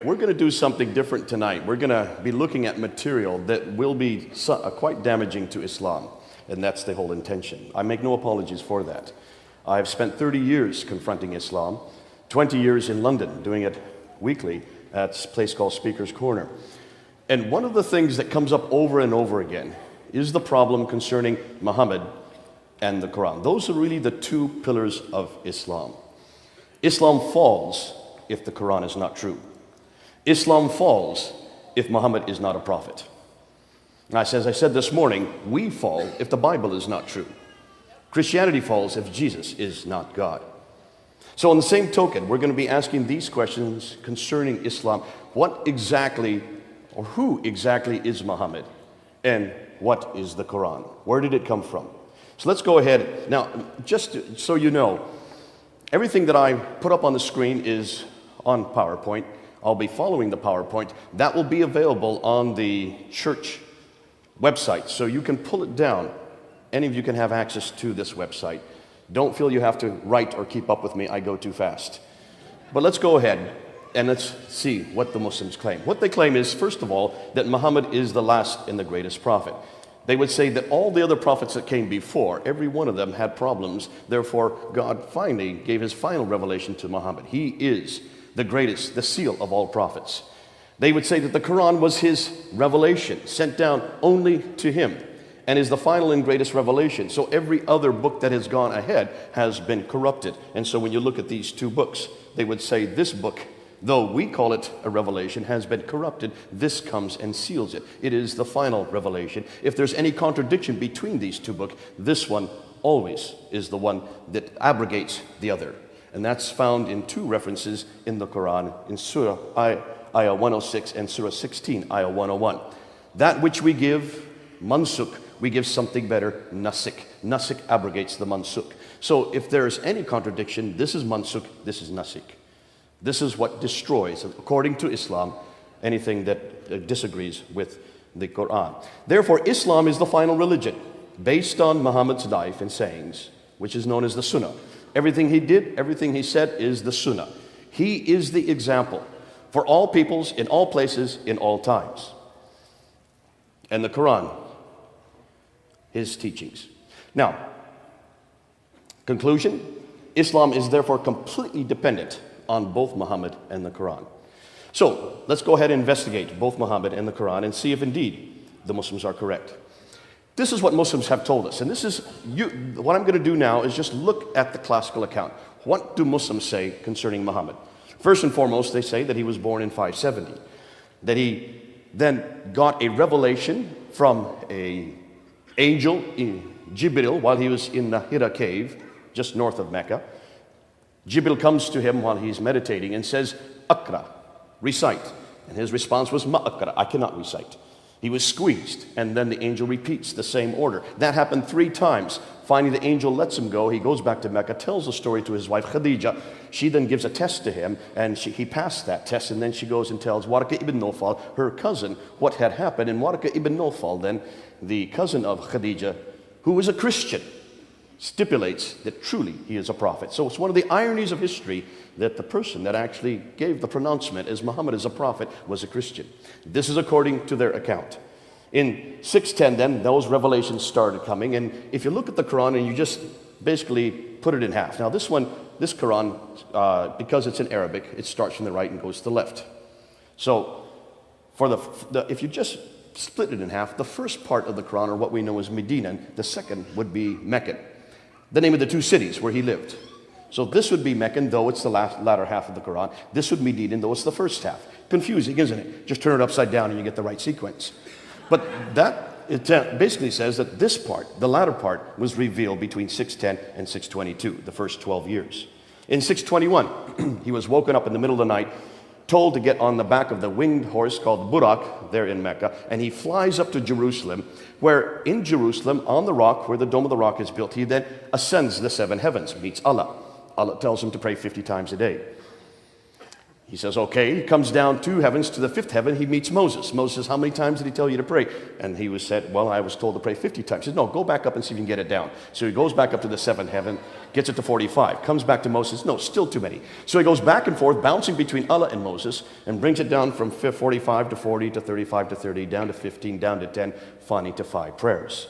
We're going to do something different tonight. We're going to be looking at material that will be quite damaging to Islam, and that's the whole intention. I make no apologies for that. I've spent 30 years confronting Islam, 20 years in London, doing it weekly at a place called Speaker's Corner. And one of the things that comes up over and over again is the problem concerning Muhammad and the Quran. Those are really the two pillars of Islam. Islam falls if the Quran is not true. Islam falls if Muhammad is not a prophet. And as I said this morning, we fall if the Bible is not true. Christianity falls if Jesus is not God. So on the same token, we're going to be asking these questions concerning Islam. What exactly, or who exactly is Muhammad? And what is the Quran? Where did it come from? So let's go ahead. Now, just so you know, everything that I put up on the screen is on PowerPoint. I'll be following the PowerPoint. That will be available on the church website, so you can pull it down. Any of you can have access to this website. Don't feel you have to write or keep up with me. I go too fast. But let's go ahead and let's see what the Muslims claim. What they claim is, first of all, that Muhammad is the last and the greatest prophet. They would say that all the other prophets that came before, every one of them had problems. Therefore, God finally gave his final revelation to Muhammad. He is the greatest, the seal of all prophets. They would say that the Quran was his revelation, sent down only to him, and is the final and greatest revelation. So every other book that has gone ahead has been corrupted. And so when you look at these two books, they would say this book, though we call it a revelation, has been corrupted. This comes and seals it. It is the final revelation. If there's any contradiction between these two books, this one always is the one that abrogates the other. And that's found in two references in the Quran, in Surah Ayah 106 and Surah 16, Ayah 101. That which we give, mansuk, we give something better, nasik. Nasik abrogates the mansuk. So if there's any contradiction, this is mansuk, this is nasik. This is what destroys, according to Islam, anything that disagrees with the Quran. Therefore, Islam is the final religion based on Muhammad's life and sayings, which is known as the Sunnah. Everything he did, everything he said is the Sunnah. He is the example for all peoples, in all places, in all times. And the Quran, his teachings. Now, conclusion, Islam is therefore completely dependent on both Muhammad and the Quran. So, let's go ahead and investigate both Muhammad and the Quran and see if indeed the Muslims are correct. This is what Muslims have told us, and this is what I'm going to do now is just look at the classical account. What do Muslims say concerning Muhammad? First and foremost, they say that he was born in 570, that he then got a revelation from an angel, Jibril, while he was in the Hira cave, just north of Mecca. Jibril comes to him while he's meditating and says, "Aqra," recite. And his response was, "Ma aqra," I cannot recite. He was squeezed, and then the angel repeats the same order. That happened 3 times. Finally, the angel lets him go. He goes back to Mecca, tells the story to his wife, Khadija. She then gives a test to him, and he passed that test, and then she goes and tells Waraka ibn Nawfal, her cousin, what had happened. And Waraka ibn Nawfal, then, the cousin of Khadija, who was a Christian, stipulates that truly he is a prophet. So it's one of the ironies of history that the person that actually gave the pronouncement as Muhammad is a prophet was a Christian. This is according to their account. In 610 then, those revelations started coming, and if you look at the Quran and you just basically put it in half. Now this Quran, because it's in Arabic, it starts from the right and goes to the left. So for if you just split it in half, the first part of the Quran, or what we know as Medina, the second would be Mecca, the name of the 2 cities where he lived. So this would be Meccan, though it's the latter half of the Quran. This would be Medinan, though it's the first half. Confusing, isn't it? Just turn it upside down and you get the right sequence. But it basically says that this part, the latter part, was revealed between 610 and 622, the first 12 years. In 621, he was woken up in the middle of the night, told to get on the back of the winged horse called Burak there in Mecca, and he flies up to Jerusalem, where in Jerusalem, on the rock, where the Dome of the Rock is built, he then ascends the 7 heavens, meets Allah. Allah tells him to pray 50 times a day. He says, okay. He comes down 2 heavens to the 5th heaven. He meets Moses. Moses says, how many times did he tell you to pray? And he said, well, I was told to pray 50 times. He says, no, go back up and see if you can get it down. So he goes back up to the 7th heaven, gets it to 45, comes back to Moses. No, still too many. So he goes back and forth, bouncing between Allah and Moses, and brings it down from 45 to 40 to 35 to 30, down to 15, down to 10, finally to 5 prayers.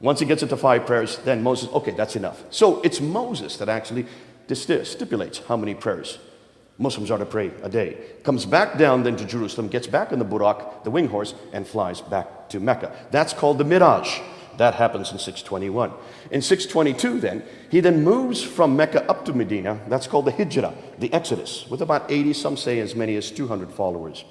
Once he gets it to 5 prayers, then Moses, okay, that's enough. So it's Moses that actually stipulates how many prayers Muslims are to pray a day. Comes back down then to Jerusalem, gets back on the Buraq, the wing horse, and flies back to Mecca. That's called the Miraj. That happens in 621. In 622 then, he then moves from Mecca up to Medina. That's called the Hijrah, the Exodus, with about 80, some say as many as 200 followers.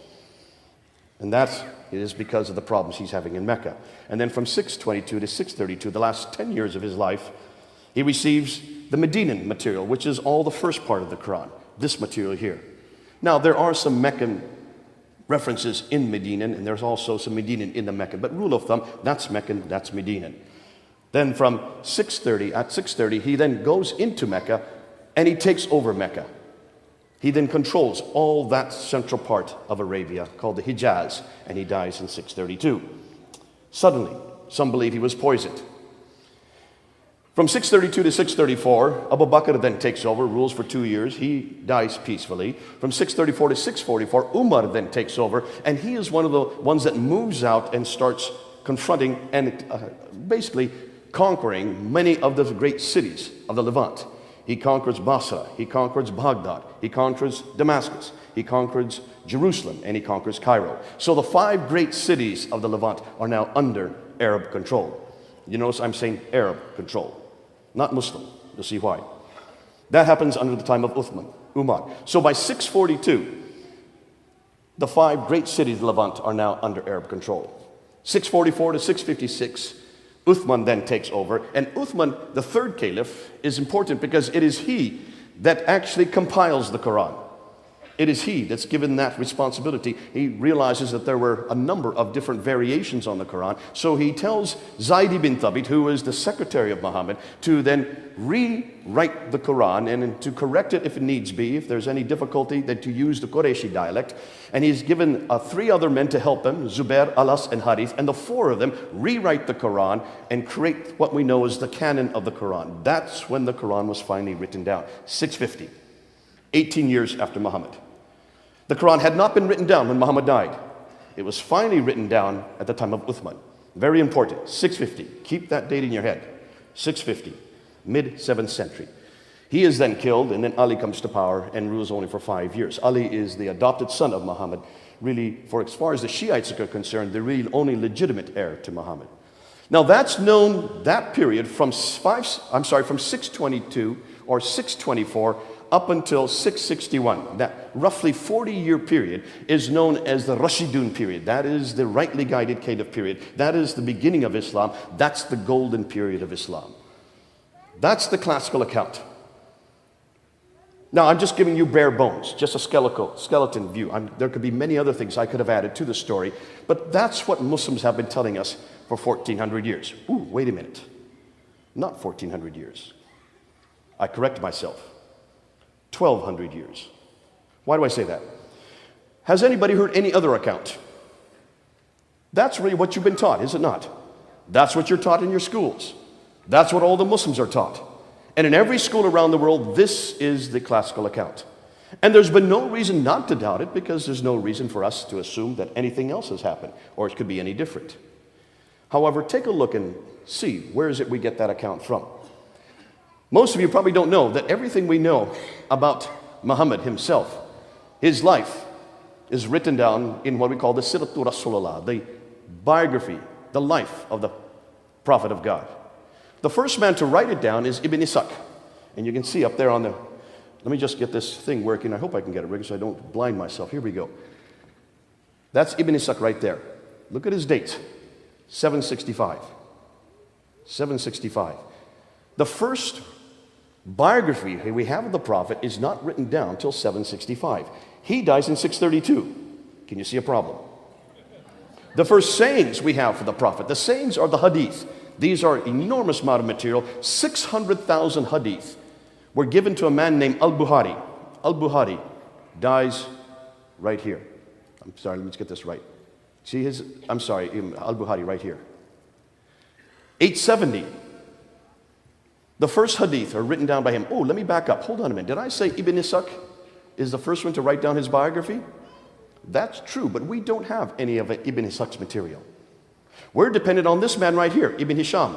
And that is because of the problems he's having in Mecca. And then from 622 to 632, the last 10 years of his life, he receives the Medinan material, which is all the first part of the Quran. This material here. Now, there are some Meccan references in Medinan, and there's also some Medinan in the Meccan. But rule of thumb, that's Meccan, that's Medinan. Then from 630, he then goes into Mecca, and he takes over Mecca. He then controls all that central part of Arabia, called the Hijaz, and he dies in 632. Suddenly, some believe he was poisoned. From 632 to 634, Abu Bakr then takes over, rules for 2 years. He dies peacefully. From 634 to 644, Umar then takes over, and he is one of the ones that moves out and starts confronting and basically conquering many of the great cities of the Levant. He conquers Basra, he conquers Baghdad, he conquers Damascus, he conquers Jerusalem, and he conquers Cairo. So the 5 great cities of the Levant are now under Arab control. You notice I'm saying Arab control, not Muslim. You'll see why. That happens under the time of Umar. So by 642, the 5 great cities of Levant are now under Arab control. 644 to 656, Uthman then takes over. And Uthman, the 3rd caliph, is important because it is he that actually compiles the Quran. It is he that's given that responsibility. He realizes that there were a number of different variations on the Quran. So he tells Zayd ibn Thabit, who is the secretary of Muhammad, to then rewrite the Quran and to correct it if it needs be, if there's any difficulty, then to use the Qurayshi dialect. And he's given 3 other men to help him, Zubair, Alas, and Harith, and the 4 of them rewrite the Quran and create what we know as the canon of the Quran. That's when the Quran was finally written down, 650, 18 years after Muhammad. The Quran had not been written down when Muhammad died. It was finally written down at the time of Uthman. Very important, 650. Keep that date in your head. 650, mid-7th century. He is then killed, and then Ali comes to power and rules only for 5 years. Ali is the adopted son of Muhammad. Really, for as far as the Shiites are concerned, the really only legitimate heir to Muhammad. Now that's known, that period, from 622 or 624 up until 661. That roughly 40-year period is known as the Rashidun period. That is the rightly guided caliph period. That is the beginning of Islam. That's the golden period of Islam. That's the classical account. Now, I'm just giving you bare bones, just a skeleton view. There could be many other things I could have added to the story, but that's what Muslims have been telling us for 1,400 years. Ooh, wait a minute. Not 1,400 years. I correct myself. 1,200 years. Why do I say that? Has anybody heard any other account? That's really what you've been taught, is it not? That's what you're taught in your schools. That's what all the Muslims are taught. And in every school around the world, this is the classical account. And there's been no reason not to doubt it, because there's no reason for us to assume that anything else has happened, or it could be any different. However, take a look and see, where is it we get that account from? Most of you probably don't know that everything we know about Muhammad himself, his life, is written down in what we call the Siratul Rasulullah, the biography, the life of the Prophet of God. The first man to write it down is Ibn Ishaq. And you can see up there on the, let me just get this thing working. I hope I can get it working so I don't blind myself. Here we go. That's Ibn Ishaq right there. Look at his date, 765. 765. The first biography we have of the Prophet is not written down till 765. He dies in 632. Can you see a problem? The first sayings we have for the Prophet, the sayings are the hadith. These are enormous amount of material. 600,000 hadith were given to a man named Al-Bukhari. Al-Bukhari. dies right here. I'm sorry, let's get this right. See his, I'm sorry, Al-Bukhari right here. 870. The first hadith are written down by him. Oh, let me back up. Hold on a minute. Did I say Ibn Ishaq is the first one to write down his biography? That's true, but we don't have any of Ibn Ishaq's material. We're dependent on this man right here, Ibn Hisham,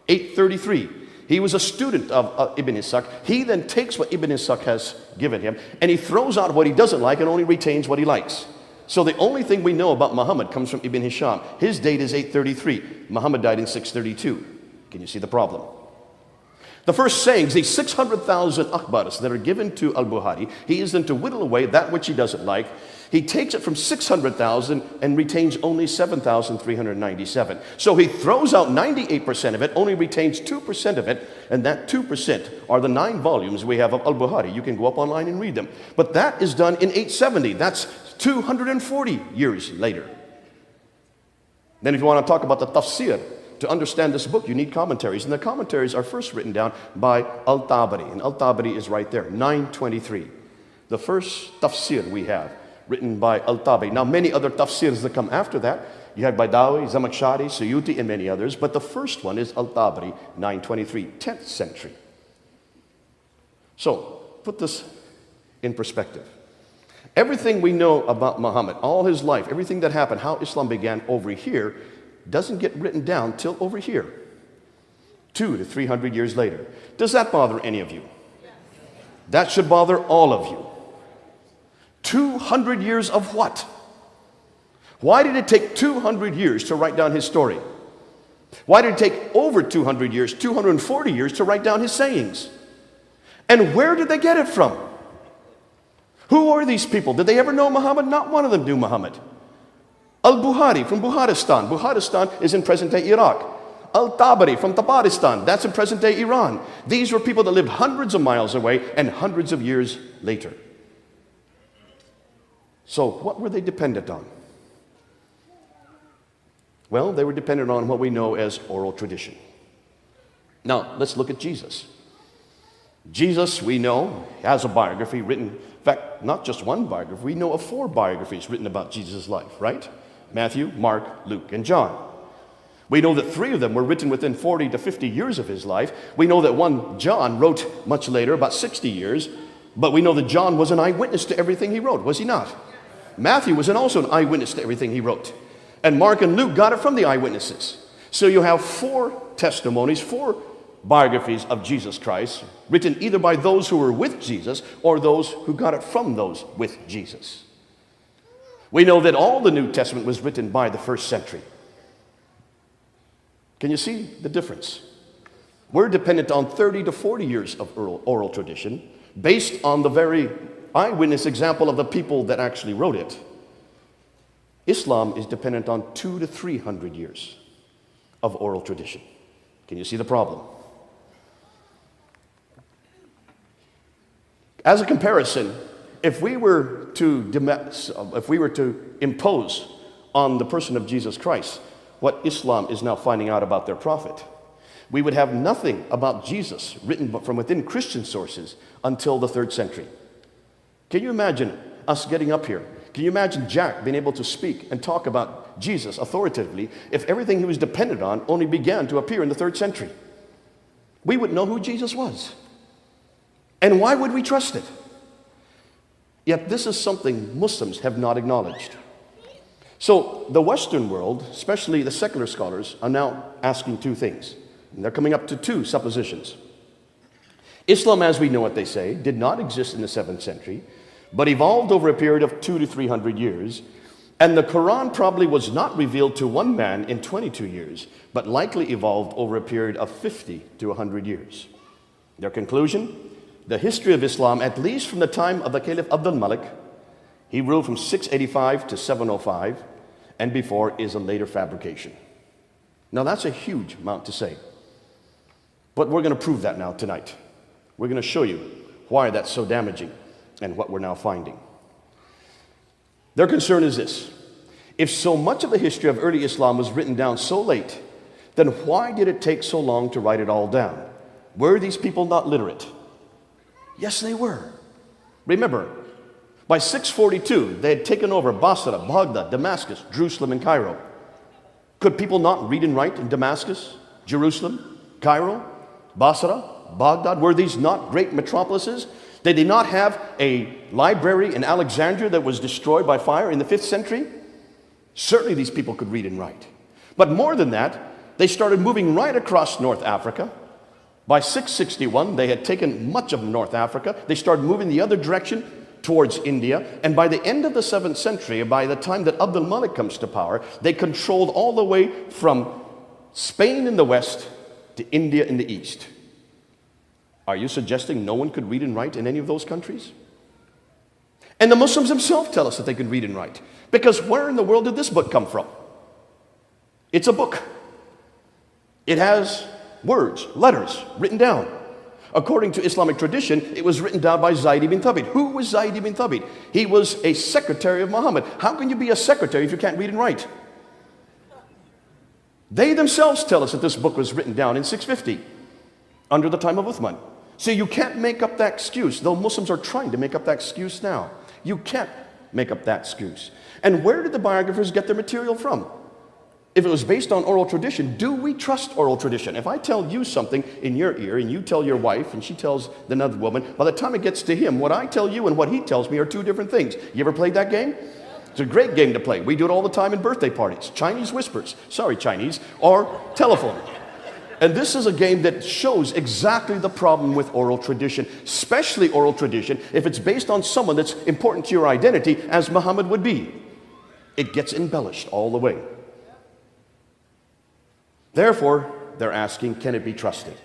833. He was a student of Ibn Ishaq. He then takes what Ibn Ishaq has given him, and he throws out what he doesn't like and only retains what he likes. So the only thing we know about Muhammad comes from Ibn Hisham. His date is 833. Muhammad died in 632. Can you see the problem? The first sayings, these 600,000 akhbars that are given to Al-Bukhari, he is then to whittle away that which he doesn't like. He takes it from 600,000 and retains only 7,397. So he throws out 98% of it, only retains 2% of it, and that 2% are the 9 volumes we have of Al-Bukhari. You can go up online and read them. But that is done in 870. That's 240 years later. Then if you want to talk about the tafsir, to understand this book, you need commentaries. And the commentaries are first written down by Al-Tabari. And Al-Tabari is right there, 923. The first tafsir we have, written by Al-Tabari. Now, many other tafsirs that come after that, you have Baidawi, Zamakhshari, Suyuti, and many others. But the first one is Al-Tabari, 923, 10th century. So, put this in perspective. Everything we know about Muhammad, all his life, everything that happened, how Islam began over here, doesn't get written down till over here, 200 to 300 years later. Does that bother any of you? That should bother all of you. 200 years of what? Why did it take 200 years to write down his story? Why did it take over 200 years, 240 years to write down his sayings? And where did they get it from? Who are these people? Did they ever know Muhammad? Not one of them knew Muhammad. Al-Bukhari from Bukharistan. Bukharistan is in present-day Iraq. Al-Tabari from Tabaristan. That's in present-day Iran. These were people that lived hundreds of miles away and hundreds of years later. So what were they dependent on? Well, they were dependent on what we know as oral tradition. Now, let's look at Jesus. Jesus, we know, has a biography written, in fact, not just one biography, we know of 4 biographies written about Jesus' life, right? Matthew, Mark, Luke, and John. We know that 3 of them were written within 40 to 50 years of his life. We know that one, John, wrote much later, about 60 years, but we know that John was an eyewitness to everything he wrote, was he not? Matthew was also an eyewitness to everything he wrote. And Mark and Luke got it from the eyewitnesses. So you have 4 testimonies, 4 biographies of Jesus Christ, written either by those who were with Jesus or those who got it from those with Jesus. We know that all the New Testament was written by the first century. Can you see the difference? We're dependent on 30 to 40 years of oral tradition based on the very eyewitness example of the people that actually wrote it. Islam is dependent on 200 to 300 years of oral tradition. Can you see the problem? As a comparison, if we were to impose on the person of Jesus Christ what Islam is now finding out about their prophet, we would have nothing about Jesus written from within Christian sources until the 3rd century. Can you imagine us getting up here? Can you imagine Jack being able to speak and talk about Jesus authoritatively if everything he was dependent on only began to appear in the 3rd century? We wouldn't know who Jesus was. And why would we trust it? Yet this is something Muslims have not acknowledged. So the Western world, especially the secular scholars, are now asking 2 things. And they're coming up to 2 suppositions. Islam, as we know it, they say, did not exist in the 7th century, but evolved over a period of 200 to 300 years. And the Quran probably was not revealed to one man in 22 years, but likely evolved over a period of 50 to 100 years. Their conclusion? The history of Islam, at least from the time of the Caliph Abdul Malik, he ruled from 685 to 705, and before is a later fabrication. Now that's a huge amount to say. But we're going to prove that now tonight. We're going to show you why that's so damaging and what we're now finding. Their concern is this. If so much of the history of early Islam was written down so late, then why did it take so long to write it all down? Were these people not literate? Yes, they were. Remember, By 642, they had taken over Basra, Baghdad, Damascus, Jerusalem, and Cairo. Could people not read and write in Damascus, Jerusalem, Cairo, Basra, Baghdad? Were these not great metropolises? Did they not have a library in Alexandria that was destroyed by fire in the 5th century? Certainly these people could read and write. But more than that, they started moving right across North Africa. By 661, they had taken much of North Africa. They started moving the other direction towards India. And by the end of the 7th century, by the time that Abdul Malik comes to power, they controlled all the way from Spain in the west to India in the east. Are you suggesting no one could read and write in any of those countries? And the Muslims themselves tell us that they could read and write. Because where in the world did this book come from? It's a book. It has words, letters written down. According to Islamic tradition, it was written down by Zayd ibn Thabit. Who was Zayd ibn Thabit? He was a secretary of Muhammad. How can you be a secretary if you can't read and write? They themselves tell us that this book was written down in 650, under the time of Uthman. So you can't make up that excuse, though Muslims are trying to make up that excuse now. You can't make up that excuse. And where did the biographers get their material from? If it was based on oral tradition, do we trust oral tradition? If I tell you something in your ear and you tell your wife and she tells another woman, by the time it gets to him, what I tell you and what he tells me are two different things. You ever played that game? It's a great game to play. We do it all the time in birthday parties. Chinese whispers, sorry Chinese, or telephone. And this is a game that shows exactly the problem with oral tradition, especially oral tradition, if it's based on someone that's important to your identity, as Muhammad would be. It gets embellished all the way. Therefore, they're asking, can it be trusted?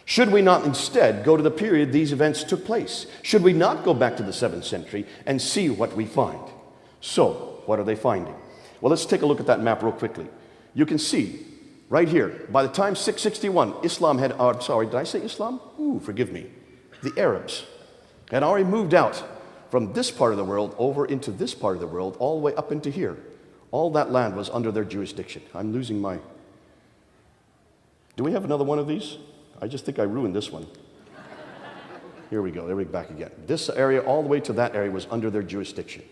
Should we not instead go to the period these events took place? Should we not go back to the 7th century and see what we find? So, what are they finding? Well, let's take a look at that map real quickly. You can see right here, by the time 661, Islam had, sorry, did I say Islam? Ooh, forgive me. The Arabs had already moved out from this part of the world over into this part of the world, all the way up into here. All that land was under their jurisdiction. I'm losing my... Do we have another one of these? I just think I ruined this one. Here we go, there we go, back again. This area all the way to that area was under their jurisdiction.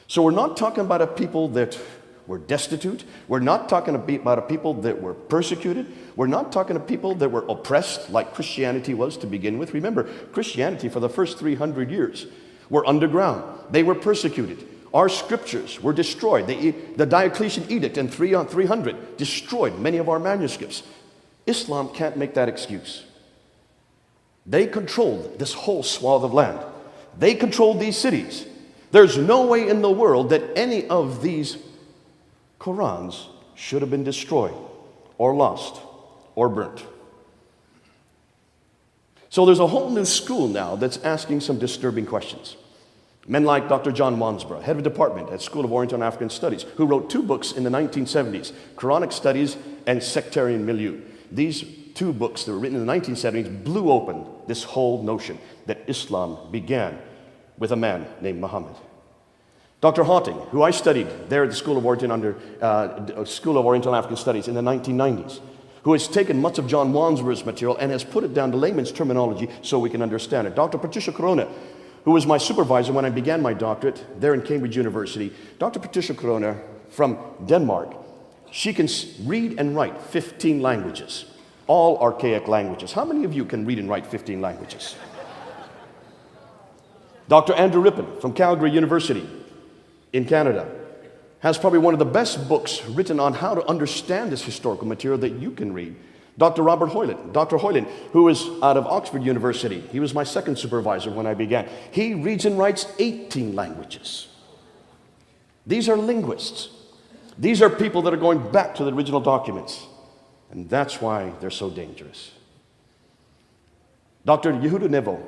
So we're not talking about a people that were destitute. We're not talking about a people that were persecuted. We're not talking about people that were oppressed like Christianity was to begin with. Remember, Christianity for the first 300 years were underground. They were persecuted. Our scriptures were destroyed. The Diocletian Edict in 300 destroyed many of our manuscripts. Islam can't make that excuse. They controlled this whole swath of land. They controlled these cities. There's no way in the world that any of these Qurans should have been destroyed or lost or burnt. So there's a whole new school now that's asking some disturbing questions. Men like Dr. John Wansborough, head of department at School of Oriental and African Studies, who wrote 2 books in the 1970s, Quranic Studies and Sectarian Milieu. These 2 books that were written in the 1970s blew open this whole notion that Islam began with a man named Muhammad. Dr. Hawting, who I studied there at the School of Oriental and African Studies in the 1990s, who has taken much of John Wansborough's material and has put it down to layman's terminology so we can understand it. Dr. Patricia Corona, who was my supervisor when I began my doctorate there in Cambridge University. Dr. Patricia Corona from Denmark, she can read and write 15 languages, all archaic languages. How many of you can read and write 15 languages? Dr. Andrew Rippon from Calgary University in Canada has probably one of the best books written on how to understand this historical material that you can read. Dr. Robert Hoyland, Dr. Hoyland, who is out of Oxford University. He was my second supervisor when I began. He reads and writes 18 languages. These are linguists. These are people that are going back to the original documents. And that's why they're so dangerous. Dr. Yehuda Nevo,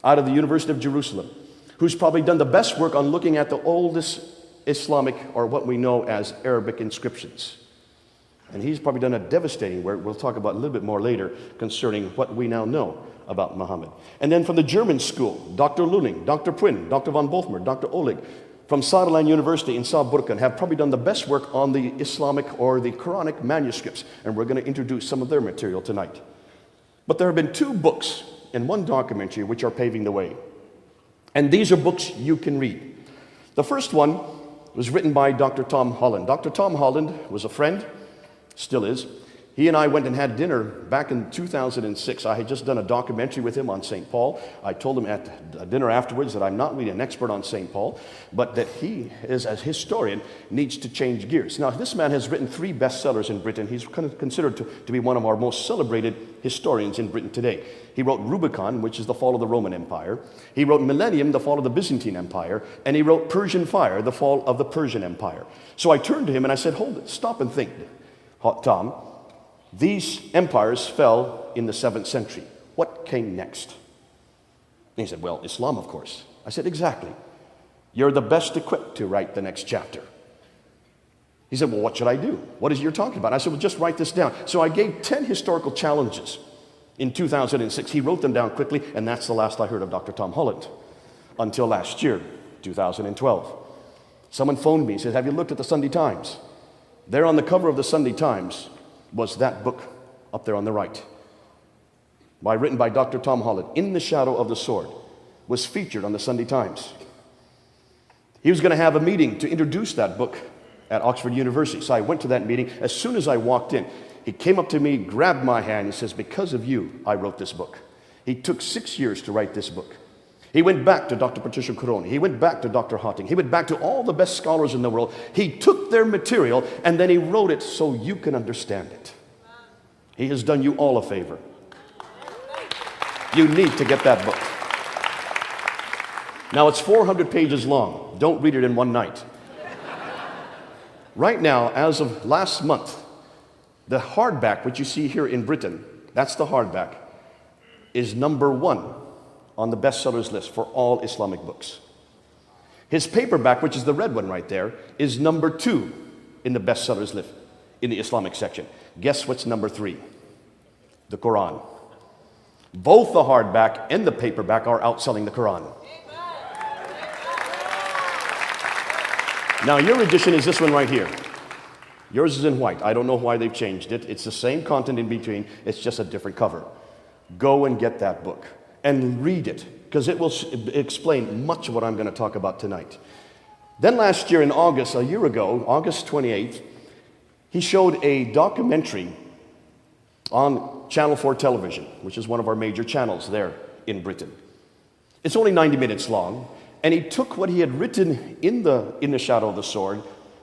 out of the University of Jerusalem, who's probably done the best work on looking at the oldest Islamic, or what we know as Arabic inscriptions. And he's probably done a devastating work we'll talk about a little bit more later concerning what we now know about Muhammad. And then from the German school, Dr. Luling, Dr. Prin, Dr. von Bothmer, Dr. Oleg, from Saarland University in Saarbrücken have probably done the best work on the Islamic or the Quranic manuscripts. And we're going to introduce some of their material tonight. But there have been 2 books and 1 documentary which are paving the way. And these are books you can read. The first one was written by Dr. Tom Holland. Dr. Tom Holland was a friend, still is. He and I went and had dinner back in 2006. I had just done a documentary with him on St. Paul. I told him at dinner afterwards that I'm not really an expert on St. Paul, but that he, as a historian, needs to change gears. Now, this man has written 3 bestsellers in Britain. He's considered to be one of our most celebrated historians in Britain today. He wrote Rubicon, which is the fall of the Roman Empire. He wrote Millennium, the fall of the Byzantine Empire. And he wrote Persian Fire, the fall of the Persian Empire. So I turned to him and I said, hold it, stop and think, Tom. These empires fell in the 7th century. What came next? And he said, well, Islam, of course. I said, exactly. You're the best equipped to write the next chapter. He said, well, what should I do? What is it you're talking about? I said, well, just write this down. So I gave 10 historical challenges in 2006. He wrote them down quickly, and that's the last I heard of Dr. Tom Holland until last year, 2012. Someone phoned me and said, have you looked at the Sunday Times? There on the cover of the Sunday Times was that book up there on the right, written by Dr. Tom Holland, In the Shadow of the Sword, was featured on the Sunday Times. He was going to have a meeting to introduce that book at Oxford University. So I went to that meeting. As soon as I walked in, he came up to me, grabbed my hand, and says, because of you, I wrote this book. He took 6 years to write this book. He went back to Dr. Patricia Coroni. He went back to Dr. Hotting. He went back to all the best scholars in the world. He took their material and then he wrote it so you can understand it. He has done you all a favor. You need to get that book. Now it's 400 pages long. Don't read it in one night. Right now, as of last month, the hardback, which you see here in Britain, that's the hardback, is number 1 on the bestsellers list for all Islamic books. His paperback, which is the red one right there, is number 2 in the bestsellers list in the Islamic section. Guess what's number 3? The Quran. Both the hardback and the paperback are outselling the Quran. Now your edition is this one right here. Yours is in white. I don't know why they've changed it. It's the same content in between. It's just a different cover. Go and get that book and read it, because it will explain much of what I'm going to talk about tonight. Then last year in August, a year ago, August 28th, he showed a documentary on Channel 4 television, which is one of our major channels there in Britain. It's only 90 minutes long, and he took what he had written in the Shadow of the Sword,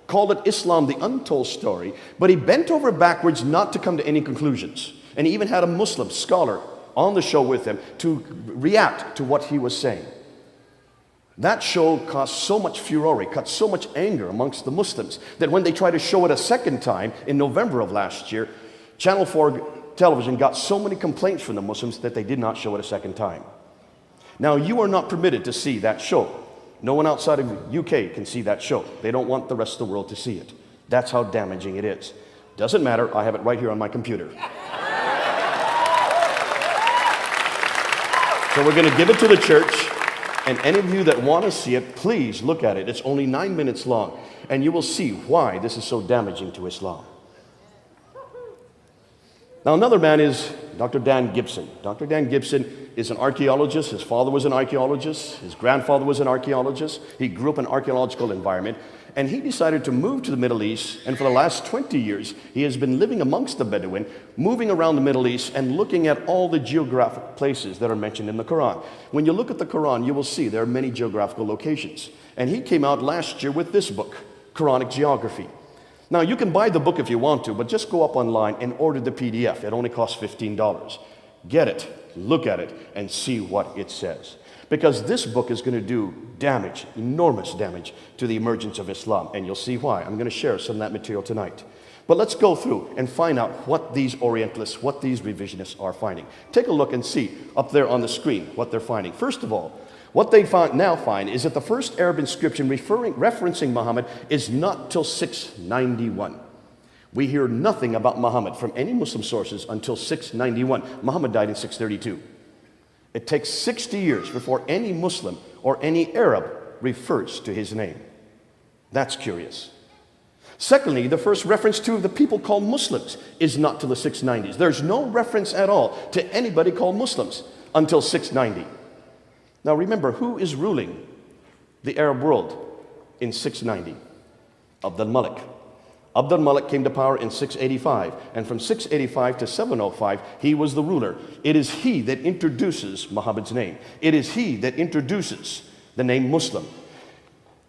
called it Islam, the Untold Story, but he bent over backwards not to come to any conclusions. And he even had a Muslim scholar on the show with him to react to what he was saying. That show caused so much furore, caused so much anger amongst the Muslims, that when they tried to show it a second time in November of last year, Channel 4 television got so many complaints from the Muslims that they did not show it a second time. Now, you are not permitted to see that show. No one outside of UK can see that show. They don't want the rest of the world to see it. That's how damaging it is. Doesn't matter, I have it right here on my computer. So we're going to give it to the church, and any of you that want to see it, please look at it. It's only 9 minutes long, and you will see why this is so damaging to Islam. Now, another man is Dr. Dan Gibson. Dr. Dan Gibson is an archaeologist. His father was an archaeologist. His grandfather was an archaeologist. He grew up in an archaeological environment, and he decided to move to the Middle East, and for the last 20 years, he has been living amongst the Bedouin, moving around the Middle East and looking at all the geographic places that are mentioned in the Quran. When you look at the Quran, you will see there are many geographical locations. And he came out last year with this book, Quranic Geography. Now, you can buy the book if you want to, but just go up online and order the PDF. It only costs $15. Get it, look at it, and see what it says. Because this book is going to do damage, enormous damage, to the emergence of Islam. And you'll see why. I'm going to share some of that material tonight. But let's go through and find out what these Orientalists, what these revisionists are finding. Take a look and see up there on the screen what they're finding. First of all, what they now find is that the first Arab inscription referencing Muhammad is not till 691. We hear nothing about Muhammad from any Muslim sources until 691. Muhammad died in 632. It takes 60 years before any Muslim or any Arab refers to his name. That's curious. Secondly, the first reference to the people called Muslims is not till the 690s. There's no reference at all to anybody called Muslims until 690. Now remember, who is ruling the Arab world in 690? Abd al-Malik. Abd al-Malik came to power in 685, and from 685 to 705, he was the ruler. It is he that introduces Muhammad's name. It is he that introduces the name Muslim.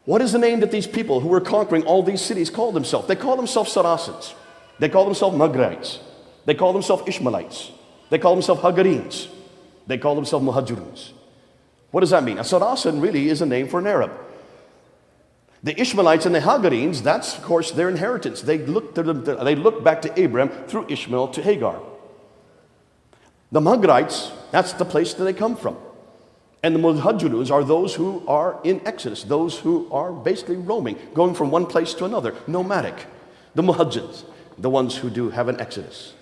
What is the name that these people who were conquering all these cities called themselves? They call themselves Saracens. They call themselves Maghrites. They call themselves Ishmaelites. They call themselves Hagarenes. They call themselves Muhajiruns. What does that mean? A Saracen really is a name for an Arab. The Ishmaelites and the Hagarenes, that's of course their inheritance. They look back to Abraham through Ishmael to Hagar. The Maghrites, that's the place that they come from. And the Muhajiruns are those who are in Exodus, those who are basically roaming, going from one place to another, nomadic. The Muhajirs, the ones who do have an Exodus.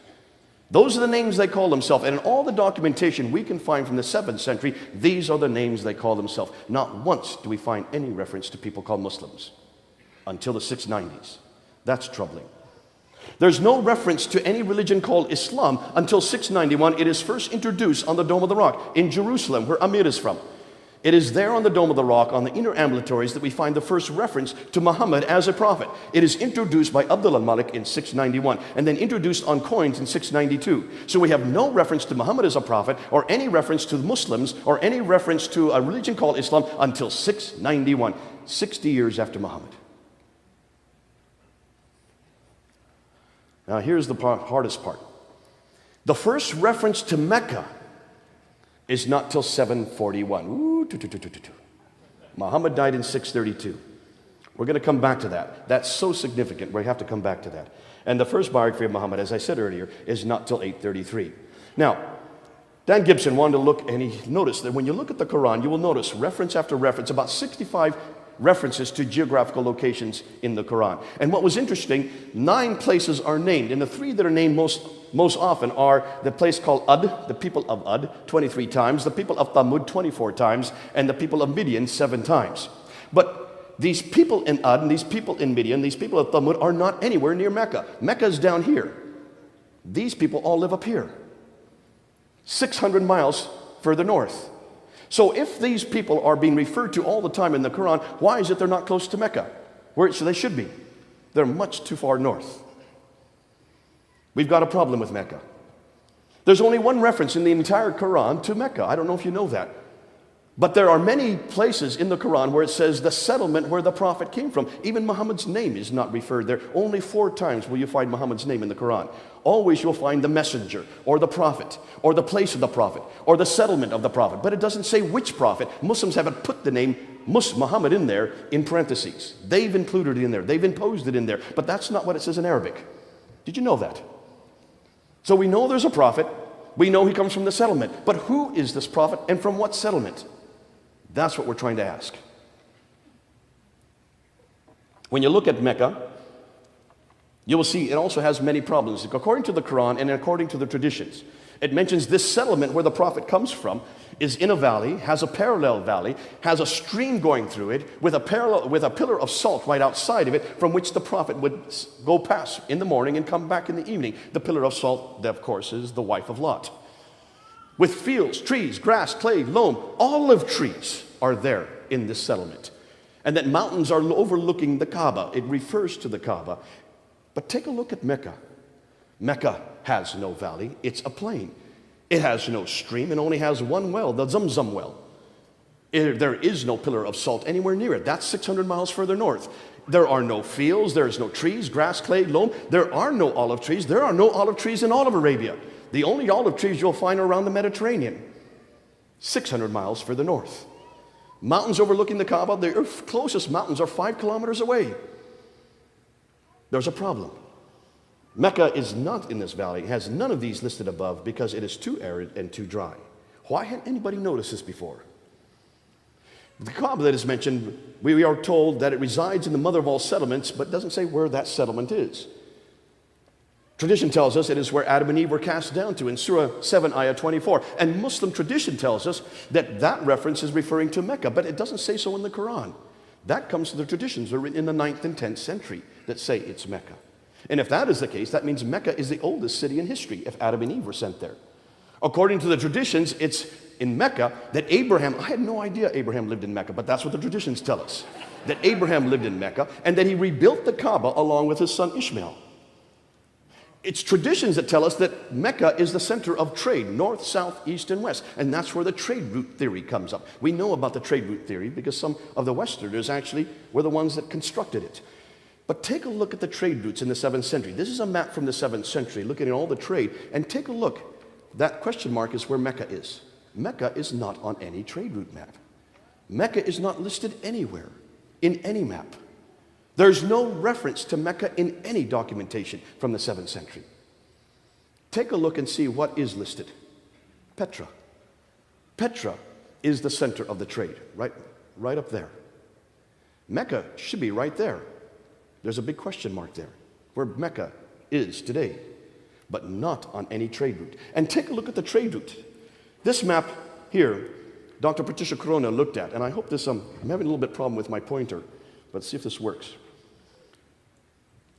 Those are the names they call themselves. And in all the documentation we can find from the 7th century, these are the names they call themselves. Not once do we find any reference to people called Muslims until the 690s. That's troubling. There's no reference to any religion called Islam until 691. It is first introduced on the Dome of the Rock in Jerusalem, where Amir is from. It is there on the Dome of the Rock, on the inner ambulatories, that we find the first reference to Muhammad as a prophet. It is introduced by Abd al-Malik in 691, and then introduced on coins in 692. So we have no reference to Muhammad as a prophet, or any reference to Muslims, or any reference to a religion called Islam until 691, 60 years after Muhammad. Now here's the hardest part. The first reference to Mecca is not till 741. Ooh, Muhammad died in 632. We're going to come back to that. That's so significant. We have to come back to that. And the first biography of Muhammad, as I said earlier, is not till 833. Now, Dan Gibson wanted to look, and he noticed that when you look at the Quran, you will notice reference after reference, about 65 references to geographical locations in the Quran. And what was interesting, 9 places are named, and the 3 that are named most often are the place called Ad, the people of Ad, 23 times, the people of Thamud, 24 times, and the people of Midian, 7 times. But these people in Ad, and these people in Midian, these people of Thamud are not anywhere near Mecca. Mecca is down here. These people all live up here, 600 miles further north. So if these people are being referred to all the time in the Quran, why is it they're not close to Mecca, where they should be? They're much too far north. We've got a problem with Mecca. There's only one reference in the entire Quran to Mecca. I don't know if you know that. But there are many places in the Quran where it says the settlement where the prophet came from. Even Muhammad's name is not referred there. Only 4 times will you find Muhammad's name in the Quran. Always you'll find the messenger, or the prophet, or the place of the prophet, or the settlement of the prophet. But it doesn't say which prophet. Muslims haven't put the name Muhammad in there in parentheses. They've included it in there. They've imposed it in there. But that's not what it says in Arabic. Did you know that? So we know there's a prophet. We know he comes from the settlement. But who is this prophet, and from what settlement? That's what we're trying to ask. When you look at Mecca, you will see it also has many problems. According to the Quran and according to the traditions, it mentions this settlement where the prophet comes from is in a valley, has a parallel valley, has a stream going through it with a pillar of salt right outside of it, from which the prophet would go past in the morning and come back in the evening. The pillar of salt, that of course, is the wife of Lot. With fields, trees, grass, clay, loam, olive trees are there in this settlement. And that mountains are overlooking the Kaaba. It refers to the Kaaba. But take a look at Mecca. Mecca has no valley. It's a plain. It has no stream. It only has one well, the Zamzam well. There is no pillar of salt anywhere near it. That's 600 miles further north. There are no fields. There's no trees, grass, clay, loam. There are no olive trees. There are no olive trees in all of Arabia. The only olive trees you'll find are around the Mediterranean, 600 miles further north. Mountains overlooking the Kaaba, the closest mountains are 5 kilometers away. There's a problem. Mecca is not in this valley. It has none of these listed above because it is too arid and too dry. Why hadn't anybody noticed this before? The Kaaba that is mentioned, we are told that it resides in the mother of all settlements, but doesn't say where that settlement is. Tradition tells us it is where Adam and Eve were cast down to in Surah 7, Ayah 24. And Muslim tradition tells us that that reference is referring to Mecca, but it doesn't say so in the Quran. That comes to the traditions that are written in the 9th and 10th century that say it's Mecca. And if that is the case, that means Mecca is the oldest city in history if Adam and Eve were sent there. According to the traditions, it's in Mecca that Abraham, I had no idea Abraham lived in Mecca, but that's what the traditions tell us, that Abraham lived in Mecca and that he rebuilt the Kaaba along with his son Ishmael. It's traditions that tell us that Mecca is the center of trade, north, south, east, and west. And that's where the trade route theory comes up. We know about the trade route theory because some of the Westerners actually were the ones that constructed it. But take a look at the trade routes in the 7th century. This is a map from the 7th century looking at all the trade. And take a look. That question mark is where Mecca is. Mecca is not on any trade route map. Mecca is not listed anywhere in any map. There's no reference to Mecca in any documentation from the 7th century. Take a look and see what is listed. Petra. Petra is the center of the trade, right up there. Mecca should be right there. There's a big question mark there, where Mecca is today, but not on any trade route. And take a look at the trade route. This map here, Dr. Patricia Corona looked at, and I hope this, I'm having a little bit problem with my pointer, but see if this works.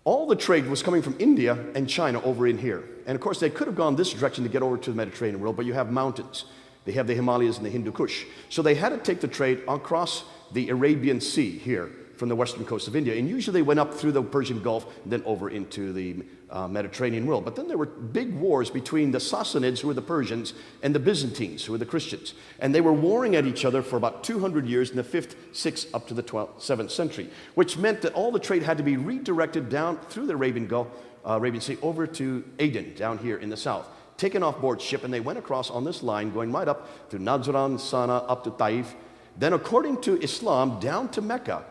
All the trade was coming from India and China over in here. And of course, they could have gone this direction to get over to the Mediterranean world, but you have mountains. They have the Himalayas and the Hindu Kush. So they had to take the trade across the Arabian Sea here from the western coast of India. And usually they went up through the Persian Gulf and then over into the Mediterranean world. But then there were big wars between the Sassanids, who were the Persians, and the Byzantines, who were the Christians. And they were warring at each other for about 200 years in the 5th, 6th, up to the 7th century, which meant that all the trade had to be redirected down through the Arabian Gulf, Arabian Sea, over to Aden, down here in the south, taken off board ship, and they went across on this line, going right up to Najran, Sana, up to Taif, then according to Islam, down to Mecca,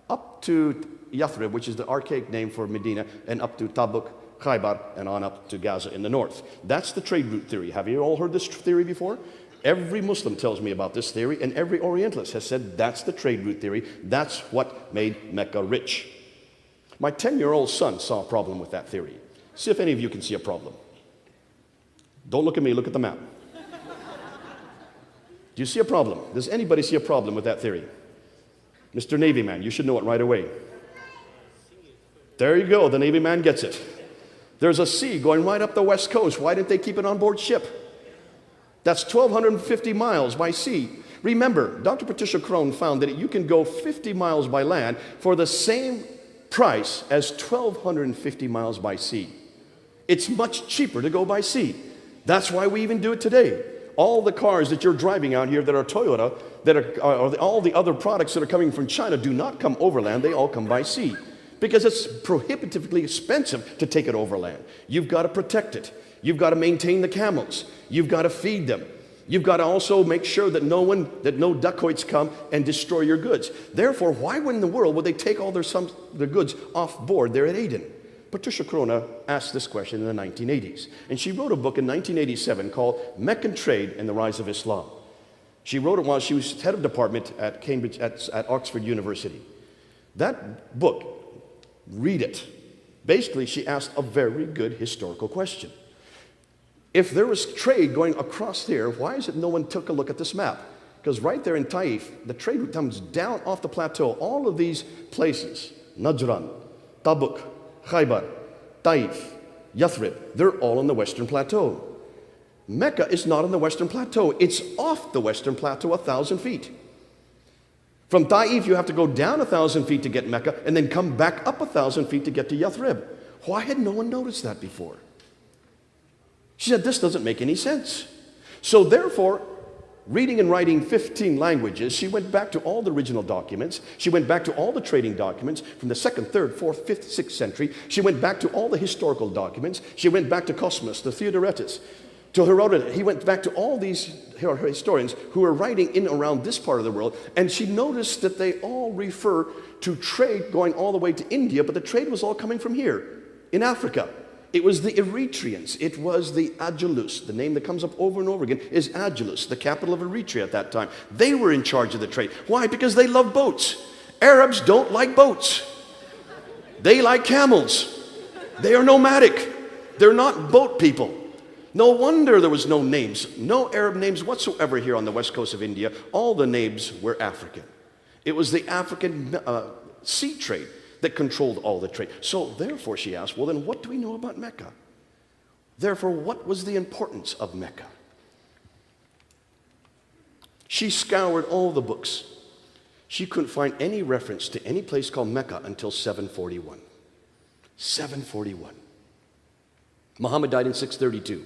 up to Yathrib, which is the archaic name for Medina, and up to Tabuk, Khaybar, and on up to Gaza in the north. That's the trade route theory. Have you all heard this theory before? Every Muslim tells me about this theory, and every Orientalist has said that's the trade route theory. That's what made Mecca rich. My 10-year-old son saw a problem with that theory. See if any of you can see a problem. Don't look at me, look at the map. Do you see a problem? Does anybody see a problem with that theory? Mr. Navy man, you should know it right away. There you go, the Navy man gets it. There's a sea going right up the west coast. Why didn't they keep it on board ship? That's 1,250 miles by sea. Remember, Dr. Patricia Crone found that you can go 50 miles by land for the same price as 1,250 miles by sea. It's much cheaper to go by sea. That's why we even do it today. All the cars that you're driving out here that are Toyota, that are all the other products that are coming from China do not come overland, they all come by sea. Because it's prohibitively expensive to take it overland. You've got to protect it. You've got to maintain the camels. You've got to feed them. You've got to also make sure that no dacoits come and destroy your goods. Therefore, why in the world would they take all their goods off board there at Aden? Patricia Corona asked this question in the 1980s. And she wrote a book in 1987 called Meccan Trade and the Rise of Islam. She wrote it while she was head of department at Cambridge, at Oxford University. That book, read it. Basically, she asked a very good historical question. If there was trade going across there, why is it no one took a look at this map? Because right there in Taif, the trade route comes down off the plateau. All of these places, Najran, Tabuk, Khaybar, Taif, Yathrib, they're all on the western plateau. Mecca is not on the western plateau. It's off the western plateau 1,000 feet. From Taif, you have to go down 1,000 feet to get Mecca and then come back up 1,000 feet to get to Yathrib. Why had no one noticed that before? She said, this doesn't make any sense. So therefore, reading and writing 15 languages, she went back to all the original documents. She went back to all the trading documents from the 2nd, 3rd, 4th, 5th, 6th century. She went back to all the historical documents. She went back to Cosmas, to Theodoretus, to Herodotus. He went back to all these historians who were writing in around this part of the world, and she noticed that they all refer to trade going all the way to India, but the trade was all coming from here, in Africa. It was the Eritreans. It was the Agelus. The name that comes up over and over again is Agelus, the capital of Eritrea at that time. They were in charge of the trade. Why? Because they love boats. Arabs don't like boats. They like camels. They are nomadic. They're not boat people. No wonder there was no names, no Arab names whatsoever here on the west coast of India. All the names were African. It was the African sea trade that controlled all the trade. So therefore, she asked, well, then what do we know about Mecca? Therefore, what was the importance of Mecca? She scoured all the books. She couldn't find any reference to any place called Mecca until 741. 741. Muhammad died in 632.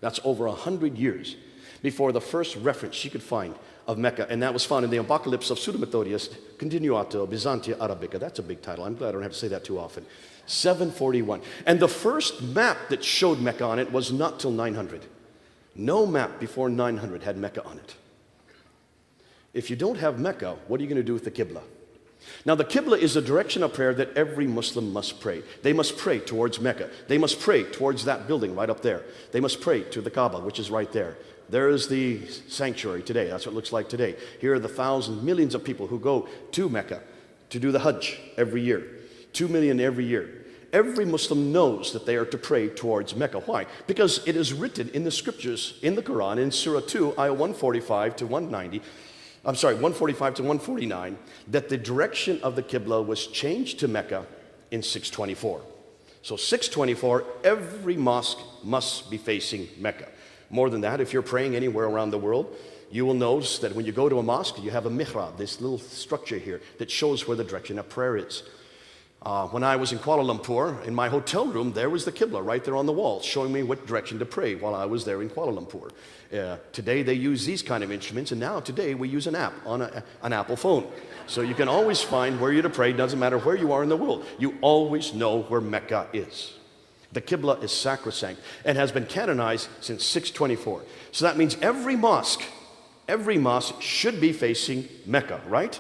That's over 100 years before the first reference she could find of Mecca, and that was found in the Apocalypse of Pseudo-Methodius Continuato Byzantia Arabica. That's a big title. I'm glad I don't have to say that too often. 741. And the first map that showed Mecca on it was not till 900. No map before 900 had Mecca on it. If you don't have Mecca, what are you going to do with the Qibla? Now, the Qibla is a direction of prayer that every Muslim must pray. They must pray towards Mecca. They must pray towards that building right up there. They must pray to the Kaaba, which is right there. There is the sanctuary today. That's what it looks like today. Here are the thousands, millions of people who go to Mecca to do the Hajj every year. 2 million every year. Every Muslim knows that they are to pray towards Mecca. Why? Because it is written in the scriptures, in the Quran, in Surah 2, ayah 145 to 190, 145 to 149, that the direction of the Qibla was changed to Mecca in 624. So 624, every mosque must be facing Mecca. More than that, if you're praying anywhere around the world, you will notice that when you go to a mosque, you have a mihrab, this little structure here that shows where the direction of prayer is. When I was in Kuala Lumpur, in my hotel room, there was the Qibla right there on the wall, showing me what direction to pray while I was there in Kuala Lumpur. Today they use these kind of instruments, and now today we use an app on an Apple phone. So you can always find where you're to pray, doesn't matter where you are in the world. You always know where Mecca is. The Qibla is sacrosanct and has been canonized since 624. So that means every mosque should be facing Mecca, right?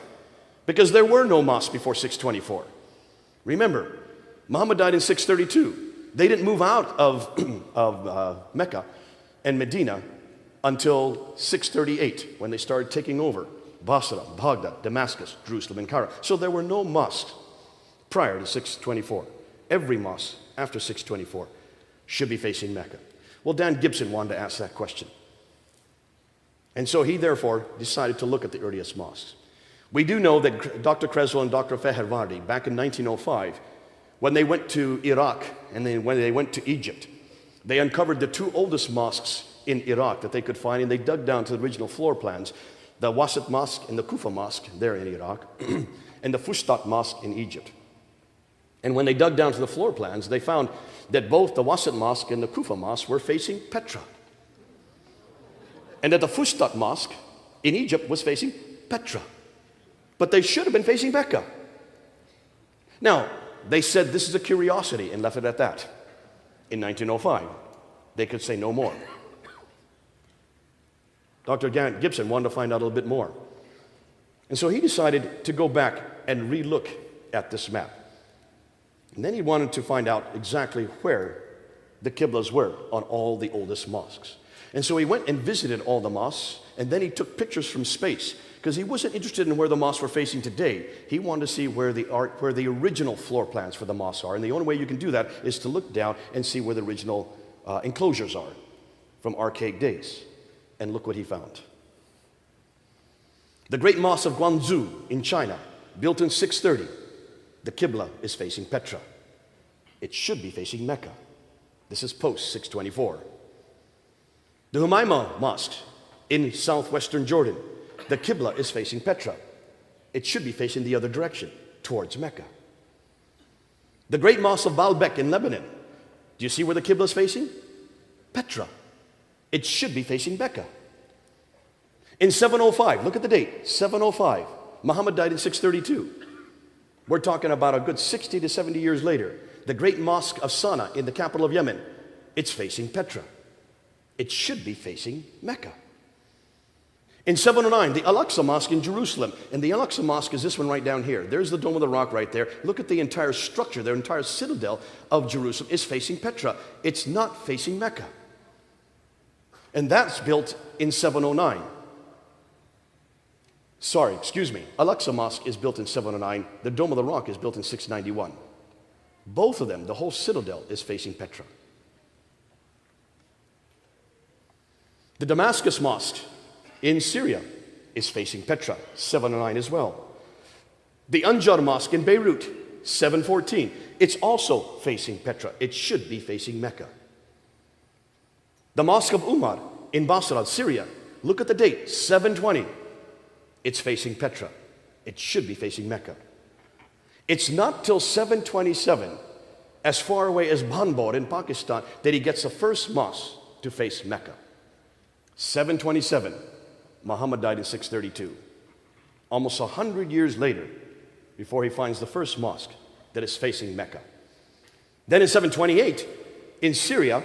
Because there were no mosques before 624. Remember, Muhammad died in 632. They didn't move out of Mecca and Medina until 638, when they started taking over Basra, Baghdad, Damascus, Jerusalem, and Cairo. So there were no mosques prior to 624. Every mosque after 624 should be facing Mecca. Well, Dan Gibson wanted to ask that question. And so he therefore decided to look at the earliest mosques. We do know that Dr. Creswell and Dr. Fehervardi, back in 1905, when they went to Iraq and then when they went to Egypt, they uncovered the two oldest mosques in Iraq that they could find, and they dug down to the original floor plans, the Wasit Mosque and the Kufa Mosque there in Iraq, and the Fustat Mosque in Egypt. And when they dug down to the floor plans, they found that both the Wasit Mosque and the Kufa Mosque were facing Petra, and that the Fustat Mosque in Egypt was facing Petra. But they should have been facing Mecca. Now, they said this is a curiosity and left it at that. In 1905, they could say no more. Dr. Gibson wanted to find out a little bit more. And so he decided to go back and re-look at this map. And then he wanted to find out exactly where the Qiblas were on all the oldest mosques. And so he went and visited all the mosques, and then he took pictures from space, because he wasn't interested in where the mosques were facing today. He wanted to see where the original floor plans for the mosques are. And the only way you can do that is to look down and see where the original enclosures are from archaic days. And look what he found. The Great Mosque of Guangzhou in China, built in 630. The Qibla is facing Petra. It should be facing Mecca. This is post 624. The Humayma Mosque in southwestern Jordan, the Qibla is facing Petra. It should be facing the other direction, towards Mecca. The Great Mosque of Baalbek in Lebanon, do you see where the Qibla is facing? Petra. It should be facing Mecca. In 705, look at the date, 705. Muhammad died in 632. We're talking about a good 60 to 70 years later. The Great Mosque of Sana'a in the capital of Yemen, it's facing Petra. It should be facing Mecca. In 709, the Al-Aqsa Mosque in Jerusalem. And the Al-Aqsa Mosque is this one right down here. There's the Dome of the Rock right there. Look at the entire structure, the entire citadel of Jerusalem is facing Petra. It's not facing Mecca. And that's built in 709. Sorry, excuse me. Al-Aqsa Mosque is built in 709. The Dome of the Rock is built in 691. Both of them, the whole citadel is facing Petra. The Damascus Mosque in Syria is facing Petra, 709 as well. The Anjar Mosque in Beirut, 714. It's also facing Petra. It should be facing Mecca. The Mosque of Umar in Basra, Syria, Look at the date, 720. It's facing Petra. It should be facing Mecca. It's not till 727, as far away as Banbor in Pakistan, that he gets the first mosque to face Mecca. 727. Muhammad died in 632. Almost 100 years later, before he finds the first mosque that is facing Mecca. Then in 728, in Syria,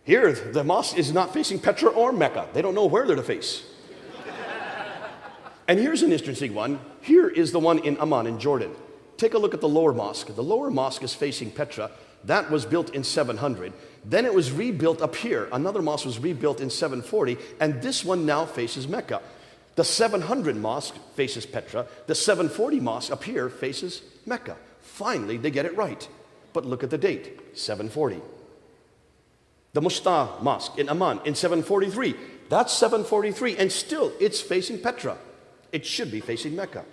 here the mosque is not facing Petra or Mecca. They don't know where they're to face. And here's an interesting one. Here is the one in Amman in Jordan. Take a look at the lower mosque. The lower mosque is facing Petra. That was built in 700. Then it was rebuilt up here. Another mosque was rebuilt in 740, and this one now faces Mecca. The 700 mosque faces Petra. The 740 mosque up here faces Mecca. Finally, they get it right. But look at the date, 740. The Musta Mosque in Amman in 743. That's 743, and still it's facing Petra. It should be facing Mecca.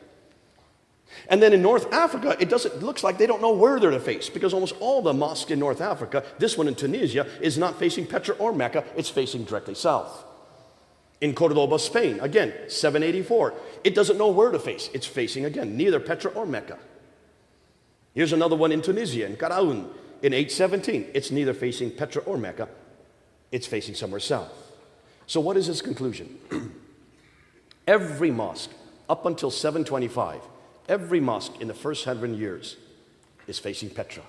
And then in North Africa, it looks like they don't know where they're to face, because almost all the mosques in North Africa, this one in Tunisia, is not facing Petra or Mecca, it's facing directly south. In Cordoba, Spain, again, 784. It doesn't know where to face. It's facing, again, neither Petra or Mecca. Here's another one in Tunisia, in Karaoun, in 817. It's neither facing Petra or Mecca. It's facing somewhere south. So what is his conclusion? Every mosque, up until 725, every mosque in the first 100 years is facing Petra.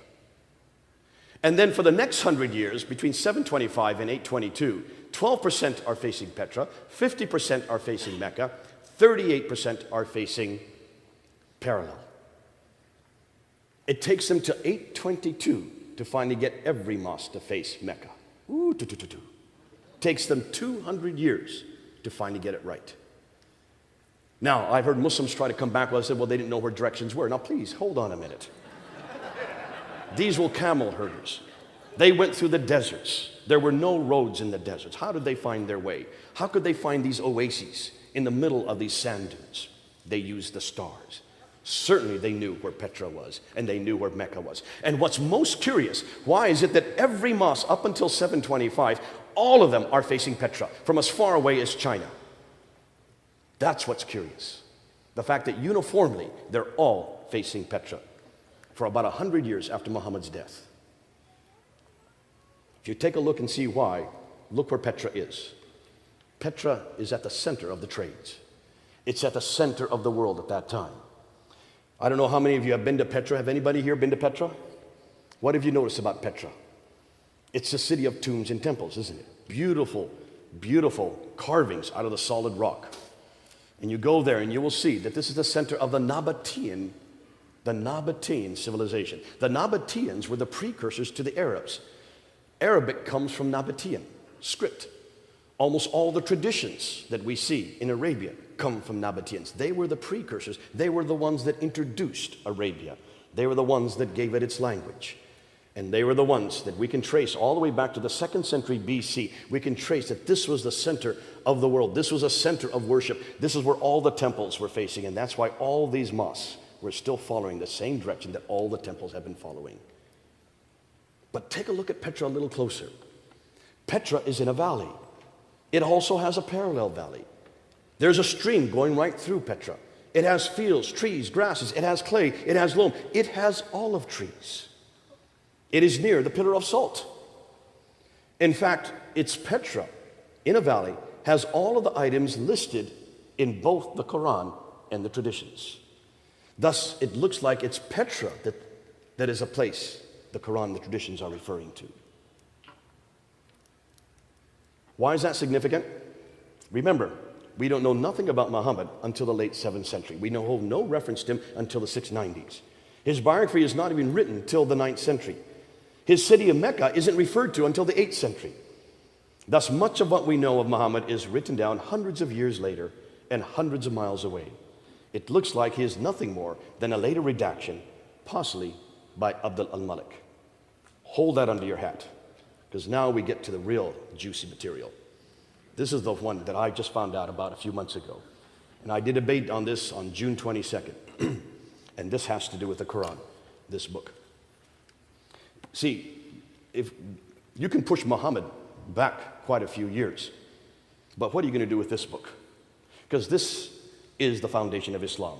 And then for the next 100 years, between 725 and 822, 12% are facing Petra, 50% are facing Mecca, 38% are facing parallel. It takes them to 822 to finally get every mosque to face Mecca. Takes them 200 years to finally get it right. Now, I've heard Muslims try to come back. Well, I said, well, they didn't know where directions were. Now, please, hold on a minute. These were camel herders. They went through the deserts. There were no roads in the deserts. How did they find their way? How could they find these oases in the middle of these sand dunes? They used the stars. Certainly, they knew where Petra was, and they knew where Mecca was. And what's most curious, why is it that every mosque up until 725, all of them are facing Petra, from as far away as China? That's what's curious. The fact that uniformly, they're all facing Petra for about 100 years after Muhammad's death. If you take a look and see why, look where Petra is. Petra is at the center of the trades. It's at the center of the world at that time. I don't know how many of you have been to Petra. Have anybody here been to Petra? What have you noticed about Petra? It's the city of tombs and temples, isn't it? Beautiful, beautiful carvings out of the solid rock. And you go there and you will see that this is the center of the Nabatean civilization. The Nabateans were the precursors to the Arabs. Arabic comes from Nabatean script. Almost all the traditions that we see in Arabia come from Nabateans. They were the precursors. They were the ones that introduced Arabia. They were the ones that gave it its language. And they were the ones that we can trace all the way back to the 2nd century BC. We can trace that this was the center of the world. This was a center of worship. This is where all the temples were facing. And that's why all these mosques were still following the same direction that all the temples have been following. But take a look at Petra a little closer. Petra is in a valley. It also has a parallel valley. There's a stream going right through Petra. It has fields, trees, grasses. It has clay. It has loam. It has olive trees. It is near the pillar of salt. In fact, it's Petra in a valley, has all of the items listed in both the Quran and the traditions. Thus, it looks like it's Petra that is a place the Quran and the traditions are referring to. Why is that significant? Remember, we don't know nothing about Muhammad until the late 7th century. We know no reference to him until the 690s. His biography is not even written till the 9th century. His city of Mecca isn't referred to until the 8th century. Thus, much of what we know of Muhammad is written down hundreds of years later and hundreds of miles away. It looks like he is nothing more than a later redaction, possibly by Abdul al-Malik. Hold that under your hat, because now we get to the real juicy material. This is the one that I just found out about a few months ago. And I did a debate on this on June 22nd. And this has to do with the Quran, this book. See, if you can push Muhammad back quite a few years, But what are you going to do with this book? Because this is the foundation of Islam.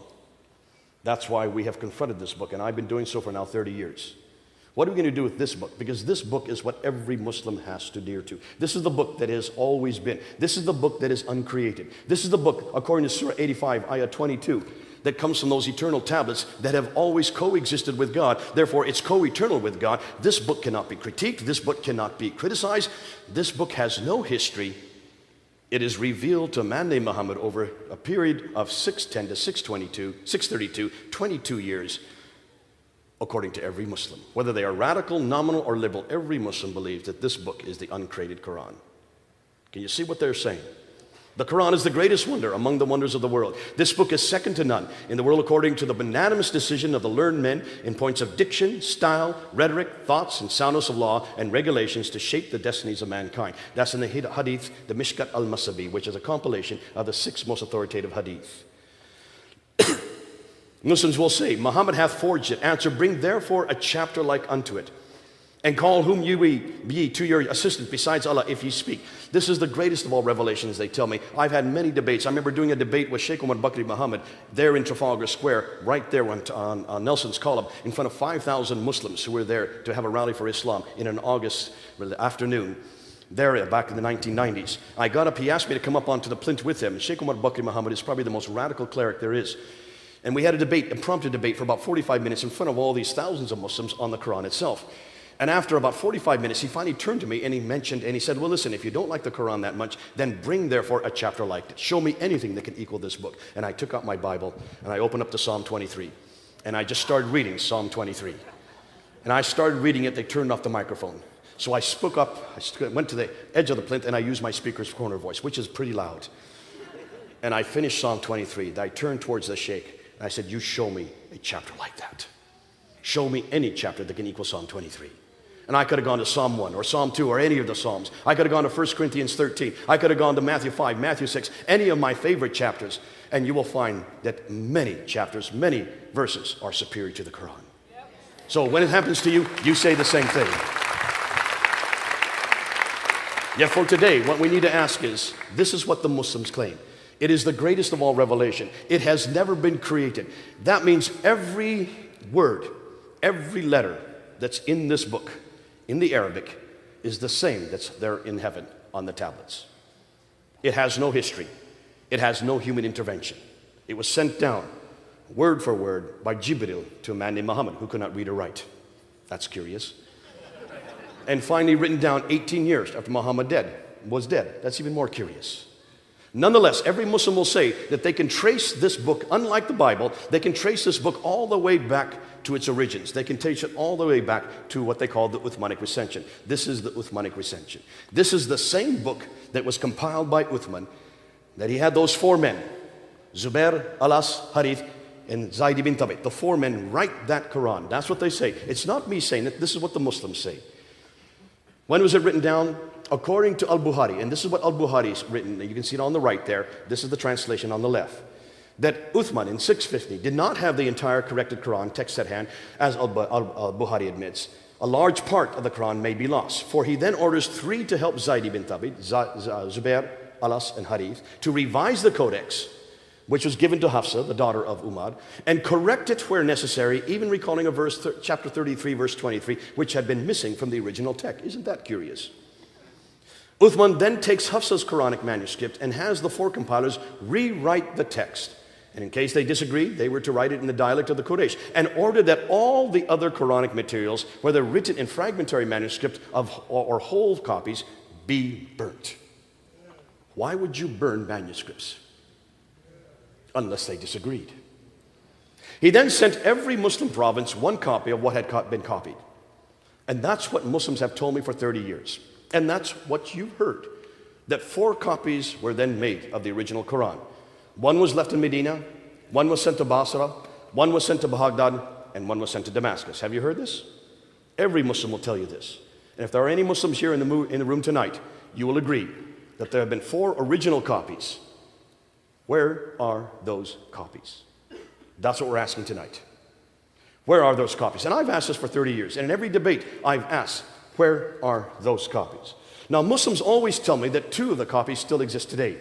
That's why we have confronted this book, and I've been doing so for now 30 years. What are we going to do with this book? Because this book is what every Muslim has to adhere to. This is the book that has always been. This is the book that is uncreated. This is the book, according to Surah 85, Ayah 22, that comes from those eternal tablets that have always coexisted with God. Therefore, it's co-eternal with God. This book cannot be critiqued. This book cannot be criticized. This book has no history. It is revealed to a man named Muhammad over a period of 610 to 632, 22 years, according to every Muslim. Whether they are radical, nominal, or liberal, every Muslim believes that this book is the uncreated Quran. Can you see what they're saying? The Quran is the greatest wonder among the wonders of the world. This book is second to none in the world according to the unanimous decision of the learned men in points of diction, style, rhetoric, thoughts, and soundness of law and regulations to shape the destinies of mankind. That's in the hadith, the Mishkat al-Masabi, which is a compilation of the 6 most authoritative hadith. Muslims will say, Muhammad hath forged it. Answer, bring therefore a chapter like unto it, and call whom ye be to your assistant besides Allah if ye speak. This is the greatest of all revelations, they tell me. I've had many debates. I remember doing a debate with Sheikh Omar Bakri Muhammad there in Trafalgar Square, right there on Nelson's column, in front of 5,000 Muslims who were there to have a rally for Islam in an August afternoon. There, back in the 1990s. I got up, he asked me to come up onto the plinth with him. Sheikh Omar Bakri Muhammad is probably the most radical cleric there is. And we had a debate, impromptu debate for about 45 minutes in front of all these thousands of Muslims on the Quran itself. And after about 45 minutes, he finally turned to me and he said, well, listen, if you don't like the Quran that much, then bring therefore a chapter like it. Show me anything that can equal this book. And I took out my Bible and I opened up to Psalm 23. And I just started reading Psalm 23. And I started reading it, they turned off the microphone. So I spoke up, I went to the edge of the plinth and I used my speaker's corner voice, which is pretty loud. And I finished Psalm 23. I turned towards the Sheikh. And I said, you show me a chapter like that. Show me any chapter that can equal Psalm 23. And I could have gone to Psalm 1 or Psalm 2 or any of the Psalms. I could have gone to 1 Corinthians 13. I could have gone to Matthew 5, Matthew 6, any of my favorite chapters. And you will find that many chapters, many verses are superior to the Quran. So when it happens to you, you say the same thing. Yet for today, what we need to ask is, this is what the Muslims claim. It is the greatest of all revelation. It has never been created. That means every word, every letter that's in this book, in the Arabic, is the same that's there in heaven on the tablets. It has no history. It has no human intervention. It was sent down, word for word, by Jibril to a man named Muhammad who could not read or write. That's curious. And finally written down 18 years after Muhammad was dead. That's even more curious. Nonetheless, every Muslim will say that they can trace this book, unlike the Bible, they can trace this book all the way back to its origins. They can trace it all the way back to what they call the Uthmanic Recension. This is the Uthmanic Recension. This is the same book that was compiled by Uthman, that he had those 4 men, Zubair, Alas, Harith, and Zayd ibn Thabit. The 4 men write that Quran. That's what they say. It's not me saying it. This is what the Muslims say. When was it written down? According to Al-Bukhari, and this is what Al-Bukhari's written, you can see it on the right there, this is the translation on the left, that Uthman in 650 did not have the entire corrected Quran text at hand, as Al-Bukhari admits. A large part of the Quran may be lost, for he then orders 3 to help Zayd ibn Thabit, Zubair, Alas, and Harith, to revise the codex, which was given to Hafsa, the daughter of Umar, and correct it where necessary, even recalling a verse, chapter 33, verse 23, which had been missing from the original text. Isn't that curious? Uthman then takes Hafsa's Quranic manuscript and has the 4 compilers rewrite the text. And in case they disagreed, they were to write it in the dialect of the Quraysh, and ordered that all the other Quranic materials, whether written in fragmentary manuscript or whole copies, be burnt. Why would you burn manuscripts? Unless they disagreed. He then sent every Muslim province 1 copy of what had been copied. And that's what Muslims have told me for 30 years. And that's what you've heard, that 4 copies were then made of the original Quran. 1 was left in Medina, 1 was sent to Basra, 1 was sent to Baghdad, and 1 was sent to Damascus. Have you heard this? Every Muslim will tell you this. And if there are any Muslims here in the room tonight, you will agree that there have been 4 original copies. Where are those copies? That's what we're asking tonight. Where are those copies? And I've asked this for 30 years. And in every debate, I've asked, where are those copies? Now, Muslims always tell me that two of the copies still exist today.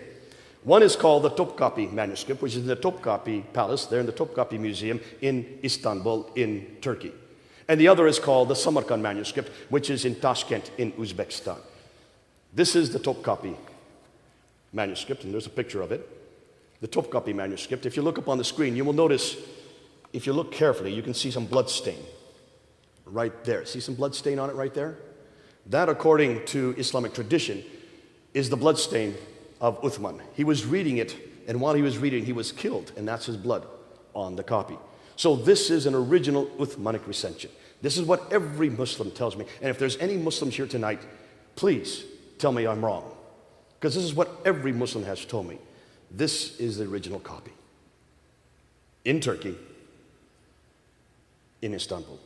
One is called the Topkapi manuscript, which is in the Topkapi Palace, there in the Topkapi Museum in Istanbul, in Turkey. And the other is called the Samarkand manuscript, which is in Tashkent, in Uzbekistan. This is the Topkapi manuscript, and there's a picture of it. The Topkapi manuscript. If you look up on the screen, you will notice, if you look carefully, you can see some blood stain right there. See some blood stain on it right there? That, according to Islamic tradition, is the blood stain of Uthman. He was reading it, and while he was reading, he was killed, and that's his blood on the copy. So this is an original Uthmanic recension. This is what every Muslim tells me. And if there's any Muslims here tonight, please tell me I'm wrong. Because this is what every Muslim has told me. This is the original copy. In Turkey, in Istanbul.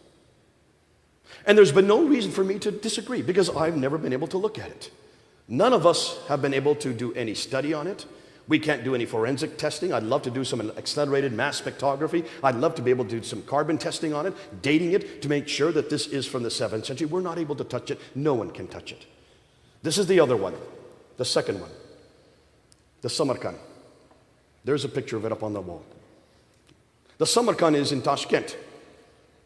And there's been no reason for me to disagree, because I've never been able to look at it. None of us have been able to do any study on it. We can't do any forensic testing. I'd love to do some accelerated mass spectrography. I'd love to be able to do some carbon testing on it, dating it to make sure that this is from the 7th century. We're not able to touch it. No one can touch it. This is the other one, the second one, the Samarkand. There's a picture of it up on the wall. The Samarkand is in Tashkent.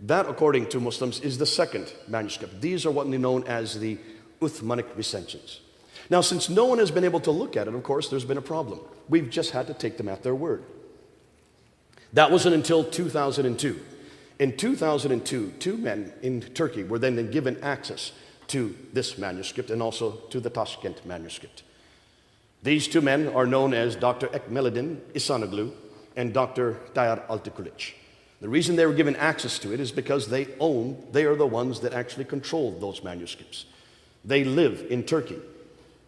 That, according to Muslims, is the second manuscript. These are what are known as the Uthmanic recensions. Now, since no one has been able to look at it, of course, there's been a problem. We've just had to take them at their word. That wasn't until 2002. In 2002, two men in Turkey were then given access to this manuscript and also to the Tashkent manuscript. These two men are known as Dr. Ekmeledin Ihsanoglu and Dr. Tayyar Altıkılıç. The reason they were given access to it is because they are the ones that actually control those manuscripts. They live in Turkey.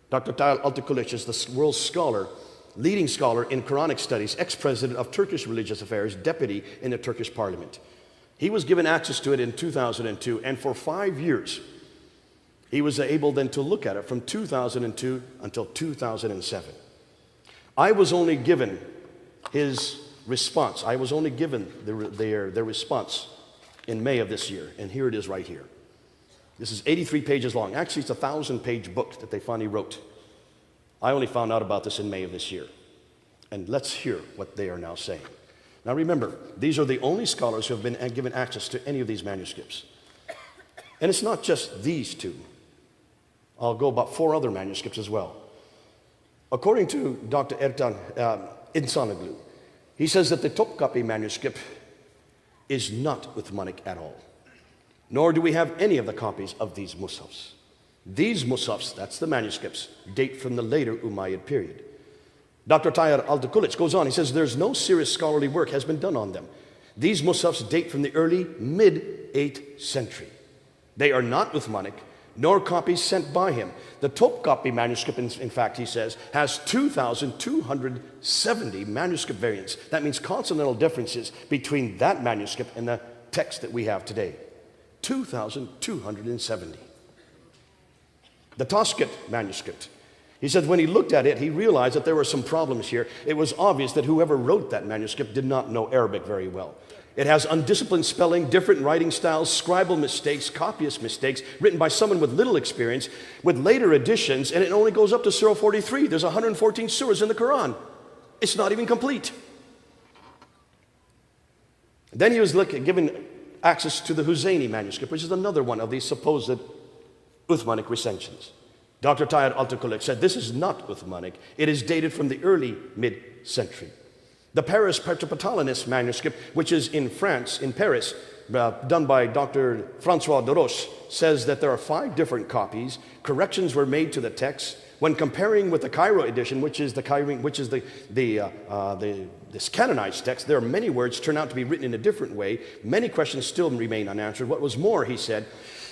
Dr. Tayyar Altıkılıç is the world's scholar, leading scholar in Quranic studies, ex-president of Turkish Religious Affairs, deputy in the Turkish parliament. He was given access to it in 2002, and for 5 years, he was able then to look at it from 2002 until 2007. I was only given his response. I was only given their response in May of this year, and here it is right here. This is 83 pages long. Actually, it's a 1,000-page book that they finally wrote. I only found out about this in May of this year. And let's hear what they are now saying. Now remember, these are the only scholars who have been given access to any of these manuscripts. And it's not just these two. I'll go about 4 other manuscripts as well. According to Dr. Ertan Ihsanoglu, he says that the Topkapi manuscript is not Uthmanic at all. Nor do we have any of the copies of these mushafs. These mushafs, that's the manuscripts, date from the later Umayyad period. Dr. Tayyar Altıkılıç goes on, he says there's no serious scholarly work has been done on them. These mushafs date from the early mid-8th century. They are not Uthmanic, nor copies sent by him. The Topkapi manuscript, in fact, he says, has 2,270 manuscript variants. That means consonantal differences between that manuscript and the text that we have today. 2,270. The Tashkent manuscript. He said when he looked at it, he realized that there were some problems here. It was obvious that whoever wrote that manuscript did not know Arabic very well. It has undisciplined spelling, different writing styles, scribal mistakes, copyist mistakes, written by someone with little experience, with later additions, and it only goes up to Surah 43. There's 114 surahs in the Quran. It's not even complete. Then he was given access to the Huzayni manuscript, which is another one of these supposed Uthmanic recensions. Dr. Tayyar Altıkılıç said this is not Uthmanic. It is dated from the early mid-century. The Paris Petropatalines manuscript, which is in France, in Paris, done by Dr. François Deroche, says that there are 5 different copies. Corrections were made to the text. When comparing with the Cairo edition, which is this canonized text, there are many words turn out to be written in a different way. Many questions still remain unanswered. What was more, he said,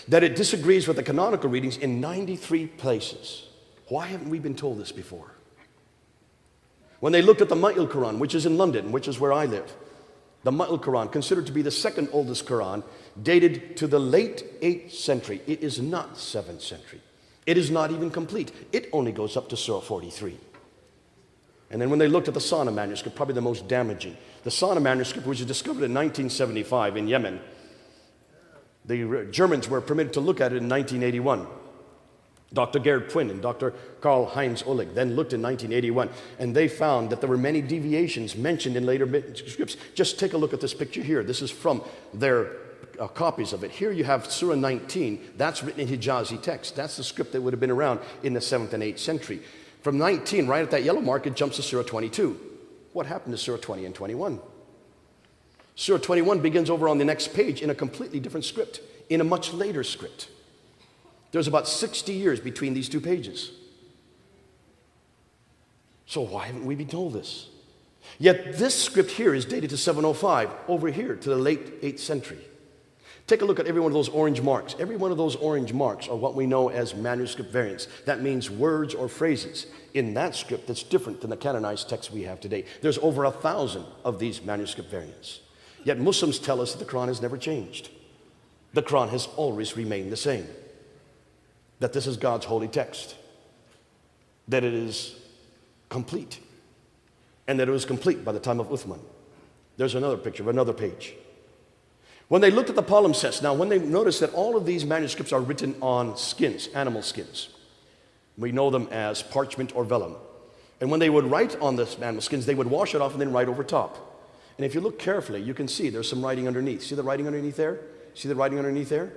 that it disagrees with the canonical readings in 93 places. Why haven't we been told this before? When they looked at the Ma'il Quran, which is in London, which is where I live, the Ma'il Quran, considered to be the second oldest Quran, dated to the late 8th century. It is not 7th century. It is not even complete. It only goes up to Surah 43. And then when they looked at the Sana manuscript, probably the most damaging, the Sana manuscript, which was discovered in 1975 in Yemen, the Germans were permitted to look at it in 1981. Dr. Gerd Quinn and Dr. Karl-Heinz Oleg then looked in 1981, and they found that there were many deviations mentioned in later manuscripts. Just take a look at this picture here. This is from their copies of it. Here you have Surah 19. That's written in Hijazi text. That's the script that would have been around in the 7th and 8th century. From 19, right at that yellow mark, it jumps to Surah 22. What happened to Surah 20 and 21? Surah 21 begins over on the next page in a completely different script, in a much later script. There's about 60 years between these two pages. So why haven't we been told this? Yet this script here is dated to 705, over here to the late 8th century. Take a look at every one of those orange marks. Every one of those orange marks are what we know as manuscript variants. That means words or phrases in that script that's different than the canonized text we have today. There's over 1,000 of these manuscript variants. Yet Muslims tell us that the Quran has never changed. The Quran has always remained the same. That this is God's holy text. That it is complete. And that it was complete by the time of Uthman. There's another picture of another page. When they looked at the palimpsests, now when they noticed that all of these manuscripts are written on skins, animal skins. We know them as parchment or vellum. And when they would write on the animal skins, they would wash it off and then write over top. And if you look carefully, you can see there's some writing underneath. See the writing underneath there? See the writing underneath there?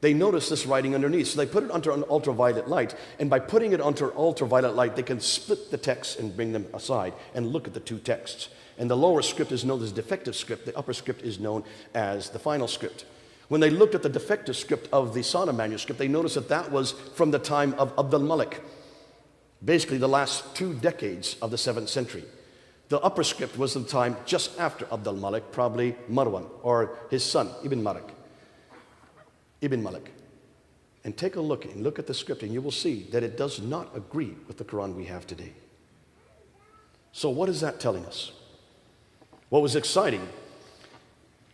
They notice this writing underneath, so they put it under an ultraviolet light, and by putting it under ultraviolet light, they can split the texts and bring them aside and look at the two texts. And the lower script is known as defective script, the upper script is known as the final script. When they looked at the defective script of the Sana manuscript, they noticed that that was from the time of Abd al-Malik, basically the last 2 decades of the 7th century. The upper script was the time just after Abd al-Malik, probably Marwan, or his son, Ibn Malik. And take a look and look at the script, and you will see that it does not agree with the Quran we have today. So what is that telling us? What was exciting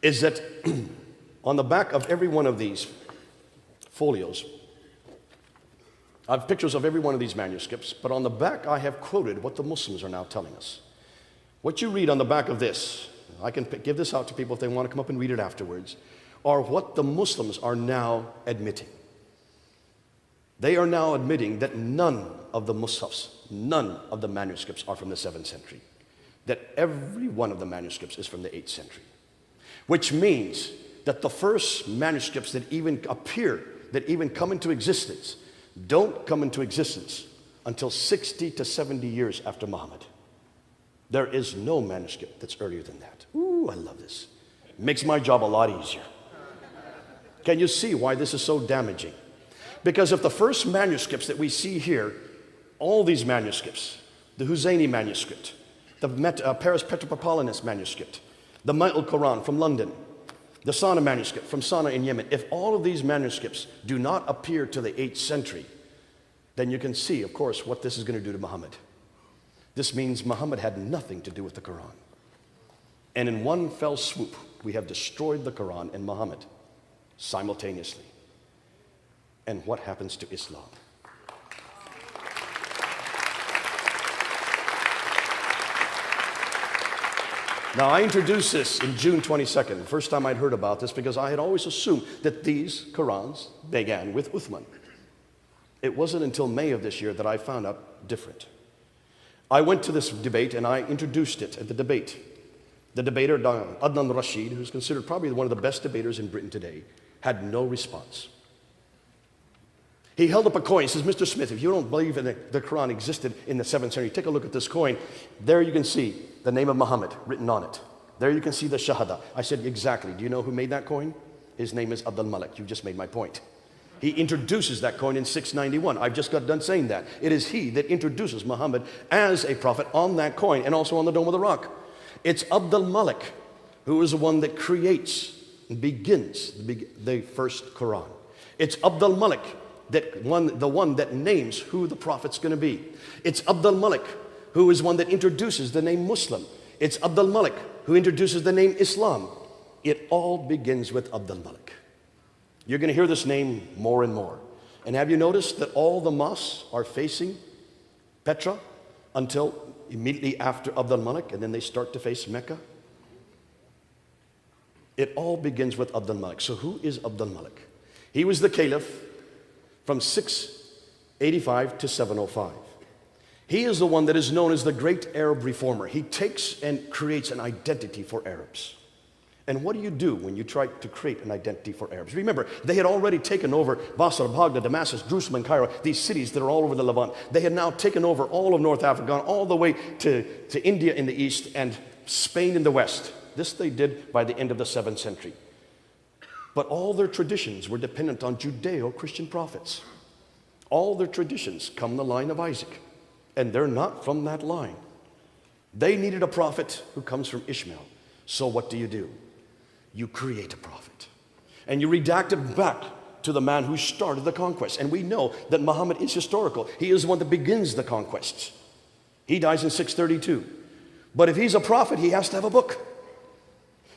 is that on the back of every one of these folios, I have pictures of every one of these manuscripts, but on the back I have quoted what the Muslims are now telling us. What you read on the back of this, I can give this out to people if they want to come up and read it afterwards, are what the Muslims are now admitting. They are now admitting that none of the mushafs, none of the manuscripts are from the 7th century. That every one of the manuscripts is from the 8th century. Which means that the first manuscripts that even appear, that even come into existence, don't come into existence until 60 to 70 years after Muhammad. There is no manuscript that's earlier than that. Ooh, I love this. It makes my job a lot easier. Can you see why this is so damaging? Because if the first manuscripts that we see here, all these manuscripts, the Husayni manuscript, the Paris Petropolitanus manuscript, the Ma'al Quran from London, the Sana manuscript from Sana in Yemen, if all of these manuscripts do not appear to the 8th century, then you can see, of course, what this is going to do to Muhammad. This means Muhammad had nothing to do with the Quran. And in one fell swoop, we have destroyed the Quran and Muhammad simultaneously. And what happens to Islam? Now, I introduced this in June 22nd, the first time I'd heard about this, because I had always assumed that these Qurans began with Uthman. It wasn't until May of this year that I found out different. I went to this debate and I introduced it at the debate. The debater, Adnan Rashid, who's considered probably one of the best debaters in Britain today, had no response. He held up a coin. He says, Mr. Smith, if you don't believe in the Quran existed in the 7th century, take a look at this coin. There you can see the name of Muhammad written on it. There you can see the Shahada. I said, exactly. Do you know who made that coin? His name is Abd al-Malik. You just made my point. He introduces that coin in 691. I've just got done saying that. It is he that introduces Muhammad as a prophet on that coin and also on the Dome of the Rock. It's Abd al-Malik who is the one that creates and begins the first Quran. It's Abd al-Malik the one that names who the prophet's going to be. It's Abd al-Malik who is one that introduces the name Muslim. It's Abd al-Malik who introduces the name Islam. It all begins with Abd al-Malik. You're going to hear this name more and more. And have you noticed that all the mosques are facing Petra until immediately after Abd al-Malik, and then they start to face Mecca? It all begins with Abd al-Malik. So who is Abd al-Malik? He was the caliph from 6 85 to 705. He is the one that is known as the great Arab reformer. He takes and creates an identity for Arabs. And what do you do when you try to create an identity for Arabs? Remember, they had already taken over Basra, Baghdad, Damascus, Jerusalem, and Cairo, these cities that are all over the Levant. They had now taken over all of North Africa, gone all the way to India in the east and Spain in the west. This they did by the end of the 7th century. But all their traditions were dependent on Judeo-Christian prophets. All their traditions come in the line of Isaac, and they're not from that line. They needed a prophet who comes from Ishmael. So what do? You create a prophet. And you redact it back to the man who started the conquest. And we know that Muhammad is historical. He is the one that begins the conquests. He dies in 632. But if he's a prophet, he has to have a book.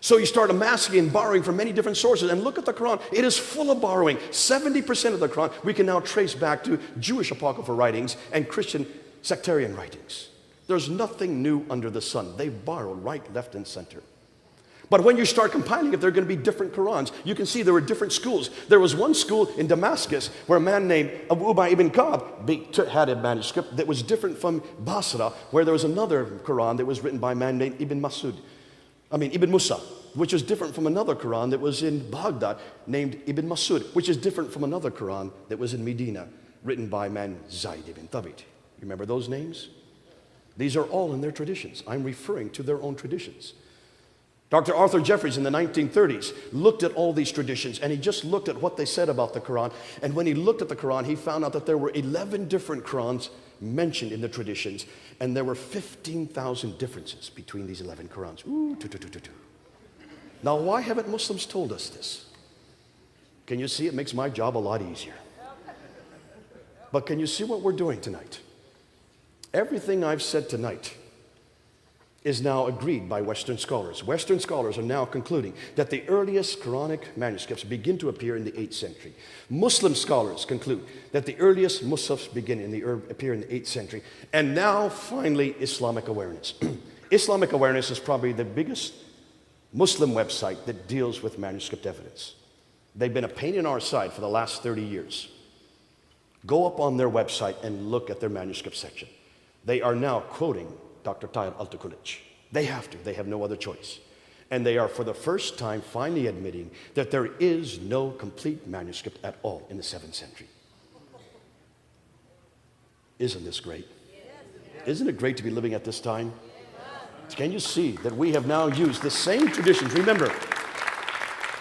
So you start amassing and borrowing from many different sources. And look at the Quran. It is full of borrowing. 70% of the Quran we can now trace back to Jewish apocryphal writings and Christian sectarian writings. There's nothing new under the sun. They borrow right, left, and center. But when you start compiling it, there are going to be different Qurans. You can see there were different schools. There was one school in Damascus where a man named Abu Ubay ibn Ka'b had a manuscript that was different from Basra, where there was another Quran that was written by a man named Ibn Musa, which is different from another Quran that was in Baghdad named Ibn Masud, which is different from another Quran that was in Medina, written by a man Zayd ibn Thabit. You remember those names? These are all in their traditions. I'm referring to their own traditions. Dr. Arthur Jeffries in the 1930s looked at all these traditions, and he just looked at what they said about the Quran. And when he looked at the Quran, he found out that there were 11 different Qurans mentioned in the traditions, and there were 15,000 differences between these 11 Qurans. Now, why haven't Muslims told us this? Can you see it makes my job a lot easier? But can you see what we're doing tonight? Everything I've said tonight is now agreed by Western scholars. Western scholars are now concluding that the earliest Quranic manuscripts begin to appear in the 8th century. Muslim scholars conclude that the earliest Musafs appear in the 8th century. And now, finally, Islamic Awareness. Islamic Awareness is probably the biggest Muslim website that deals with manuscript evidence. They've been a pain in our side for the last 30 years. Go up on their website and look at their manuscript section. They are now quoting Dr. Tayyar al-Tukulich. They have to. They have no other choice. And they are for the first time finally admitting that there is no complete manuscript at all in the 7th century. Isn't this great? Isn't it great to be living at this time? Can you see that we have now used the same traditions? Remember,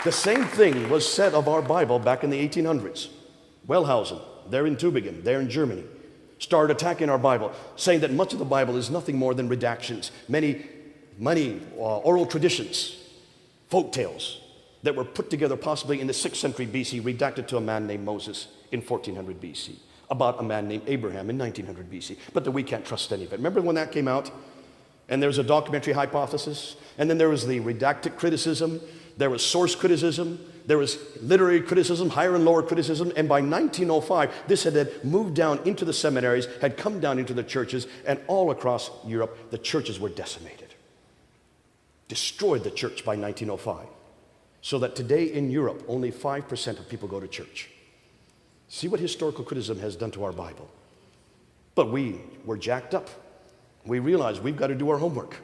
the same thing was said of our Bible back in the 1800s. Wellhausen, there in Tübingen, there in Germany, started attacking our Bible, saying that much of the Bible is nothing more than redactions, many oral traditions, folk tales that were put together possibly in the 6th century BC, redacted to a man named Moses in 1400 BC, about a man named Abraham in 1900 BC, but that we can't trust any of it. Remember when that came out? And there was a documentary hypothesis, and then there was the redacted criticism, there was source criticism, there was literary criticism, higher and lower criticism, and by 1905, this had moved down into the seminaries, had come down into the churches, and all across Europe, the churches were decimated. Destroyed the church by 1905. So that today in Europe, only 5% of people go to church. See what historical criticism has done to our Bible. But we were jacked up. We realized we've got to do our homework.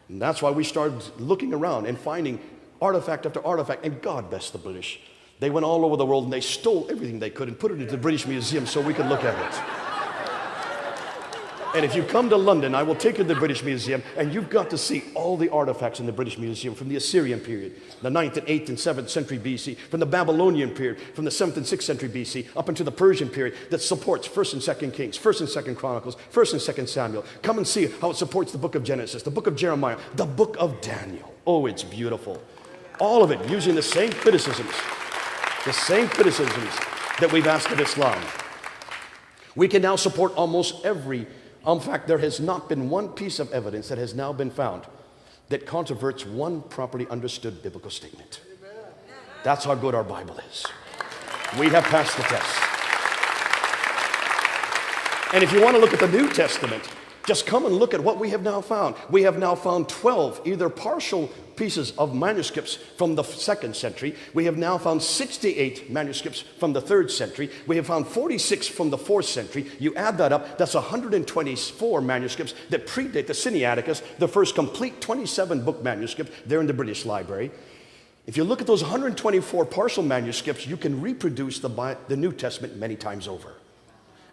And that's why we started looking around and finding artifact after artifact, and God bless the British. They went all over the world and they stole everything they could and put it into the British Museum so we could look at it. And if you come to London, I will take you to the British Museum, and you've got to see all the artifacts in the British Museum from the Assyrian period, the 9th and 8th and 7th century BC, from the Babylonian period, from the 7th and 6th century BC, up into the Persian period that supports 1st and 2nd Kings, 1st and 2nd Chronicles, 1st and 2nd Samuel. Come and see how it supports the book of Genesis, the book of Jeremiah, the book of Daniel. Oh, it's beautiful. All of it using the same criticisms that we've asked of Islam. We can now support almost every. In fact, there has not been one piece of evidence that has now been found that controverts one properly understood biblical statement. That's how good our Bible is. We have passed the test. And if you want to look at the New Testament, Just come and look at what we have now found. We have now found 12 either partial pieces of manuscripts from the 2nd century. We have now found 68 manuscripts from the 3rd century. We have found 46 from the 4th century. You add that up, that's 124 manuscripts that predate the Sinaiticus, the first complete 27-book manuscript there in the British Library. If you look at those 124 partial manuscripts, you can reproduce the New Testament many times over.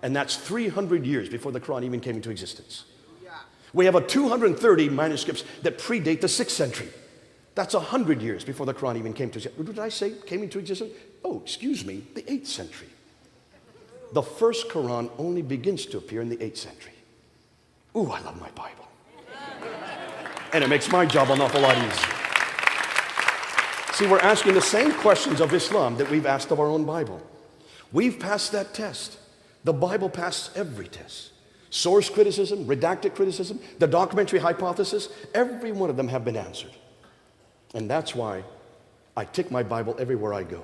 And that's 300 years before the Quran even came into existence. We have 230 manuscripts that predate the 6th century. That's 100 years before the Quran even came to existence. What did I say came into existence? Oh, excuse me, the 8th century. The first Quran only begins to appear in the 8th century. Ooh, I love my Bible. And it makes my job an awful lot easier. See, we're asking the same questions of Islam that we've asked of our own Bible. We've passed that test. The Bible passed every test. Source criticism, redacted criticism, the documentary hypothesis, every one of them have been answered. And that's why I take my Bible everywhere I go.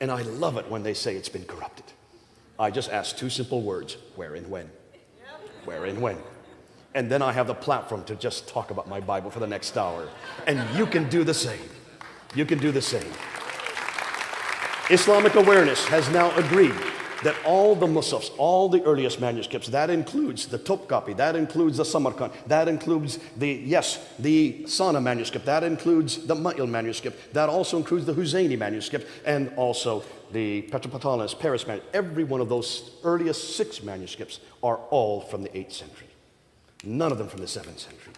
And I love it when they say it's been corrupted. I just ask 2 simple words, where and when? Where and when? And then I have the platform to just talk about my Bible for the next hour. And you can do the same. You can do the same. Islamic Awareness has now agreed that all the Musafs, all the earliest manuscripts, that includes the Topkapi, that includes the Samarkand, that includes the Sana manuscript, that includes the Ma'il manuscript, that also includes the Huzayni manuscript, and also the Petropatalus, Paris manuscript. Every one of those earliest 6 manuscripts are all from the 8th century. None of them from the 7th century.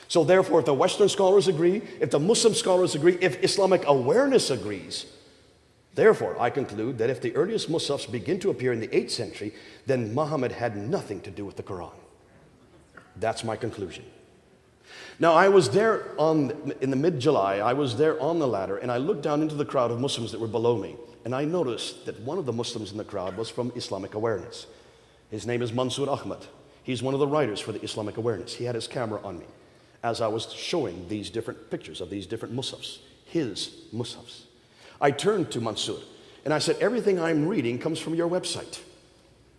So therefore, if the Western scholars agree, if the Muslim scholars agree, if Islamic Awareness agrees, therefore, I conclude that if the earliest Musafs begin to appear in the 8th century, then Muhammad had nothing to do with the Quran. That's my conclusion. Now, I was there in the mid-July, I was there on the ladder, and I looked down into the crowd of Muslims that were below me, and I noticed that one of the Muslims in the crowd was from Islamic Awareness. His name is Mansour Ahmad. He's one of the writers for the Islamic Awareness. He had his camera on me as I was showing these different pictures of these different Musafs, his Musafs. I turned to Mansour and I said, everything I'm reading comes from your website.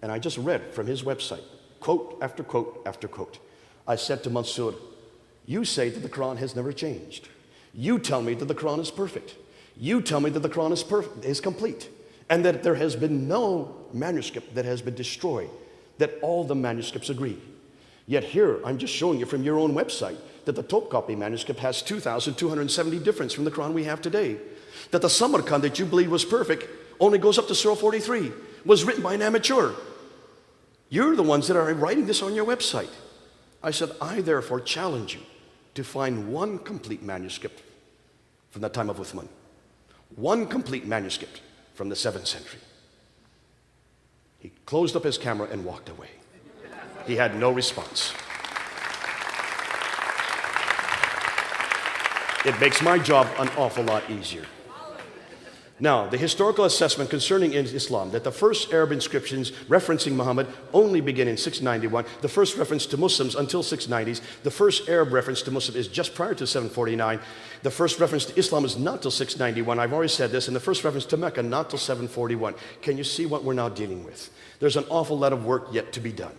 And I just read from his website, quote after quote after quote. I said to Mansour, you say that the Quran has never changed. You tell me that the Quran is perfect. You tell me that the Quran is complete. And that there has been no manuscript that has been destroyed, that all the manuscripts agree. Yet here, I'm just showing you from your own website that the Topkapi manuscript has 2,270 difference from the Quran we have today. That the Samarkand that you believe was perfect only goes up to Surah 43, was written by an amateur. You're the ones that are writing this on your website. I said, I therefore challenge you to find one complete manuscript from the time of Uthman. One complete manuscript from the 7th century. He closed up his camera and walked away. He had no response. It makes my job an awful lot easier. Now, the historical assessment concerning Islam, that the first Arab inscriptions referencing Muhammad only begin in 691. The first reference to Muslims until 690s. The first Arab reference to Muslim is just prior to 749. The first reference to Islam is not till 691. I've already said this. And the first reference to Mecca, not till 741. Can you see what we're now dealing with? There's an awful lot of work yet to be done.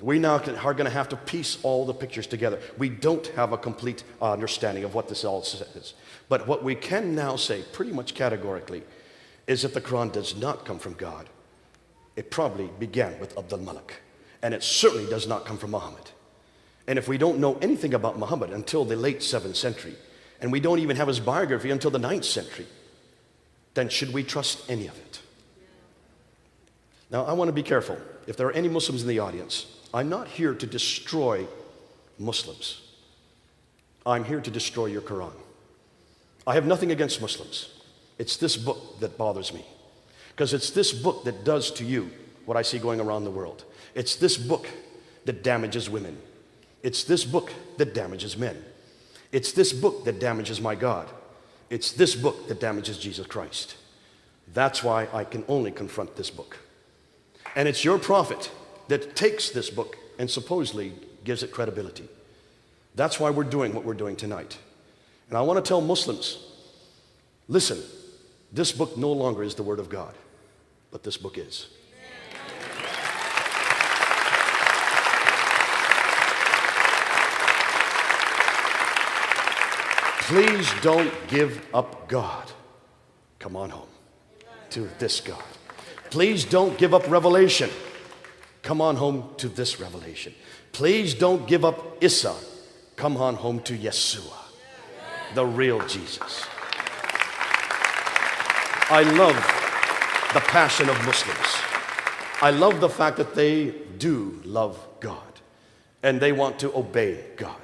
We now are going to have to piece all the pictures together. We don't have a complete understanding of what this all says. But what we can now say pretty much categorically is that the Quran does not come from God. It probably began with Abdul Malik. And it certainly does not come from Muhammad. And if we don't know anything about Muhammad until the late 7th century, and we don't even have his biography until the 9th century, then should we trust any of it? Now, I want to be careful. If there are any Muslims in the audience, I'm not here to destroy Muslims. I'm here to destroy your Quran. I have nothing against Muslims. It's this book that bothers me. Because it's this book that does to you what I see going around the world. It's this book that damages women. It's this book that damages men. It's this book that damages my God. It's this book that damages Jesus Christ. That's why I can only confront this book. And it's your prophet that takes this book and supposedly gives it credibility. That's why we're doing what we're doing tonight. And I want to tell Muslims, listen, this book no longer is the Word of God, but this book is. Please don't give up God. Come on home to this God. Please don't give up revelation. Come on home to this revelation. Please don't give up Isa. Come on home to Yeshua, the real Jesus. I love the passion of Muslims. I love the fact that they do love God and they want to obey God.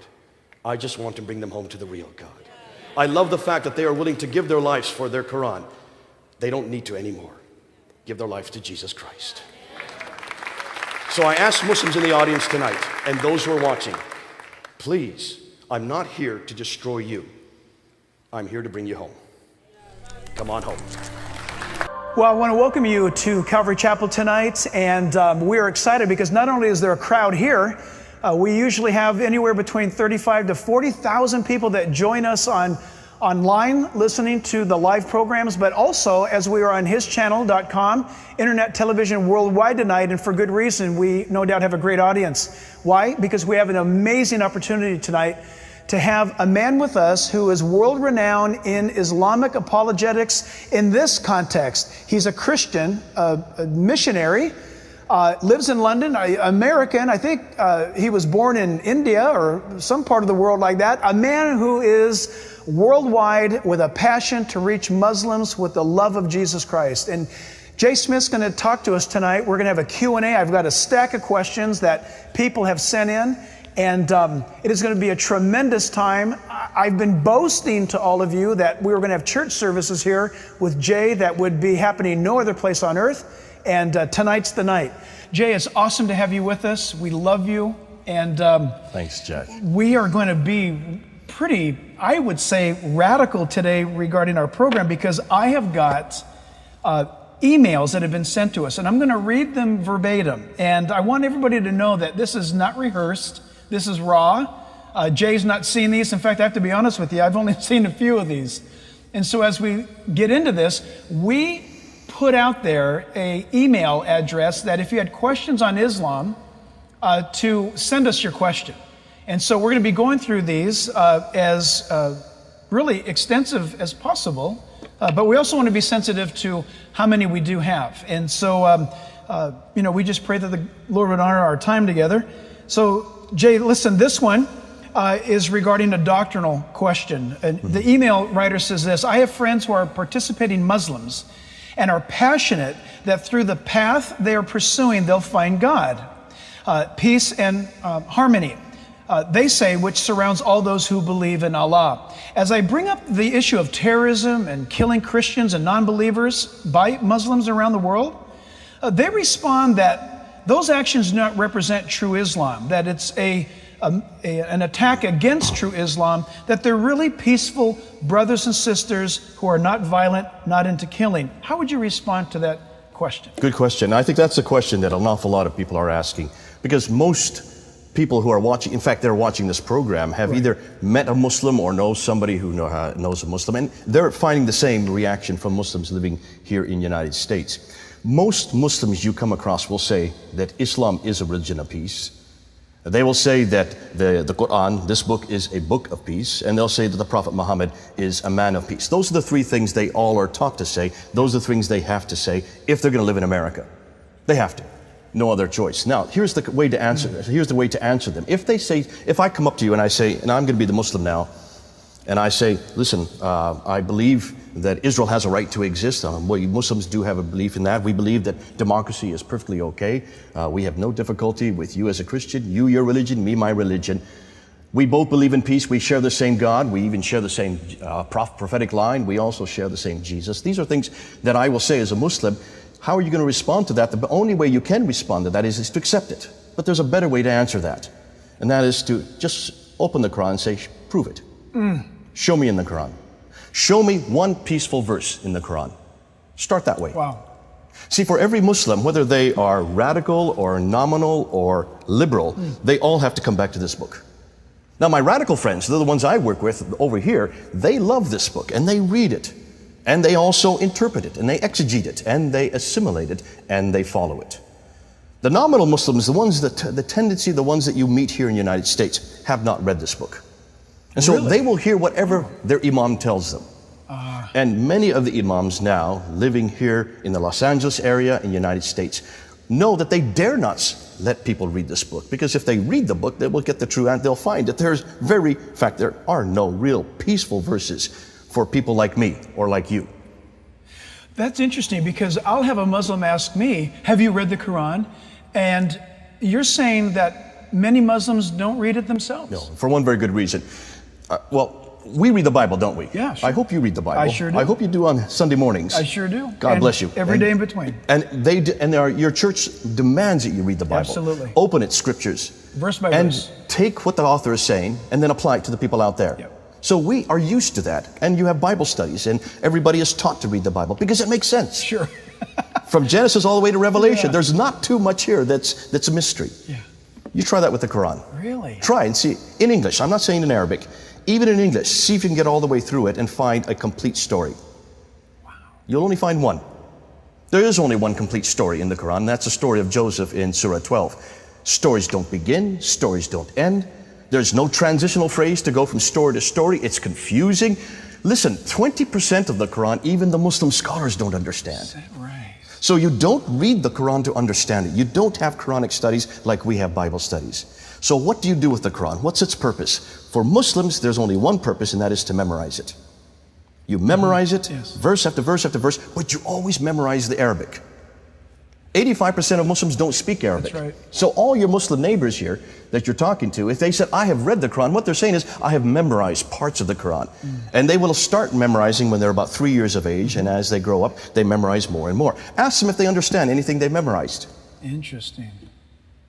I just want to bring them home to the real God. I love the fact that they are willing to give their lives for their Quran. They don't need to anymore. Give their life to Jesus Christ. So I ask Muslims in the audience tonight and those who are watching, please, I'm not here to destroy you. I'm here to bring you home. Come on home. Well, I want to welcome you to Calvary Chapel tonight, and we're excited because not only is there a crowd here, we usually have anywhere between 35 to 40,000 people that join us online listening to the live programs, but also as we are on hischannel.com, internet television worldwide tonight, and for good reason. We no doubt have a great audience. Why? Because we have an amazing opportunity tonight to have a man with us who is world-renowned in Islamic apologetics in this context. He's a Christian, a missionary, lives in London, American. I think he was born in India or some part of the world like that. A man who is worldwide with a passion to reach Muslims with the love of Jesus Christ. And Jay Smith's going to talk to us tonight. We're going to have a Q&A. I've got a stack of questions that people have sent in. And it is going to be a tremendous time. I've been boasting to all of you that we were going to have church services here with Jay that would be happening no other place on earth. And tonight's the night. Jay, it's awesome to have you with us. We love you. And thanks, Jack. We are going to be pretty, I would say, radical today regarding our program because I have got emails that have been sent to us. And I'm going to read them verbatim. And I want everybody to know that this is not rehearsed. This is raw. Jay's not seen these. In fact, I have to be honest with you, I've only seen a few of these. And so as we get into this, we put out there an email address that if you had questions on Islam, to send us your question. And so we're going to be going through these as really extensive as possible, but we also want to be sensitive to how many we do have. And so, we just pray that the Lord would honor our time together. So, Jay, listen, this one is regarding a doctrinal question. And the email writer says this: I have friends who are participating Muslims and are passionate that through the path they are pursuing, they'll find God, peace and harmony. They say, which surrounds all those who believe in Allah. As I bring up the issue of terrorism and killing Christians and non-believers by Muslims around the world, they respond that those actions do not represent true Islam, that it's an attack against true Islam, that they're really peaceful brothers and sisters who are not violent, not into killing. How would you respond to that question? Good question. I think that's a question that an awful lot of people are asking, because most people who are watching, in fact, they're watching this program, have either met a Muslim or know somebody who knows a Muslim, and they're finding the same reaction from Muslims living here in the United States. Most Muslims you come across will say that Islam is a religion of peace. They will say that the Quran, this book, is a book of peace, and they'll say that the Prophet Muhammad is a man of peace. Those are the three things they all are taught to say. Those are the things they have to say if they're going to live in America. They have to. No other choice. Now, here's the way to answer this. Here's the way to answer them. If they say, if I come up to you and I say, and I'm going to be the Muslim now, and I say, listen, I believe that Israel has a right to exist. We Muslims do have a belief in that. We believe that democracy is perfectly okay. We have no difficulty with you as a Christian, you your religion, me my religion. We both believe in peace. We share the same God. We even share the same prophetic line. We also share the same Jesus. These are things that I will say as a Muslim. How are you going to respond to that? The only way you can respond to that is to accept it. But there's a better way to answer that. And that is to just open the Quran and say, prove it. Show me in the Quran. Show me one peaceful verse in the Quran. Start that way. Wow. See, for every Muslim, whether they are radical or nominal or liberal, they all have to come back to this book. Now, my radical friends, they're the ones I work with over here, they love this book and they read it. And they also interpret it and they exegete it and they assimilate it and they follow it. The nominal Muslims, the ones that, the ones that you meet here in the United States, have not read this book. And so Really? they will hear whatever their imam tells them. And many of the imams now living here in the Los Angeles area in the United States know that they dare not let people read this book, because if they read the book, they will get the true and they'll find that in fact, there are no real peaceful verses for people like me or like you. That's interesting, because I'll have a Muslim ask me, have you read the Quran? And you're saying that many Muslims don't read it themselves. No, for one very good reason. Well, we read the Bible, don't we? Yeah, sure. I hope you read the Bible. I sure do. I hope you do on Sunday mornings. I sure do. God And bless you. Every day in between. And your church demands that you read the Bible. Absolutely. Open its scriptures. Verse by and verse. take what the author is saying and then apply it to the people out there. Yep. So we are used to that. And you have Bible studies, and everybody is taught to read the Bible because it makes sense. Sure. From Genesis all the way to Revelation, Yeah. there's not too much here that's a mystery. Yeah. You try that with the Quran. Really? Try and see, in English, I'm not saying in Arabic, even in English, see if you can get all the way through it and find a complete story. Wow. You'll only find one. There is only one complete story in the Quran, and that's the story of Joseph in Surah 12. Stories don't begin, stories don't end. There's no transitional phrase to go from story to story. It's confusing. Listen, 20% of the Quran, even the Muslim scholars don't understand. Is that right? So you don't read the Quran to understand it. You don't have Quranic studies like we have Bible studies. So what do you do with the Quran? What's its purpose? For Muslims, there's only one purpose, and that is to memorize it. You memorize it, Yes. verse after verse after verse, but you always memorize the Arabic. 85% of Muslims don't speak Arabic. That's right. So all your Muslim neighbors here that you're talking to, if they said, I have read the Quran, what they're saying is, I have memorized parts of the Quran. And they will start memorizing when they're about 3 years of age, and as they grow up, they memorize more and more. Ask them if they understand anything they memorized. Interesting.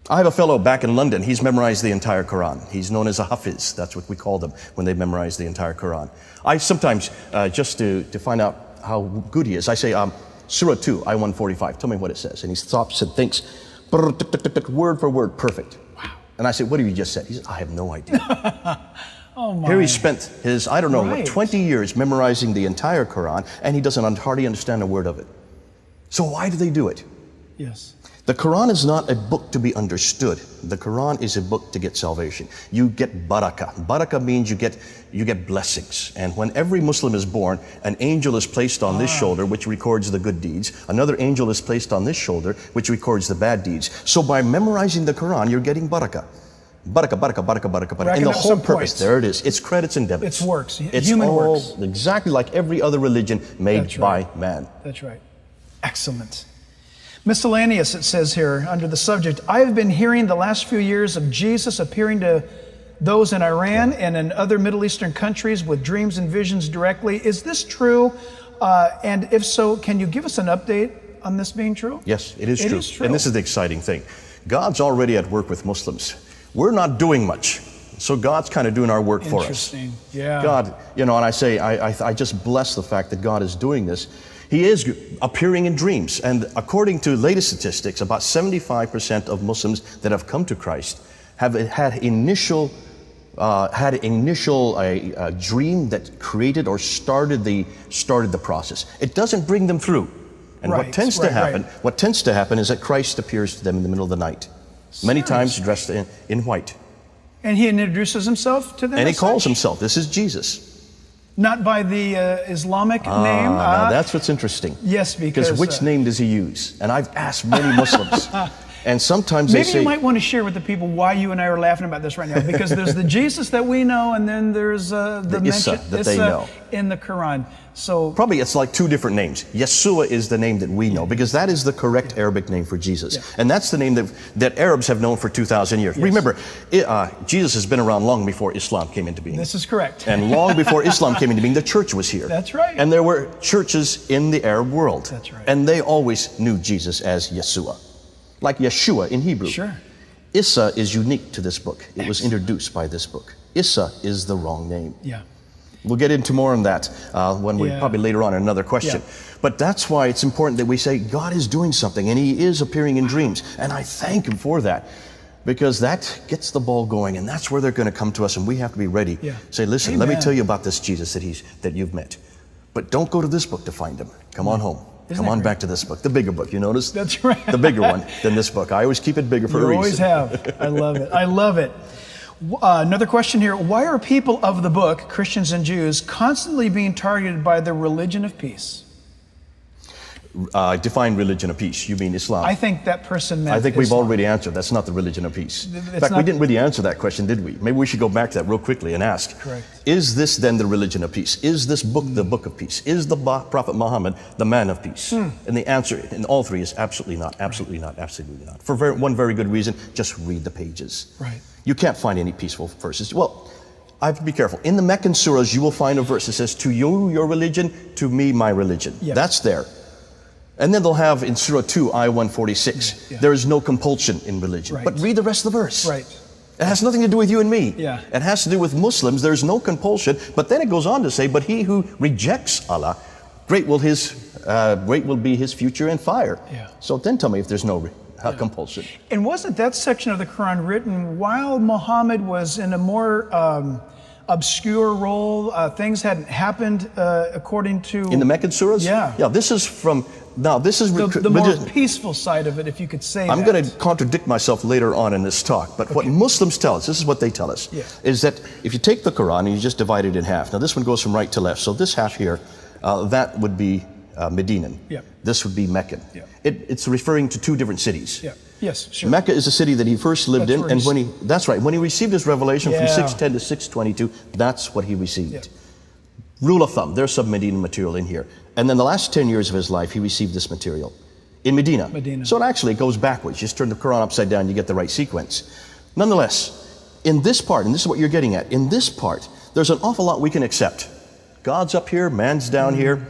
I have a fellow back in London. He's memorized the entire Quran. He's known as a Hafiz. That's what we call them when they memorize the entire Quran. I sometimes, just to find out how good he is, I say, Surah 2, I 145. Tell me what it says. And he stops and thinks, word for word, perfect. Wow. And I say, what have you just said? He says, I have no idea. Oh my. Here he spent his, I don't know, Right. 20 years memorizing the entire Quran, and he doesn't hardly understand a word of it. So why do they do it? Yes. The Quran is not a book to be understood. The Quran is a book to get salvation. You get barakah. Barakah means you get blessings. And when every Muslim is born, an angel is placed on this shoulder, which records the good deeds. Another angel is placed on this shoulder, which records the bad deeds. So by memorizing the Quran, you're getting barakah. Barakah, barakah, barakah, barakah, barakah. Racking And the up whole some purpose, points. there it is. It's credits and debits. It's works. It's Human all works. exactly like every other religion made That's right. by man. That's right. Excellent. Miscellaneous, it says here under the subject, I have been hearing the last few years of Jesus appearing to those in Iran and in other Middle Eastern countries with dreams and visions directly. Is this true? And if so, can you give us an update on this being true? Yes, it is It true. is true. And this is the exciting thing. God's already at work with Muslims. We're not doing much. So God's kind of doing our work for us. Interesting. Yeah. God, and I say, I just bless the fact that God is doing this. He is appearing in dreams. And according to latest statistics, about 75% of Muslims that have come to Christ have had initial dream that created or started the process. It doesn't bring them through. And Right, what tends to happen is that Christ appears to them in the middle of the night. Many times dressed in white. And he introduces himself to them? And he as calls such? himself, this is Jesus. Not by the Islamic name? Now that's what's interesting. Yes, because... which name does he use? And I've asked many Muslims. And sometimes they Maybe say... you might want to share with the people why you and I are laughing about this right now. Because there's the Jesus that we know, and then there's the Issa mention that they know. in the Quran. So Probably it's like two different names. Yeshua is the name that we know, because that is the correct Arabic name for Jesus. Yeah. And that's the name that Arabs have known for 2,000 years. Yes. Remember, Jesus has been around long before Islam came into being. this is correct. And long before Islam came into being, the church was here. That's right. And there were churches in the Arab world. That's right. And they always knew Jesus as Yeshua, like Yeshua in Hebrew. Sure. Issa is unique to this book. It was introduced by this book. Issa is the wrong name. Yeah. We'll get into more on that when we Yeah. probably later on in another question. Yeah. But that's why it's important that we say God is doing something, and He is appearing in dreams. And I thank Him for that, because that gets the ball going, and that's where they're going to come to us, and we have to be ready. Yeah. Say, listen, let me Amen. tell you about this Jesus that you've met. But don't go to this book to find Him. Come on home. Isn't Come that on great? back to this book, the bigger book. You notice? That's right. The bigger one than this book. I always keep it bigger for a You reason. always have. I love it. I love it. Another question here. Why are people of the book, Christians and Jews, constantly being targeted by the religion of peace? Define religion of peace. You mean Islam? I think that person meant I think we've Islam. already answered. That's not the religion of peace. In fact, we not- didn't really answer that question, did we? Maybe we should go back to that real quickly and ask. Correct. Is this then the religion of peace? Is this book the book of peace? Is the Prophet Muhammad the man of peace? And the answer in all three is absolutely not, absolutely not, absolutely not. For one very good reason, just read the pages. Right. You can't find any peaceful verses. Well, I have to be careful. In the Meccan surahs, you will find a verse that says, to you, your religion, to me, my religion. Yeah. That's there. And then they'll have in Surah 2, Ayah 146, there is no compulsion in religion. Right. But read the rest of the verse. Right. It has nothing to do with you and me. Yeah. It has to do with Muslims. There's no compulsion. But then it goes on to say, but he who rejects Allah, great will be his future in fire. Yeah. So then tell me if there's no compulsion. And wasn't that section of the Quran written while Muhammad was in a more obscure role? Things hadn't happened according to... In the Meccan surahs? Yeah. Yeah, this is from... Now, this is... the more peaceful side of it, if you could say I'm that. going to contradict myself later on in this talk, but what Muslims tell us, this is what they tell us, is that if you take the Quran and you just divide it in half, now this one goes from right to left, so this half here, that would be Medinan. Yeah. This would be Meccan. Yeah. It's referring to two different cities. Yeah. Yes, sure. Mecca is a city that he first lived That's in, where and he's- that's right, when he received his revelation from Yeah. 610 to 622, that's what he received. Yeah. Rule of thumb, there's some Medina material in here. And then the last 10 years of his life, he received this material in Medina. Medina. So it actually goes backwards. You just turn the Quran upside down, you get the right sequence. Nonetheless, in this part, and this is what you're getting at, in this part, there's an awful lot we can accept. God's up here, man's down here.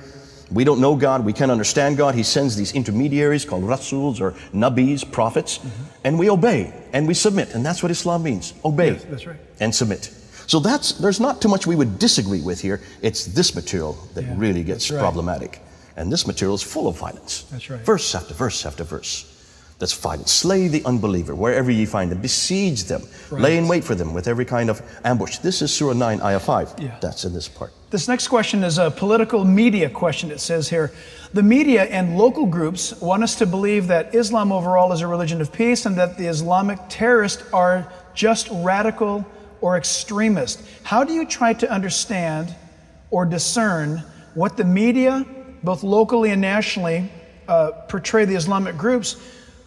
We don't know God, we can't understand God. He sends these intermediaries called Rasuls or Nabis, prophets, and we obey and we submit. And that's what Islam means, obey Yes, that's right. and submit. So there's not too much we would disagree with here. It's this material that really gets that's right. problematic. And this material is full of violence. That's right. Verse after verse after verse. That's violence. Slay the unbeliever wherever ye find them. Besiege them. Right. Lay in wait for them with every kind of ambush. This is Surah 9, Ayah 5. Yeah. That's in this part. This next question is a political media question. It says here, the media and local groups want us to believe that Islam overall is a religion of peace and that the Islamic terrorists are just radical or extremist. How do you try to understand or discern what the media, both locally and nationally, portray the Islamic groups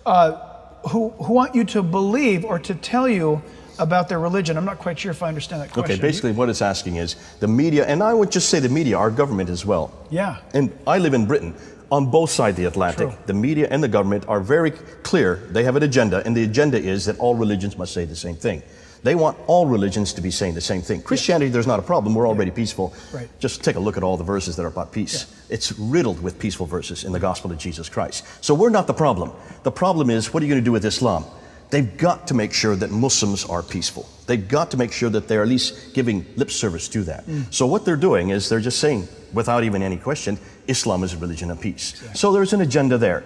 who want you to believe or to tell you about their religion? I'm not quite sure if I understand that question. Okay, basically what it's asking is the media, and I would just say the media, our government as well. Yeah. And I live in Britain. On both sides of the Atlantic, True. the media and the government are very clear. They have an agenda, and the agenda is that all religions must say the same thing. They want all religions to be saying the same thing. Christianity, there's not a problem. We're already peaceful. Right. Just take a look at all the verses that are about peace. It's riddled with peaceful verses in the gospel of Jesus Christ. So we're not the problem. The problem is, what are you going to do with Islam? They've got to make sure that Muslims are peaceful. They've got to make sure that they're at least giving lip service to that. So what they're doing is they're just saying, without even any question, Islam is a religion of peace. So there's an agenda there.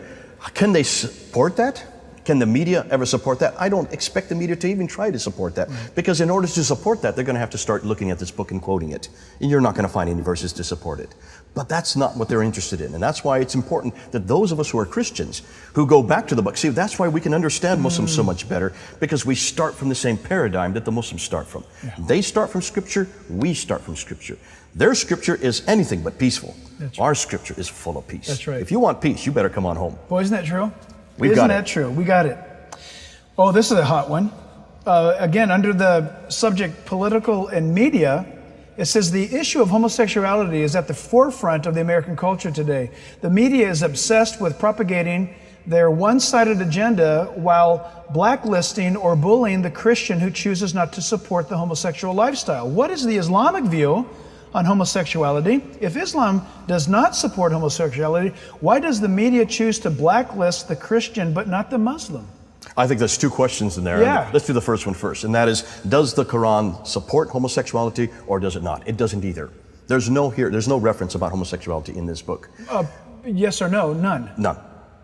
Can they support that? Can the media ever support that? I don't expect the media to even try to support that, because in order to support that, they're going to have to start looking at this book and quoting it. And you're not going to find any verses to support it. But that's not what they're interested in. And that's why it's important that those of us who are Christians, who go back to the book, see, that's why we can understand Muslims so much better, because we start from the same paradigm that the Muslims start from. They start from Scripture, we start from Scripture. Their Scripture is anything but peaceful. Our Scripture is full of peace. That's right. If you want peace, you better come on home. Boy, isn't that true? We've Isn't got that it. true? We got it. Oh, this is a hot one. Again, under the subject political and media, it says the issue of homosexuality is at the forefront of the American culture today. The media is obsessed with propagating their one-sided agenda while blacklisting or bullying the Christian who chooses not to support the homosexual lifestyle. What is the Islamic view on homosexuality? If Islam does not support homosexuality, why does the media choose to blacklist the Christian but not the Muslim? I think there's two questions in there. Yeah. Let's do the first one first, and that is, does the Quran support homosexuality or does it not? It doesn't either. There's no reference about homosexuality in this book. Yes or no? None. None.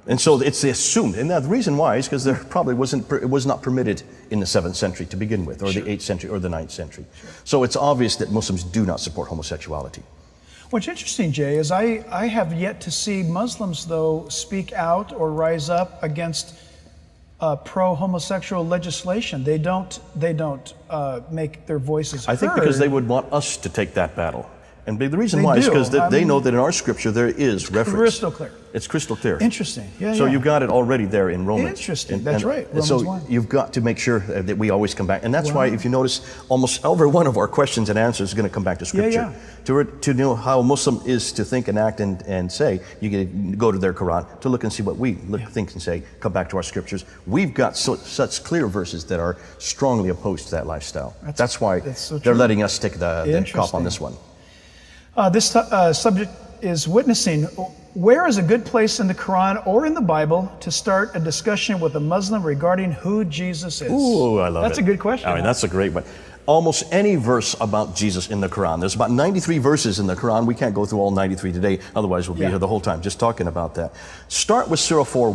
And so it's assumed, and the reason why is because there probably it was not permitted in the 7th century to begin with, or the 8th century, or the 9th century. So it's obvious that Muslims do not support homosexuality. What's interesting, Jay, is I have yet to see Muslims, though, speak out or rise up against pro-homosexual legislation. They don't make their voices heard. I think because they would want us to take that battle. And the reason They why is do. because I they mean, know that in our scripture there is reference. crystal clear. It's crystal clear. Interesting. Yeah, So yeah. you've got it already there in Romans. Interesting. That's right. And so Romans 1. you've got to make sure that we always come back. And that's why, Wow. if you notice, almost every one of our questions and answers is going to come back to scripture. To know how a Muslim is to think and act and say, you can go to their Quran to look and see what we think and say, come back to our scriptures. We've got such clear verses that are strongly opposed to that lifestyle. That's why so they're true. letting us take the cop on this one. This subject is witnessing. Where is a good place in the Quran or in the Bible to start a discussion with a Muslim regarding who Jesus is? Ooh, I love it. That's a good question. I mean, that's a great one. Almost any verse about Jesus in the Quran. There's about 93 verses in the Quran. We can't go through all 93 today, otherwise we'll be here the whole time just talking about that. Start with Surah 4,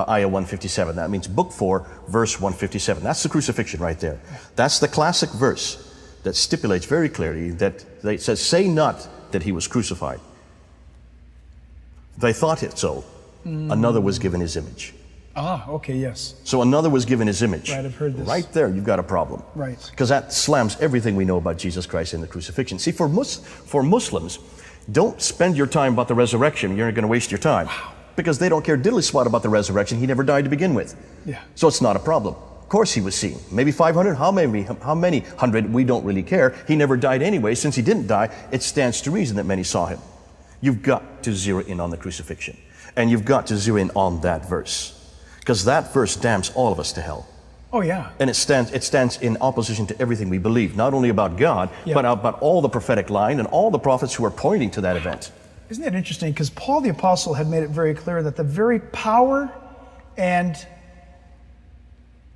Ayah 157. That means Book 4, verse 157. That's the crucifixion right there. That's the classic verse that stipulates very clearly that it says, say not that he was crucified. They thought it so. Another was given his image. Ah, okay, yes. So another was given his image. Right, I've heard this. Right there, you've got a problem. Right. Because that slams everything we know about Jesus Christ and the crucifixion. See, for Muslims, don't spend your time about the resurrection. You're going to waste your time. Wow. Because they don't care diddly squat about the resurrection. He never died to begin with. Yeah. So it's not a problem. Of course he was seen. Maybe 500? How many hundred? We don't really care. He never died anyway. Since he didn't die, it stands to reason that many saw him. You've got to zero in on the crucifixion. And you've got to zero in on that verse. Because that verse damns all of us to hell. Oh, yeah. And it stands in opposition to everything we believe, not only about God, but about all the prophetic line and all the prophets who are pointing to that event. Isn't that interesting? Because Paul the Apostle had made it very clear that the very power and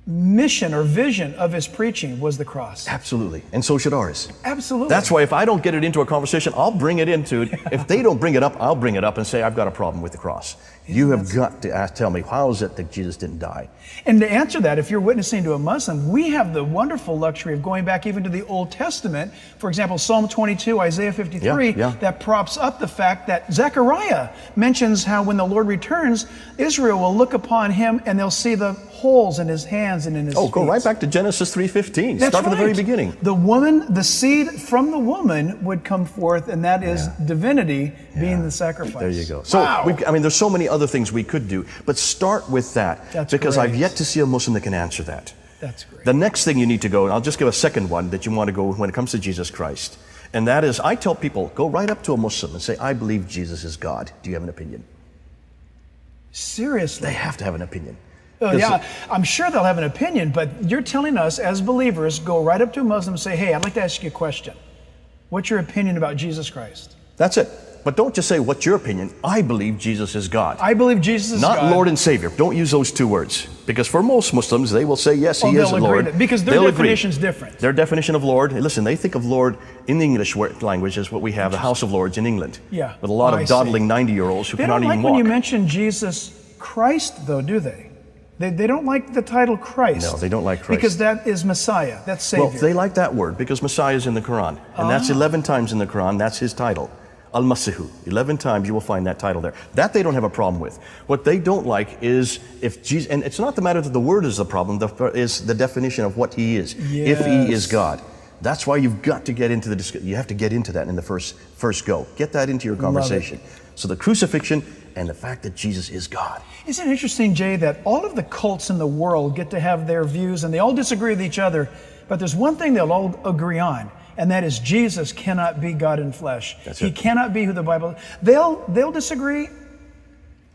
mission or vision of his preaching was the cross. Absolutely. And so should ours. Absolutely. That's why if I don't get it into a conversation, I'll bring it into it. If they don't bring it up, I'll bring it up and say, I've got a problem with the cross. You have got to tell me, how is it that Jesus didn't die? And to answer that, if you're witnessing to a Muslim, we have the wonderful luxury of going back even to the Old Testament. For example, Psalm 22, Isaiah 53, that props up the fact that Zechariah mentions how when the Lord returns, Israel will look upon him and they'll see the holes in his hands and in his feet. Go right back to Genesis 3:15. Start from the very beginning. The woman, the seed from the woman would come forth, and that is divinity being the sacrifice. There you go. So, there's so many other things we could do, but start with that. That's because great. I've yet to see a Muslim that can answer that. That's great. The next thing you need to go, and I'll just give a second one that you want to go when it comes to Jesus Christ, and that is, I tell people, go right up to a Muslim and say, I believe Jesus is God. Do you have an opinion? Seriously? They have to have an opinion. Oh, yeah, I'm sure they'll have an opinion, but you're telling us as believers, go right up to a Muslim and say, hey, I'd like to ask you a question. What's your opinion about Jesus Christ? That's it. But don't just say, what's your opinion? I believe Jesus is God. I believe Jesus is God. Not Lord and Savior. Don't use those two words. Because for most Muslims, they will say, yes, He is Lord. Because their definition is different. Their definition of Lord, listen, they think of Lord in the English language as what we have, the House of Lords in England. Yeah. With a lot of dawdling 90-year-olds who cannot even walk. They don't like when you mention Jesus Christ, though, do they? They don't like the title Christ. No, they don't like Christ. Because that is Messiah. That's Savior. Well, they like that word because Messiah is in the Quran. And that's 11 times in the Quran. That's his title. Al-Masihu. 11 times you will find that title there. That they don't have a problem with. What they don't like is if Jesus, and it's not the matter that the word is the problem, is the definition of what he is. Yes. If he is God. That's why you've got to get into the discussion. You have to get into that in the first go. Get that into your conversation. So the crucifixion and the fact that Jesus is God. Isn't it interesting, Jay, that all of the cults in the world get to have their views and they all disagree with each other, but there's one thing they'll all agree on, and that is Jesus cannot be God in flesh. He cannot be who the Bible. They'll disagree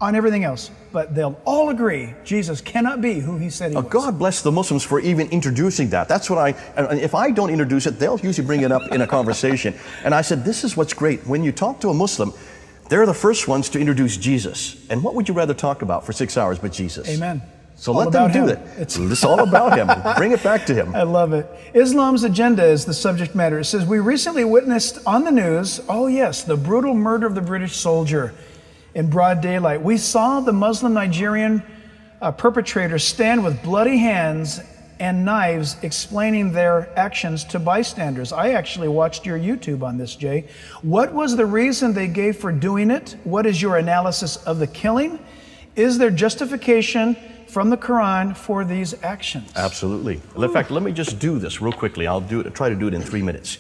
on everything else, but they'll all agree Jesus cannot be who he said he was. God bless the Muslims for even introducing that. That's what and if I don't introduce it, they'll usually bring it up in a conversation. And I said, this is what's great. When you talk to a Muslim, they're the first ones to introduce Jesus. And what would you rather talk about for 6 hours but Jesus? Amen. So let them do that. It's all about him. Bring it back to him. I love it. Islam's agenda is the subject matter. It says, we recently witnessed on the news, oh yes, the brutal murder of the British soldier in broad daylight. We saw the Muslim Nigerian perpetrator stand with bloody hands and knives explaining their actions to bystanders. I actually watched your YouTube on this, Jay. What was the reason they gave for doing it? What is your analysis of the killing? Is there justification from the Quran for these actions. Absolutely. In fact, let me just do this real quickly. I'll try to do it in 3 minutes.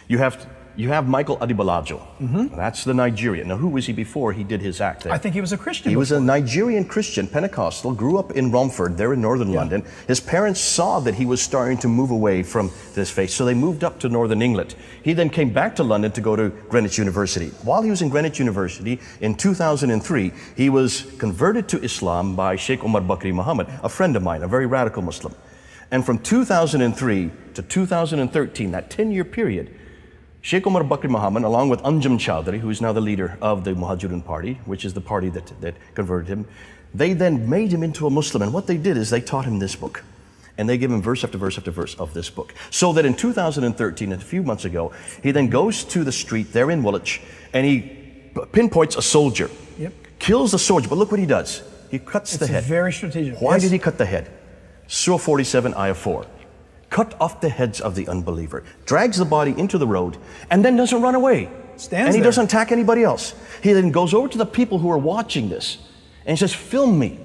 You have Michael Adibalajo. That's the Nigerian. Now, who was he before he did his act there? I think he was a Christian. He was a Nigerian Christian, Pentecostal, grew up in Romford, there in northern London. His parents saw that he was starting to move away from this faith, so they moved up to northern England. He then came back to London to go to Greenwich University. While he was in Greenwich University, in 2003, he was converted to Islam by Sheikh Omar Bakri Muhammad, a friend of mine, a very radical Muslim. And from 2003 to 2013, that 10-year period, Sheikh Omar Bakri Muhammad, along with Anjum Chowdhury, who is now the leader of the Muhajirun Party, which is the party that converted him, they then made him into a Muslim. And what they did is they taught him this book. And they give him verse after verse after verse of this book. So that in 2013, a few months ago, he then goes to the street there in Woolwich, and he pinpoints a soldier, kills the soldier. But look what he does. He cuts the head. It's very strategic. Why did he cut the head? Surah 47, Ayah 4. Cut off the heads of the unbeliever, drags the body into the road, and then doesn't run away. And he doesn't attack anybody else. He then goes over to the people who are watching this, and he says, film me.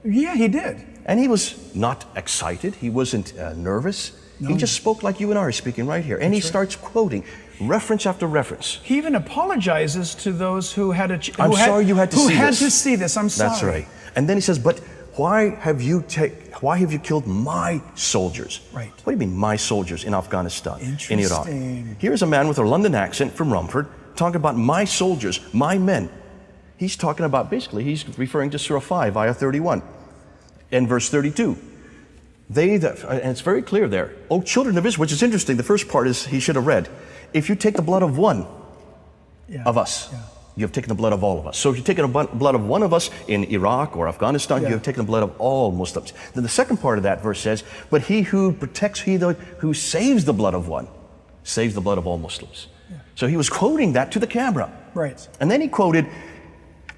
Yeah, he did. And he was not excited. He wasn't nervous. No. He just spoke like you and I are speaking right here. And he starts quoting reference after reference. He even apologizes to those who had I'm sorry you had to see this. I'm sorry. That's right. And then he says, but why have you killed my soldiers? Right. What do you mean, my soldiers in Afghanistan, in Iraq? Interesting. Here's a man with a London accent from Romford talking about my soldiers, my men. He's talking about, basically, he's referring to Surah 5, Ayah 31, and verse 32. And it's very clear there. O children of Israel, which is interesting. The first part is he should have read, if you take the blood of one of us, you have taken the blood of all of us. So if you've taken the blood of one of us in Iraq or Afghanistan, you have taken the blood of all Muslims. Then the second part of that verse says, but he who protects, who saves the blood of one, saves the blood of all Muslims. So he was quoting that to the camera. Right. And then he quoted,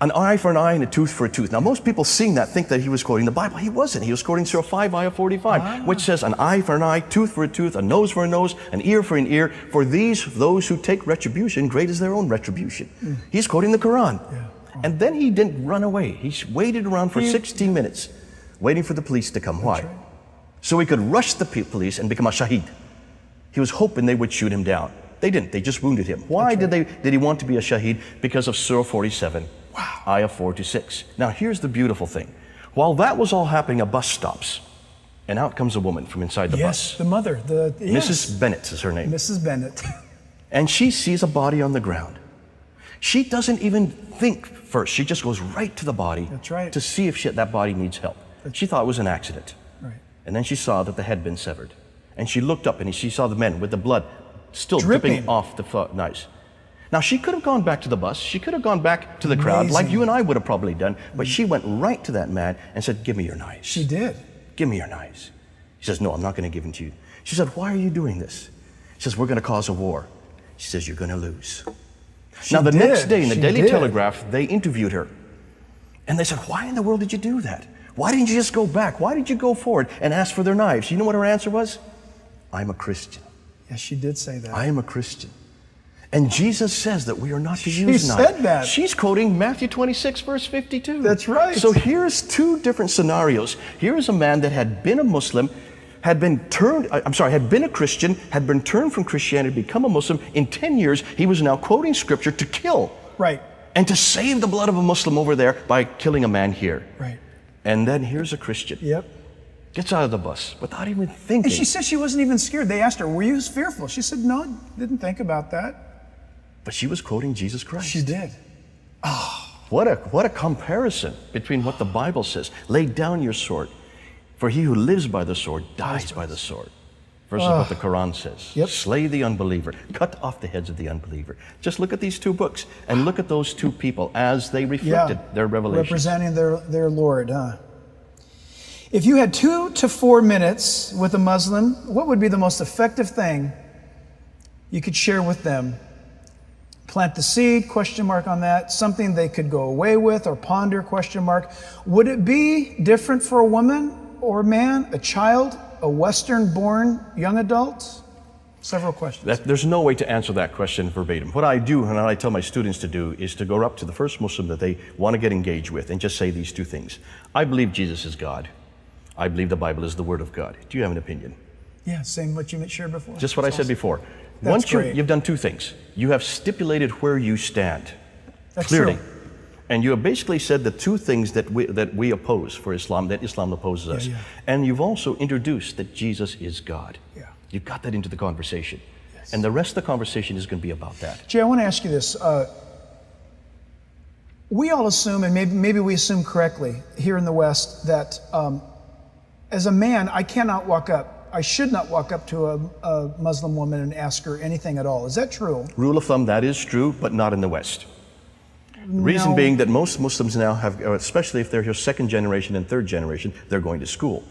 an eye for an eye and a tooth for a tooth. Now, most people seeing that think that he was quoting the Bible. He wasn't. He was quoting Surah 5, Ayah 45, which says, an eye for an eye, tooth for a tooth, a nose for a nose, an ear for an ear. For those who take retribution, great is their own retribution. He's quoting the Quran. And then he didn't run away. He waited around for 16 minutes, waiting for the police to come. Why? Right. So he could rush the police and become a shaheed. He was hoping they would shoot him down. They didn't. They just wounded him. Why did he want to be a shaheed? Because of Surah 47. Wow. Ayah 4 to 6. Now here's the beautiful thing. While that was all happening, a bus stops. And out comes a woman from inside the bus. Yes, the mother. Mrs. Bennett is her name. Mrs. Bennett. And she sees a body on the ground. She doesn't even think first. She just goes right to the body. That's right. To see if that body needs help. She thought it was an accident. Right. And then she saw that the head had been severed. And she looked up and she saw the men with the blood still dripping off the knives. Now, she could have gone back to the bus. She could have gone back to the crowd like you and I would have probably done. But she went right to that man and said, give me your knives. She did. Give me your knives. He says, no, I'm not going to give them to you. She said, why are you doing this? He says, we're going to cause a war. She says, you're going to lose. Now, the next day in the Daily Telegraph, they interviewed her. And they said, why in the world did you do that? Why didn't you just go back? Why did you go forward and ask for their knives? You know what her answer was? I'm a Christian. Yes, she did say that. I am a Christian. And Jesus says that we are not to use knives. She said that. She's quoting Matthew 26, verse 52. That's right. So here's two different scenarios. Here's a man that had been a Muslim, had been a Christian, had been turned from Christianity to become a Muslim. In 10 years, he was now quoting scripture to kill. Right. And to save the blood of a Muslim over there by killing a man here. Right. And then here's a Christian. Yep. Gets out of the bus without even thinking. And she said she wasn't even scared. They asked her, were you fearful? She said, no, didn't think about that. But she was quoting Jesus Christ. She did. Oh, what a comparison between what the Bible says. Lay down your sword, for he who lives by the sword dies by the sword. Versus what the Quran says. Yep. Slay the unbeliever. Cut off the heads of the unbeliever. Just look at these two books and look at those two people as they reflected their revelation. Representing their Lord. If you had 2 to 4 minutes with a Muslim, what would be the most effective thing you could share with them? Plant the seed, question mark on that. Something they could go away with or ponder, question mark. Would it be different for a woman or a man, a child, a Western-born young adult? Several questions. There's no way to answer that question verbatim. What I do and what I tell my students to do is to go up to the first Muslim that they want to get engaged with and just say these two things. I believe Jesus is God. I believe the Bible is the Word of God. Do you have an opinion? Yeah, same what you shared before. Just what I said before. That's Once great. you've done two things. You have stipulated where you stand That's clearly. true. And you have basically said the two things that we oppose for Islam, that Islam opposes us. yeah. And you've also introduced that Jesus is God. Yeah. You've got that into the conversation. And the rest of the conversation is going to be about that. Jay, I want to ask you this. We all assume, and maybe we assume correctly here in the West, that as a man, I should not walk up to a Muslim woman and ask her anything at all. Is that true? Rule of thumb, that is true, but not in the West. The reason No. being that most Muslims now have, especially if they're here second generation and third generation, they're going to school.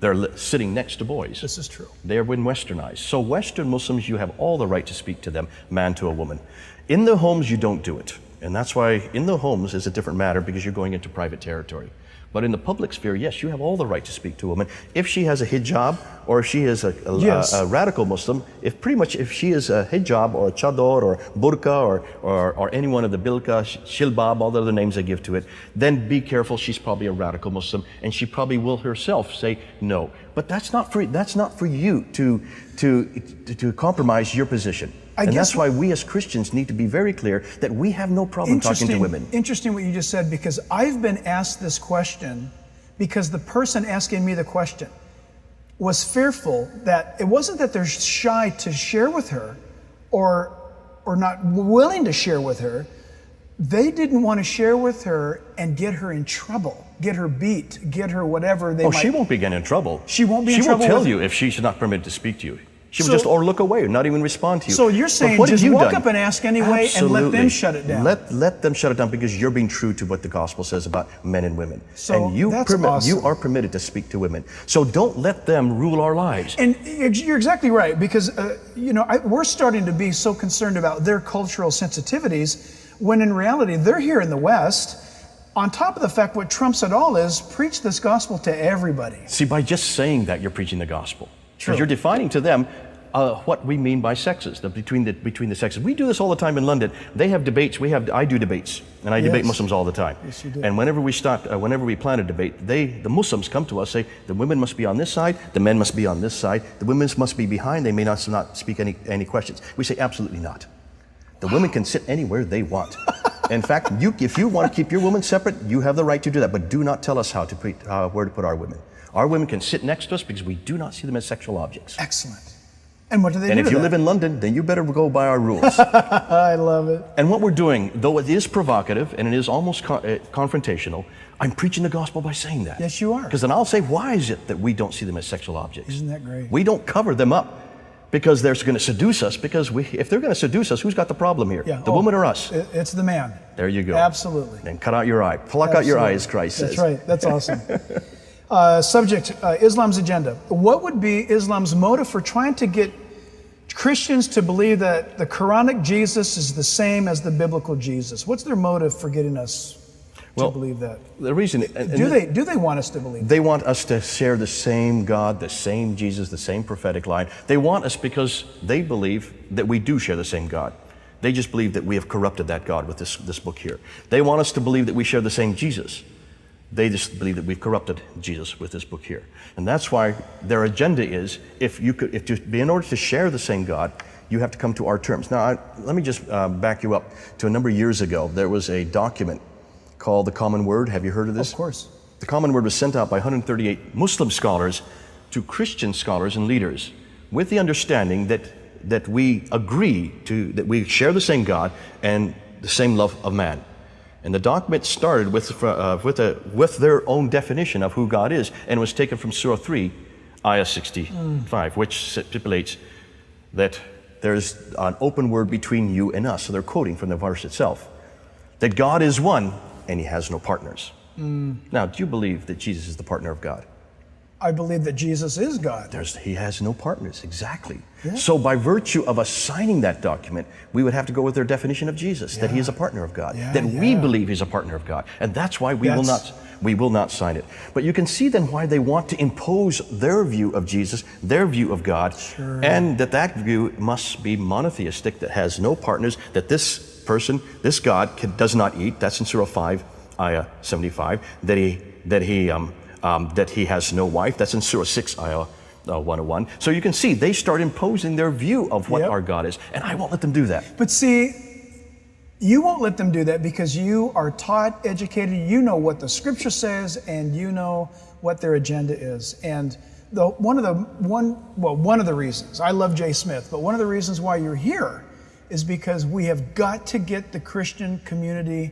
They're sitting next to boys. This is true. They are been westernized. So Western Muslims, you have all the right to speak to them, man to a woman. In the homes, you don't do it. And that's why in the homes is a different matter, because you're going into private territory. But in the public sphere, yes, you have all the right to speak to a woman. If she has a hijab, or if she is Yes. a radical Muslim, if she is a hijab or a chador or burqa or any one of the bilqa, shilbab, all the other names they give to it, then be careful, she's probably a radical Muslim, and she probably will herself say no. But that's not for you to compromise your position. And guess that's why we as Christians need to be very clear that we have no problem talking to women. Interesting what you just said, because I've been asked this question because the person asking me the question was fearful that it wasn't that they're shy to share with her or not willing to share with her. They didn't want to share with her and get her in trouble, get her beat, get her whatever they might. She won't be getting in trouble. She won't be in trouble She will tell with- you if she's not permitted to speak to you. She So- will just or look away or not even respond to you. So you're But saying what have just you walk done? up and ask anyway and let them Absolutely. shut it down. Let them shut it down, because you're being true to what the gospel says about men and women. So and you that's awesome. you are permitted to speak to women. So don't let them rule our lives. And you're exactly right, because we're starting to be so concerned about their cultural sensitivities, when in reality they're here in the West. On top of the fact, what trumps it all is preach this gospel to everybody. See, by just saying that, you're preaching the gospel. True. Because you're defining to them what we mean by sexes, between the sexes. We do this all the time in London. They have debates. I do debates, and I debate Yes. Muslims all the time. Yes, you do. And whenever we plan a debate, the Muslims come to us, say the women must be on this side, the men must be on this side, the women must be behind. They may not speak any questions. We say absolutely not. The women can sit anywhere they want. In fact, if you want to keep your women separate, you have the right to do that. But do not tell us where to put our women. Our women can sit next to us because we do not see them as sexual objects. Excellent. And what do they And do if to you that? live in London, then you better go by our rules. I love it. And what we're doing, though it is provocative and it is almost confrontational, I'm preaching the gospel by saying that. Yes, you are. Because then I'll say, why is it that we don't see them as sexual objects? Isn't that great? We don't cover them up because they're going to seduce us. Because if they're going to seduce us, who's got the problem here? Yeah. The woman or us? It's the man. There you go. Absolutely. Then cut out your eye. Pluck out your eye, as Christ says. That's right. That's awesome. Subject, Islam's agenda. What would be Islam's motive for trying to get Christians to believe that the Quranic Jesus is the same as the biblical Jesus? What's their motive for getting us to believe that? The reason... Do they want us to believe that? They want us to share the same God, the same Jesus, the same prophetic line. They want us because they believe that we do share the same God. They just believe that we have corrupted that God with this book here. They want us to believe that we share the same Jesus. They just believe that we've corrupted Jesus with this book here. And that's why their agenda is, in order to share the same God, you have to come to our terms. Now, let me just back you up to a number of years ago. There was a document called the Common Word. Have you heard of this? Of course. The Common Word was sent out by 138 Muslim scholars to Christian scholars and leaders with the understanding that we agree that we share the same God and the same love of man. And the document started with their own definition of who God is, and was taken from Surah 3, Ayah 65, which stipulates that there's an open word between you and us. So they're quoting from the verse itself. That God is one, and He has no partners. Now, do you believe that Jesus is the partner of God? I believe that Jesus is God. He has no partners, exactly. Yeah. So by virtue of us signing that document, we would have to go with their definition of Jesus, that He is a partner of God, that we believe He's a partner of God. And that's why we will not sign it. But you can see then why they want to impose their view of Jesus, their view of God, and that view must be monotheistic, that has no partners, that this person, this God, does not eat. That's in Surah 5, Ayah 75, that he that he has no wife. That's in Surah 6, Ayah 101. So you can see they start imposing their view of what Yep. our God is. And I won't let them do that. But see, you won't let them do that because you are taught, educated, you know what the scripture says, and you know what their agenda is. And one of the reasons, I love Jay Smith, but one of the reasons why you're here is because we have got to get the Christian community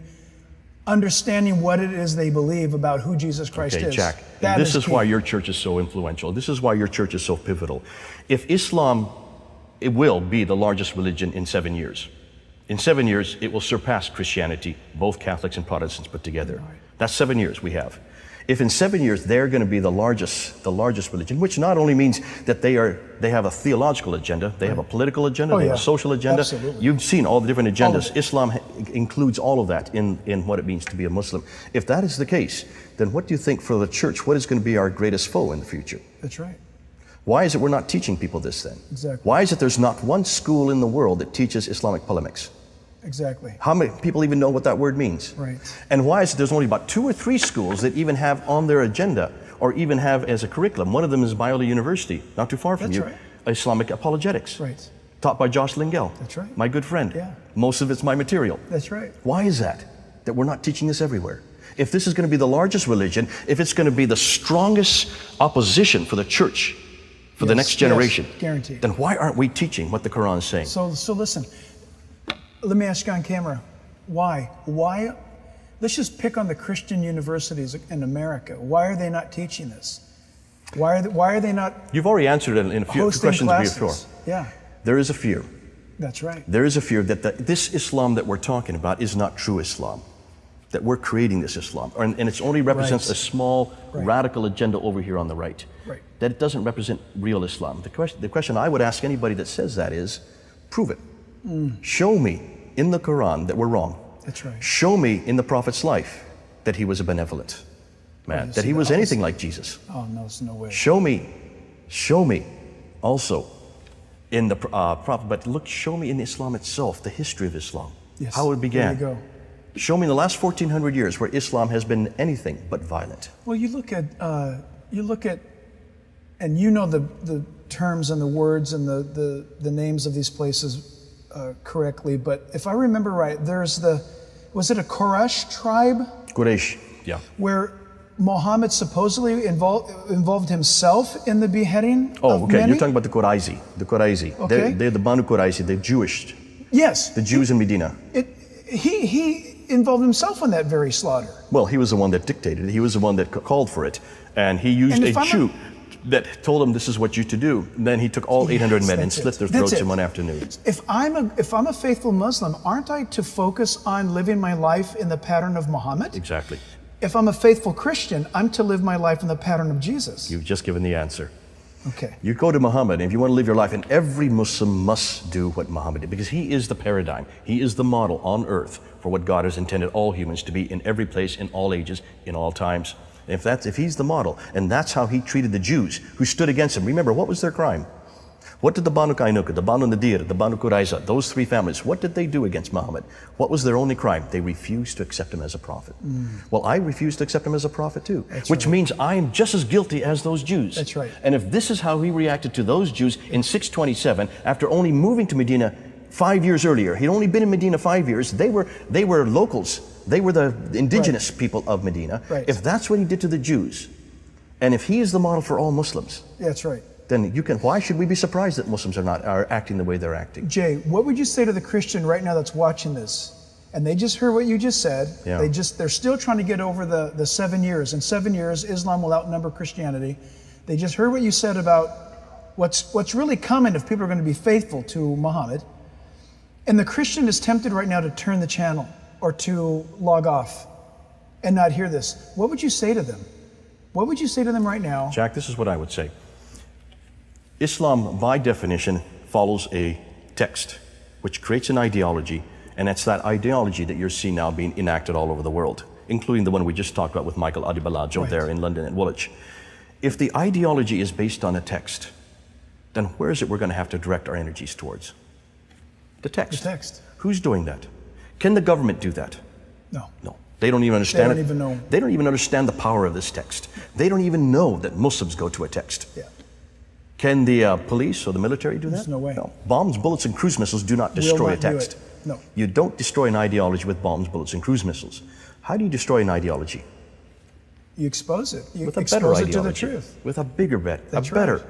understanding what it is they believe about who Jesus Christ Okay, is. Jack, That this is key. why your church is so influential. This is why your church is so pivotal. If Islam, it will be the largest religion in 7 years. In 7 years, it will surpass Christianity, both Catholics and Protestants put together. That's 7 years we have. If in 7 years they're going to be the largest religion, which not only means that they have a theological agenda, they have a political agenda, Oh, they have yeah. a social agenda. Absolutely. You've seen all the different All agendas. of it. Islam includes all of that in what it means to be a Muslim. If that is the case, then what do you think for the church, what is going to be our greatest foe in the future? That's right. Why is it we're not teaching people this then? Exactly. Why is it there's not one school in the world that teaches Islamic polemics? Exactly. How many people even know what that word means? Right. And why is it there's only about 2 or 3 schools that even have on their agenda or even have as a curriculum? One of them is Biola University, not too far from That's you, right. Islamic apologetics. Right. Taught by Josh Lingell. That's right. My good friend. Yeah. Most of it's my material. That's right. Why is that we're not teaching this everywhere? If this is going to be the largest religion, if it's going to be the strongest opposition for the church for the Yes, next generation, yes, guaranteed. then why aren't we teaching what the Quran is saying? So listen, let me ask you on camera, why? Let's just pick on the Christian universities in America. Why are they not teaching this? Why are they not You've already answered it in a few hosting questions classes? before. Yeah, There is a fear. that's right. There is a fear that this Islam that we're talking about is not true Islam, that we're creating this Islam, and it only represents Right. a small Right. radical agenda over here on the right. Right. That it doesn't represent real Islam. The question I would ask anybody that says that is, prove it. Show me in the Quran that we're wrong. That's right. Show me in the Prophet's life that he was a benevolent man, you that see he the was opposite. anything like Jesus. Oh no, there's no way. Show me also in the Prophet, but look, show me in Islam itself, the history of Islam, Yes, how it began. There you go. Show me in the last 1400 years where Islam has been anything but violent. Well, you look at, and you know the terms and the words and the names of these places correctly. But if I remember right, was it a Quraysh tribe Quraysh, yeah. where Muhammad supposedly involved himself in the beheading Oh, of okay, many? you're talking about the Qurayzi. The Qurayzi. Okay. They're the Banu Qurayzi, the Jewish, Yes. the Jews in Medina. He involved himself in that very slaughter. Well, he was the one that dictated it. He was the one that called for it. And he used And a if I'm Jew that told him this is what you to do. And then he took all 800 men and that's slit it. their That's throats it. in one afternoon. If I'm a faithful Muslim, aren't I to focus on living my life in the pattern of Muhammad? Exactly. If I'm a faithful Christian, I'm to live my life in the pattern of Jesus. You've just given the answer. Okay. You go to Muhammad, and if you want to live your life, and every Muslim must do what Muhammad did, because he is the paradigm. He is the model on earth for what God has intended all humans to be in every place, in all ages, in all times. And if he's the model, and that's how he treated the Jews who stood against him. Remember, what was their crime? What did the Banu Qaynuqa, the Banu Nadir, the Banu Qurayza, those 3 families, what did they do against Muhammad? What was their only crime? They refused to accept him as a prophet. Well, I refuse to accept him as a prophet too, which means I am just as guilty as those Jews. That's right. And if this is how he reacted to those Jews in 627, after only moving to Medina 5 years earlier, he'd only been in Medina 5 years, they were locals. They were the indigenous people of Medina. Right. If that's what he did to the Jews, and if he is the model for all Muslims, That's right. then why should we be surprised that Muslims are acting the way they're acting? Jay, what would you say to the Christian right now that's watching this? And they just heard what you just said. Yeah. They're still trying to get over the 7 years. In 7 years, Islam will outnumber Christianity. They just heard what you said about what's really coming if people are going to be faithful to Muhammad. And the Christian is tempted right now to turn the channel or to log off and not hear this. What would you say to them? What would you say to them right now? Jack, this is what I would say. Islam, by definition, follows a text which creates an ideology, and it's that ideology that you're seeing now being enacted all over the world, including the one we just talked about with Michael Adibalajo Right. there in London at Woolwich. If the ideology is based on a text, then where is it we're going to have to direct our energies towards? The text. The text. Who's doing that? Can the government do that? No. No. They don't even understand don't even know. They don't even understand the power of this text. They don't even know that Muslims go to a text. Yeah. Can the police or the military do that? There's no way. No. Bombs, bullets, and cruise missiles do not destroy not a do text. it. No. You don't destroy an ideology with bombs, bullets, and cruise missiles. How do you destroy an ideology? You expose it. You With a better expose it to ideology. the truth. With a bigger bet. That's a better. right.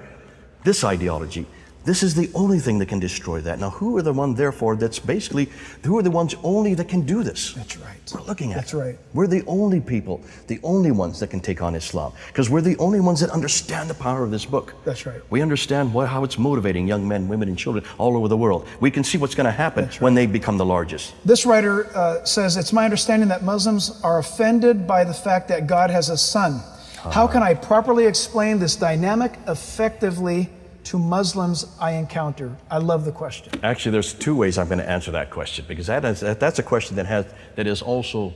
This ideology. This is the only thing that can destroy that. Now, who are the one, therefore, that's basically, who are the ones only that can do this? That's right. We're looking at. That's right. We're the only people, the only ones that can take on Islam. Because we're the only ones that understand the power of this book. That's right. We understand how it's motivating young men, women, and children all over the world. We can see what's going to happen That's when they become the largest. This writer says, it's my understanding that Muslims are offended by the fact that God has a son. How can I properly explain this dynamic effectively to Muslims I encounter? I love the question. Actually, there's two ways I'm going to answer that question, because that's a question that is also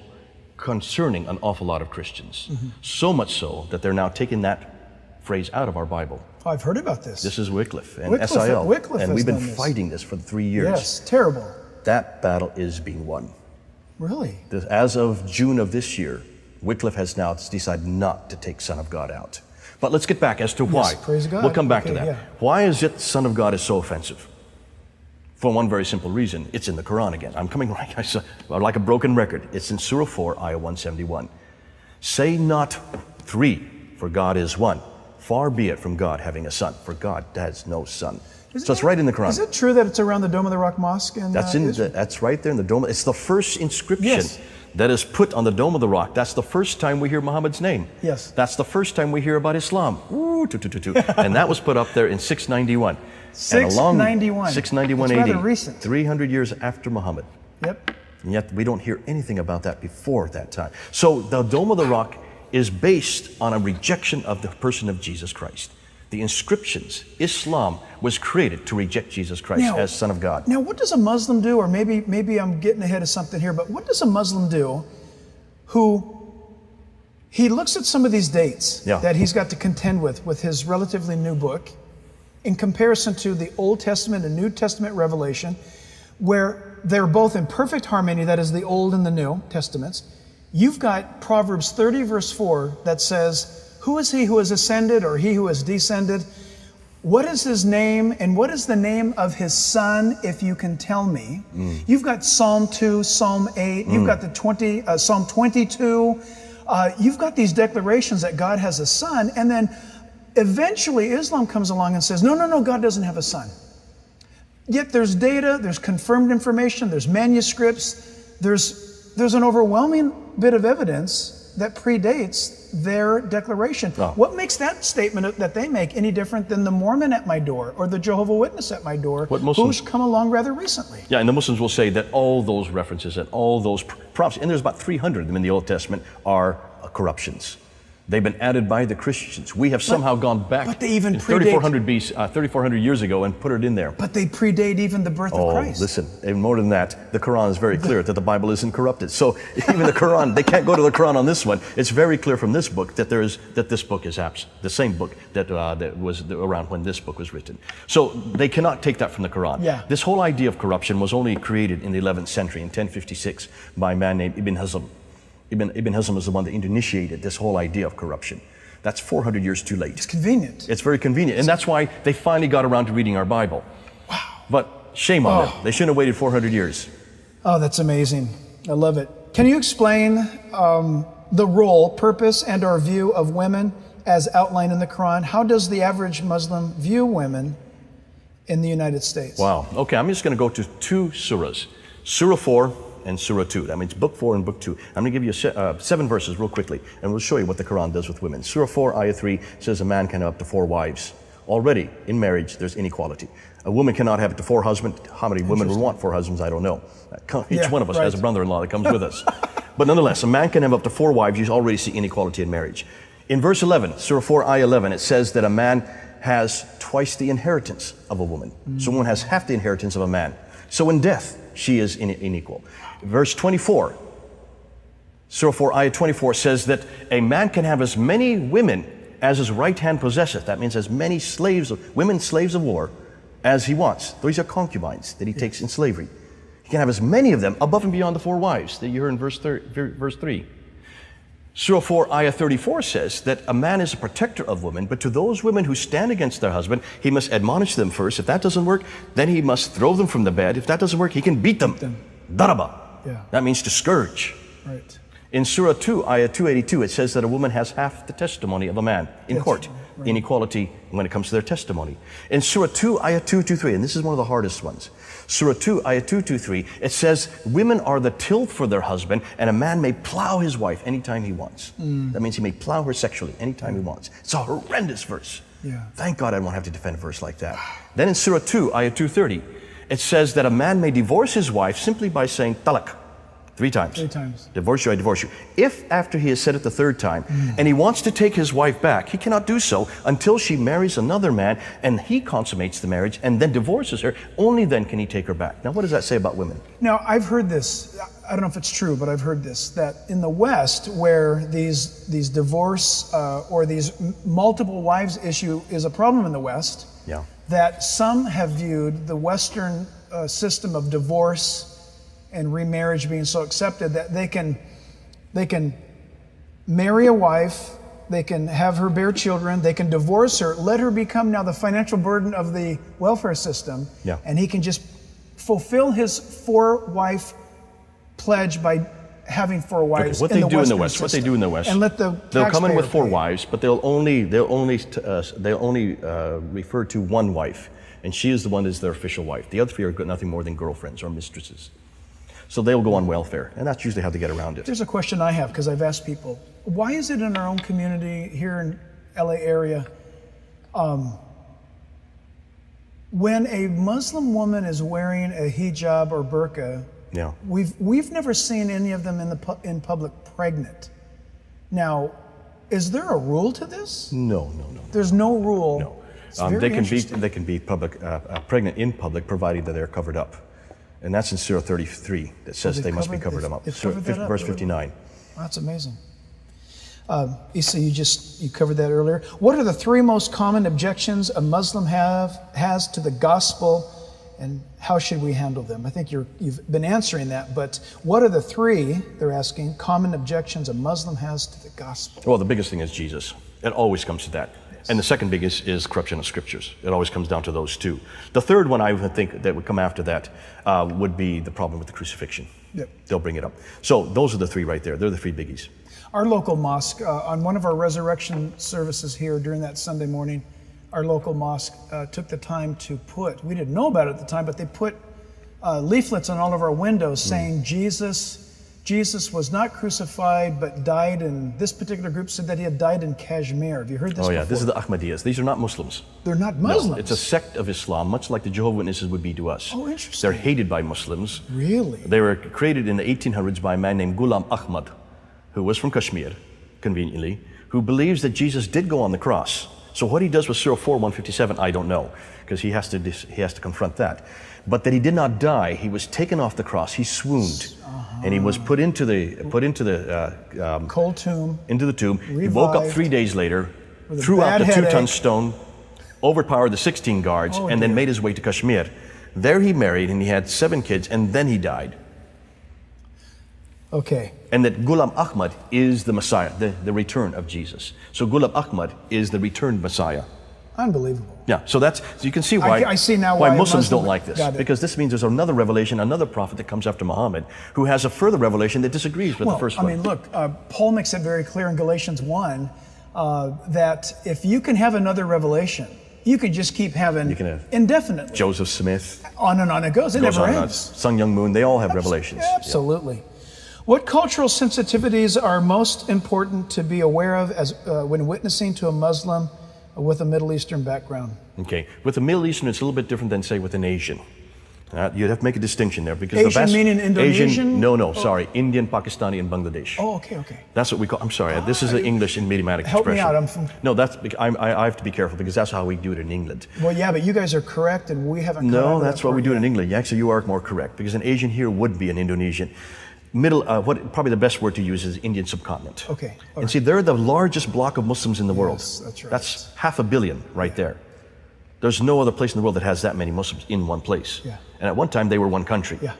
concerning an awful lot of Christians. So much so that they're now taking that phrase out of our Bible. Oh, I've heard about this. This is Wycliffe and Wycliffe- SIL, Wycliffe and has we've been done this. fighting this for 3 years. Yes, terrible. That battle is being won. Really? As of June of this year, Wycliffe has now decided not to take Son of God out. But let's get back as to why. praise God. We'll come back to Okay, that. yeah. Why is it Son of God is so offensive? For one very simple reason. It's in the Quran again. I'm coming like a broken record. It's in Surah 4, Ayah 171. Say not three, for God is one. Far be it from God having a son, for God has no son. So it's right in the Quran. Is it true that it's around the Dome of the Rock Mosque? That's right there in the Dome. It's the first inscription Yes. that is put on the Dome of the Rock. That's the first time we hear Muhammad's name. Yes. That's the first time we hear about Islam. Ooh, and that was put up there in 691. 691. 691 It's AD. rather recent. 300 years after Muhammad. Yep. And yet we don't hear anything about that before that time. So the Dome of the Rock is based on a rejection of the person of Jesus Christ. The inscriptions, Islam was created to reject Jesus Christ as Son of God. Now, what does a Muslim do, or maybe I'm getting ahead of something here, but what does a Muslim do who he looks at some of these dates that he's got to contend with his relatively new book in comparison to the Old Testament and New Testament revelation, where they're both in perfect harmony, that is the Old and the New Testaments. You've got Proverbs 30 verse 4 that says, who is he who has ascended, or he who has descended? What is his name, and what is the name of his son, if you can tell me? You've got Psalm 2, Psalm 8, you've got the Psalm 22. You've got these declarations that God has a son, and then eventually Islam comes along and says, no, God doesn't have a son. Yet there's data, there's confirmed information, there's manuscripts, there's an overwhelming bit of evidence that predates their declaration. What makes that statement that they make any different than the Mormon at my door or the Jehovah's Witness at my door, who's come along rather recently? Yeah, and the Muslims will say that all those references and all those prophecies, and there's about 300 of them in the Old Testament, are corruptions. They've been added by the Christians. We have somehow gone back but they even 3,400 years ago and put it in there. But they predate even the birth of Christ. Listen, even more than that, the Quran is very clear that the Bible isn't corrupted. So even the Quran, they can't go to the Quran on this one. It's very clear from this book that this book is the same book that was around when this book was written. So they cannot take that from the Quran. Yeah. This whole idea of corruption was only created in the 11th century, in 1056, by a man named Ibn Hazm. Ibn Hazm is the one that initiated this whole idea of corruption. That's 400 years too late. It's convenient. It's very convenient. And that's why they finally got around to reading our Bible. Wow. But shame on them. They shouldn't have waited 400 years. Oh, that's amazing. I love it. Can you explain the role, purpose, and or view of women as outlined in the Quran? How does the average Muslim view women in the United States? Wow. Okay, I'm just going to go to two surahs. Surah 4 and Surah 2. That means book 4 and book 2. I'm going to give you 7 verses real quickly, and we'll show you what the Quran does with women. Surah 4, Ayah 3 says a man can have up to 4 wives. Already, in marriage, there's inequality. A woman cannot have up to 4 husbands. How many women would want 4 husbands? I don't know. Each one of us has a brother-in-law that comes with us. But nonetheless, a man can have up to 4 wives. You already see inequality in marriage. In verse 11, Surah 4, Ayah 11, it says that a man has twice the inheritance of a woman. So a woman has half the inheritance of a man. So in death, she is unequal. Verse 24, Surah 4, Ayah 24 says that a man can have as many women as his right hand possesseth. That means as many women slaves of war as he wants. These are concubines that he takes in slavery. He He can have as many of them above and beyond the 4 wives that you heard in verse 3. Surah 4, Ayah 34 says that a man is a protector of women, but to those women who stand against their husband, he must admonish them first. If that doesn't work, then he must throw them from the bed. If that doesn't work, he can beat them. Daraba. Yeah. That means to scourge. Right. In Surah 2, Ayah 282, it says that a woman has half the testimony of a man in court. Right. Inequality when it comes to their testimony. In Surah 2, Ayah 223, and this is one of the hardest ones. Surah 2, Ayah 223, it says women are the tilth for their husband, and a man may plow his wife anytime he wants. That means he may plow her sexually anytime he wants. It's a horrendous verse. Yeah. Thank God I won't have to defend a verse like that. Then in Surah 2, Ayah 230, it says that a man may divorce his wife simply by saying talak. 3 times. 3 times. Divorce you, I divorce you. If after he has said it the 3rd time, and he wants to take his wife back, he cannot do so until she marries another man and he consummates the marriage and then divorces her. Only then can he take her back. Now, what does that say about women? Now, I've heard this, I don't know if it's true, but I've heard this, that in the West, where these divorce or these multiple wives issue is a problem in the West, Yeah. that some have viewed the Western system of divorce and remarriage being so accepted that they can marry a wife, they can have her bear children, they can divorce her, let her become now the financial burden of the welfare system, Yeah. and he can just fulfill his 4-wife pledge by having 4 wives. What in they the do in the Western West, what they system. do in the West, and let the they'll come in with taxpayer 4 pay. wives, but they'll only refer to 1 wife, and she is the one that's their official wife. The other 3 are nothing more than girlfriends or mistresses. So they'll go on welfare, and that's usually how they get around it. There's a question I have because I've asked people, why is it in our own community here in LA area, when a Muslim woman is wearing a hijab or burqa, Yeah. we've never seen any of them in public pregnant. Now, is there a rule to this? No. There's no rule. No. It's very interesting. They can be pregnant in public, provided that they're covered up. And that's in Surah 33 that says they've they must be covered- covered they've- up. they've covered that up, Verse really? 59. That's amazing. Issa, you covered that earlier. What are the 3 most common objections a Muslim has to the gospel, and how should we handle them? I think you've been answering that, but what are the 3, they're asking, common objections a Muslim has to the gospel? Well, the biggest thing is Jesus. It always comes to that. And the second biggest is corruption of scriptures. It always comes down to those 2. The third one I would think that would come after that would be the problem with the crucifixion. Yep. They'll bring it up. So those are the 3 right there. They're the 3 biggies. Our local mosque, on one of our resurrection services here during that Sunday morning, our local mosque took the time to put, we didn't know about it at the time, but they put leaflets on all of our windows saying Jesus was not crucified, but died in, this particular group said that he had died in Kashmir. Have you heard this Oh yeah, before? this is the Ahmadiyas. These are not Muslims. They're not Muslims. No, it's a sect of Islam, much like the Jehovah's Witnesses would be to us. Oh, interesting. They're hated by Muslims. Really? They were created in the 1800s by a man named Ghulam Ahmad, who was from Kashmir, conveniently, who believes that Jesus did go on the cross. So what he does with Surah 4, 157, I don't know, because he has to confront that. But that he did not die. He was taken off the cross. He swooned, and he was put into the Cold tomb. into the tomb. He woke up Revived. 3 days later, With a threw out bad the 2-ton headache. stone, overpowered the 16 guards, Oh, and then dear. made his way to Kashmir. There he married, and he had 7 kids, and then he died. Okay. And that Ghulam Ahmad is the Messiah, the return of Jesus. So Ghulam Ahmad is the returned Messiah. Unbelievable. Yeah, so you can see why, I see now why a Muslims Muslim- don't like this. Got it. Because this means there's another revelation, another prophet that comes after Muhammad, who has a further revelation that disagrees with the first one. I mean, look, Paul makes it very clear in Galatians 1 that if you can have another revelation, you can just keep having You can have indefinitely. Joseph Smith, On and on it goes. It goes never on and on. ends. Sun Young Moon, they all have revelations. Absolutely. What cultural sensitivities are most important to be aware of as when witnessing to a Muslim with a Middle Eastern background? Okay, with the Middle Eastern, it's a little bit different than, say, with an Asian. You'd have to make a distinction there because Asian meaning Indonesian? No, sorry, Indian, Pakistani, and Bangladesh. Oh, okay. That's what we call. I'm sorry, this is the English and idiomatic Help me expression. out, I'm from- No, I have to be careful because that's how we do it in England. Well, yeah, but you guys are correct, and we haven't. caught on No, to that's that what we part do it yet. in England. Actually, you are more correct because an Asian here would be an Indonesian. Probably the best word to use is Indian subcontinent. Okay, all And see, they're the largest block of Muslims in the world. Yes, that's right. That's 500 million right there. There's no other place in the world that has that many Muslims in one place. Yeah. And at one time, they were one country. Yeah.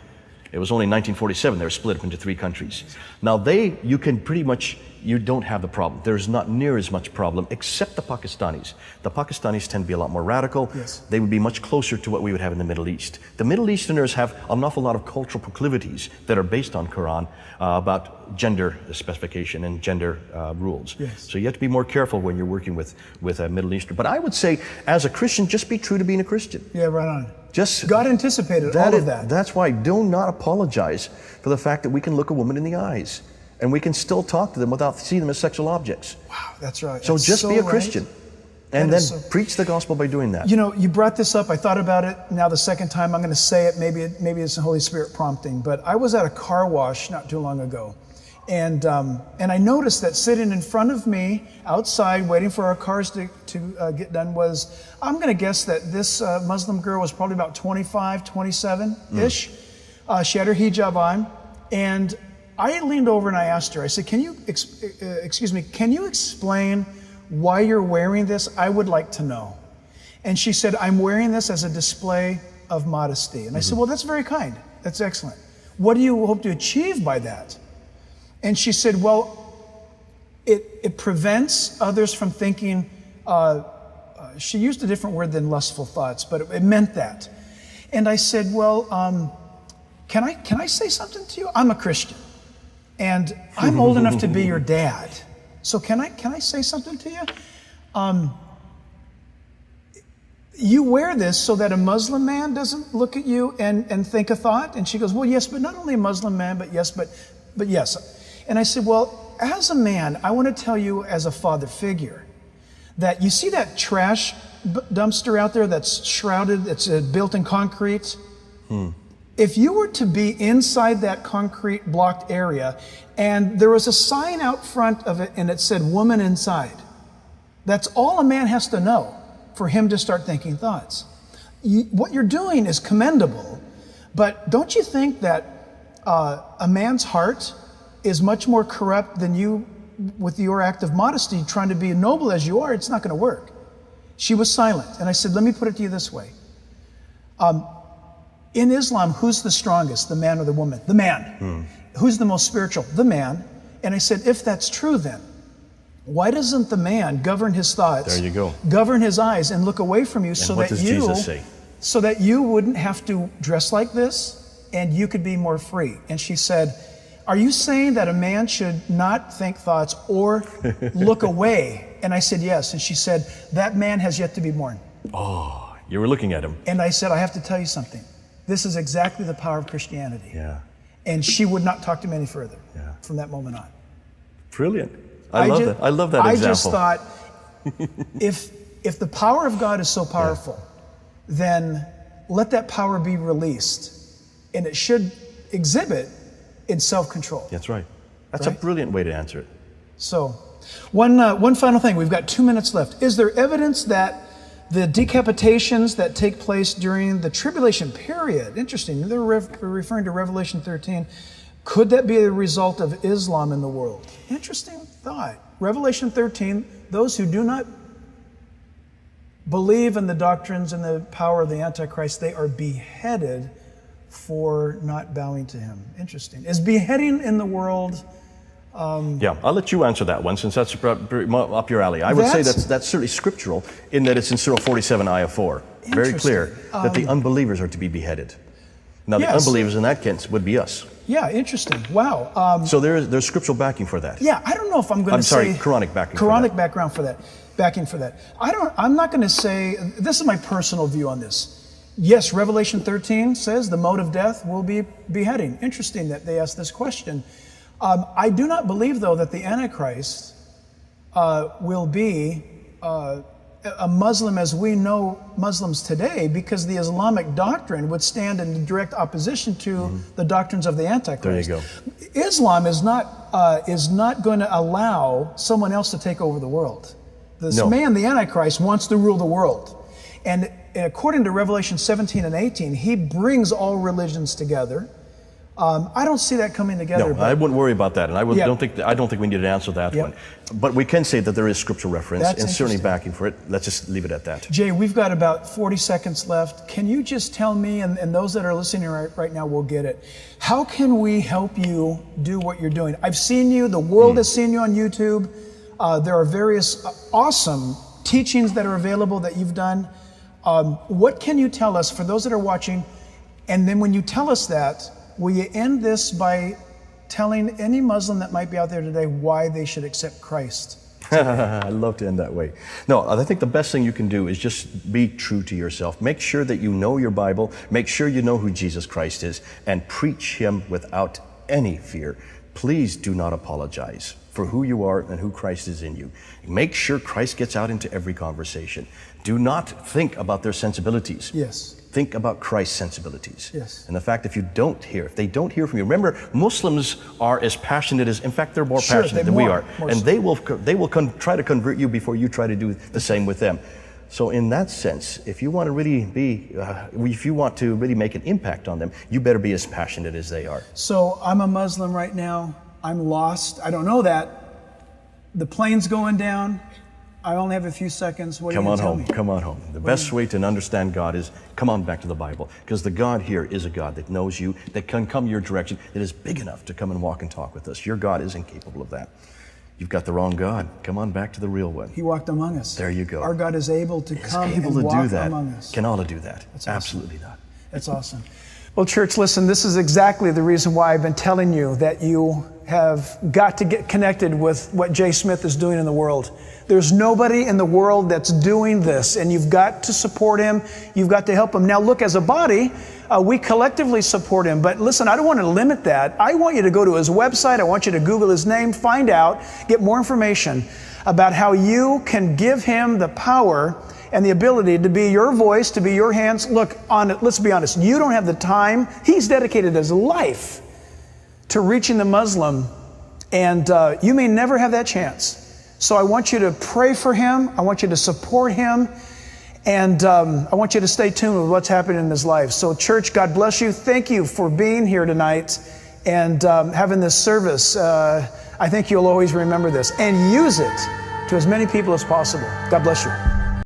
It was only in 1947 they were split up into 3 countries. Now you can pretty much, you don't have the problem. There's not near as much problem, except the Pakistanis. The Pakistanis tend to be a lot more radical. Yes. They would be much closer to what we would have in the Middle East. The Middle Easterners have an awful lot of cultural proclivities that are based on Quran about gender specification and gender rules. Yes. So you have to be more careful when you're working with a Middle Eastern. But I would say, as a Christian, just be true to being a Christian. Yeah, right on. Just God anticipated all of that. That's why do not apologize for the fact that we can look a woman in the eyes and we can still talk to them without seeing them as sexual objects. Wow, that's right. So That's just be a right. Christian and That then is so- preach the gospel by doing that. You know, you brought this up. I thought about it. Now the second time I'm going to say it. Maybe it's the Holy Spirit prompting. But I was at a car wash not too long ago, and I noticed that sitting in front of me outside, waiting for our cars to get done, was, I'm going to guess that this Muslim girl was probably about 25, 27-ish. She had her hijab on, and I leaned over and I asked her. I said, "Can you can you explain why you're wearing this? I would like to know." And she said, "I'm wearing this as a display of modesty." And I said, "Well, that's very kind. That's excellent. What do you hope to achieve by that?" And she said, "Well, it prevents others from thinking," she used a different word than lustful thoughts, but it meant that. And I said, "Well, can I say something to you? I'm a Christian, and I'm old enough to be your dad. So can I say something to you? You wear this so that a Muslim man doesn't look at you and think a thought?" And she goes, "Well, yes, but not only a Muslim man, but yes." And I said, "Well, as a man, I want to tell you as a father figure that you see that trash dumpster out there that's shrouded, it's built in concrete? If you were to be inside that concrete blocked area and there was a sign out front of it and it said woman inside, that's all a man has to know for him to start thinking thoughts. What you're doing is commendable, but don't you think that a man's heart is much more corrupt than you, with your act of modesty, trying to be noble as you are? It's not going to work." She was silent, and I said, "Let me put it to you this way. In Islam, who's the strongest, the man or the woman? The man. Who's the most spiritual? The man." And I said, "If that's true, then why doesn't the man govern his thoughts? There you go. Govern his eyes and look away from you, so what that does you, Jesus say? so that you wouldn't have to dress like this, and you could be more free?" And she said, "Are you saying that a man should not think thoughts or look away?" And I said, "Yes." And she said, "That man has yet to be born." Oh, you were looking at him. And I said, "I have to tell you something. This is exactly the power of Christianity." Yeah. And she would not talk to me any further Yeah. from that moment on. Brilliant. I love that. I love that I example. just thought, if the power of God is so powerful, then let that power be released. And it should exhibit in self-control. That's right. That's Right? a brilliant way to answer it. So, one final thing. We've got 2 minutes left. Is there evidence that the decapitations that take place during the tribulation period, interesting, they're referring to Revelation 13, could that be a result of Islam in the world? Interesting thought. Revelation 13, those who do not believe in the doctrines and the power of the Antichrist, they are beheaded for not bowing to him. Interesting. Is beheading in the world... Yeah, I'll let you answer that one since that's up your alley. I would say that's certainly scriptural in that it's in Surah 47, ayah 4. Very clear that the unbelievers are to be beheaded. Now, the unbelievers in that case would be us. Yeah, interesting. Wow. So there's scriptural backing for that. Yeah, I don't know if I'm going to say... I'm sorry, Quranic backing Quranic for that. background for that. Backing for that. I'm not going to say... This is my personal view on this. Yes, Revelation 13 says the mode of death will be beheading. Interesting that they asked this question. I do not believe, though, that the Antichrist will be a Muslim as we know Muslims today, because the Islamic doctrine would stand in direct opposition to the doctrines of the Antichrist. There you go. Islam is not going to allow someone else to take over the world. This man, the Antichrist, wants to rule the world. And according to Revelation 17 and 18, he brings all religions together. I don't see that coming together. No, I wouldn't worry about that, and I Yeah. don't think we need to answer that Yeah. one. But we can say that there is scriptural reference That's and certainly interesting. backing for it. Let's just leave it at that. Jay, we've got about 40 seconds left. Can you just tell me, and those that are listening right now will get it, how can we help you do what you're doing? I've seen you, the world has seen you on YouTube. There are various awesome teachings that are available that you've done. What can you tell us for those that are watching? And then when you tell us that, will you end this by telling any Muslim that might be out there today why they should accept Christ? I love to end that way. No, I think the best thing you can do is just be true to yourself. Make sure that you know your Bible. Make sure you know who Jesus Christ is, and preach Him without any fear. Please do not apologize for who you are and who Christ is in you. Make sure Christ gets out into every conversation. Do not think about their sensibilities. Yes. Think about Christ's sensibilities. Yes. And the fact if they don't hear from you. Remember, Muslims are as passionate as, in fact, they're more Sure, passionate they're than we more- are. more And so. they will try to convert you before you try to do the same with them. So in that sense, if you want to really make an impact on them, you better be as passionate as they are. So I'm a Muslim right now. I'm lost. I don't know that. The plane's going down. I only have a few seconds. What are you Come going on to tell home, me? come on home. The best way to understand God is come on back to the Bible, because the God here is a God that knows you, that can come your direction, that is big enough to come and walk and talk with us. Your God is incapable of that. You've got the wrong God. Come on back to the real one. He walked among us. There you go. Our God is able to He's come able and to walk do that. among us. Can Allah do that? That's awesome. Absolutely not. That's awesome. Well, church, listen, this is exactly the reason why I've been telling you that you have got to get connected with what Jay Smith is doing in the world. There's nobody in the world that's doing this, and you've got to support him. You've got to help him. Now, look, as a body, we collectively support him. But listen, I don't want to limit that. I want you to go to his website. I want you to Google his name, find out, get more information about how you can give him the power and the ability to be your voice, to be your hands. Look, let's be honest, you don't have the time. He's dedicated his life to reaching the Muslim, and you may never have that chance. So I want you to pray for him. I want you to support him. And I want you to stay tuned with what's happening in his life. So church, God bless you. Thank you for being here tonight and having this service. I think you'll always remember this and use it to as many people as possible. God bless you.